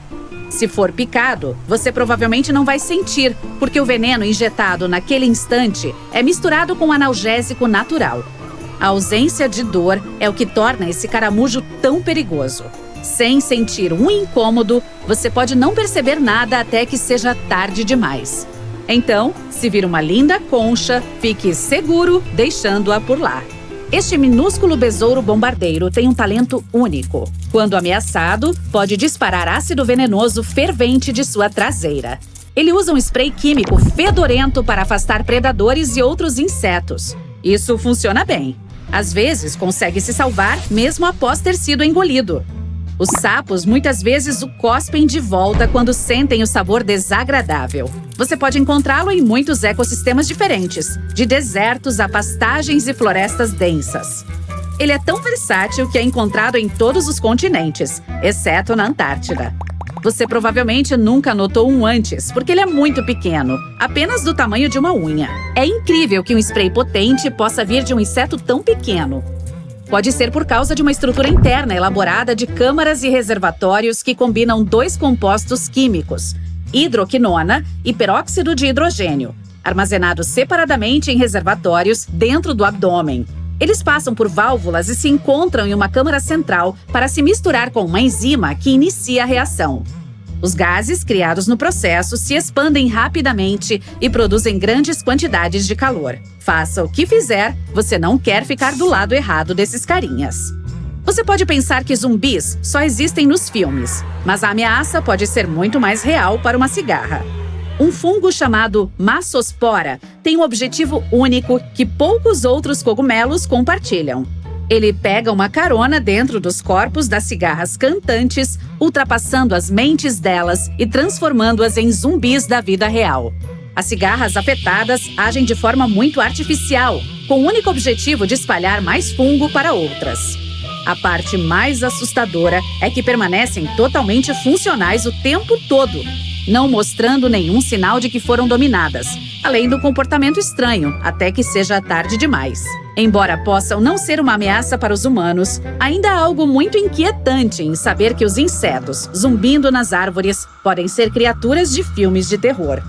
Se for picado, você provavelmente não vai sentir, porque o veneno injetado naquele instante é misturado com analgésico natural. A ausência de dor é o que torna esse caramujo tão perigoso. Sem sentir um incômodo, você pode não perceber nada até que seja tarde demais. Então, se vir uma linda concha, fique seguro deixando-a por lá. Este minúsculo besouro bombardeiro tem um talento único. Quando ameaçado, pode disparar ácido venenoso fervente de sua traseira. Ele usa um spray químico fedorento para afastar predadores e outros insetos. Isso funciona bem. Às vezes, consegue se salvar mesmo após ter sido engolido. Os sapos muitas vezes o cospem de volta quando sentem o sabor desagradável. Você pode encontrá-lo em muitos ecossistemas diferentes, de desertos a pastagens e florestas densas. Ele é tão versátil que é encontrado em todos os continentes, exceto na Antártida. Você provavelmente nunca notou um antes, porque ele é muito pequeno, apenas do tamanho de uma unha. É incrível que um spray potente possa vir de um inseto tão pequeno. Pode ser por causa de uma estrutura interna elaborada de câmaras e reservatórios que combinam dois compostos químicos, hidroquinona e peróxido de hidrogênio, armazenados separadamente em reservatórios dentro do abdômen. Eles passam por válvulas e se encontram em uma câmara central para se misturar com uma enzima que inicia a reação. Os gases criados no processo se expandem rapidamente e produzem grandes quantidades de calor. Faça o que fizer, você não quer ficar do lado errado desses carinhas. Você pode pensar que zumbis só existem nos filmes, mas a ameaça pode ser muito mais real para uma cigarra. Um fungo chamado Massospora tem um objetivo único que poucos outros cogumelos compartilham. Ele pega uma carona dentro dos corpos das cigarras cantantes, ultrapassando as mentes delas e transformando-as em zumbis da vida real. As cigarras afetadas agem de forma muito artificial, com o único objetivo de espalhar mais fungo para outras. A parte mais assustadora é que permanecem totalmente funcionais o tempo todo, não mostrando nenhum sinal de que foram dominadas, além do comportamento estranho, até que seja tarde demais. Embora possam não ser uma ameaça para os humanos, ainda há algo muito inquietante em saber que os insetos, zumbindo nas árvores, podem ser criaturas de filmes de terror.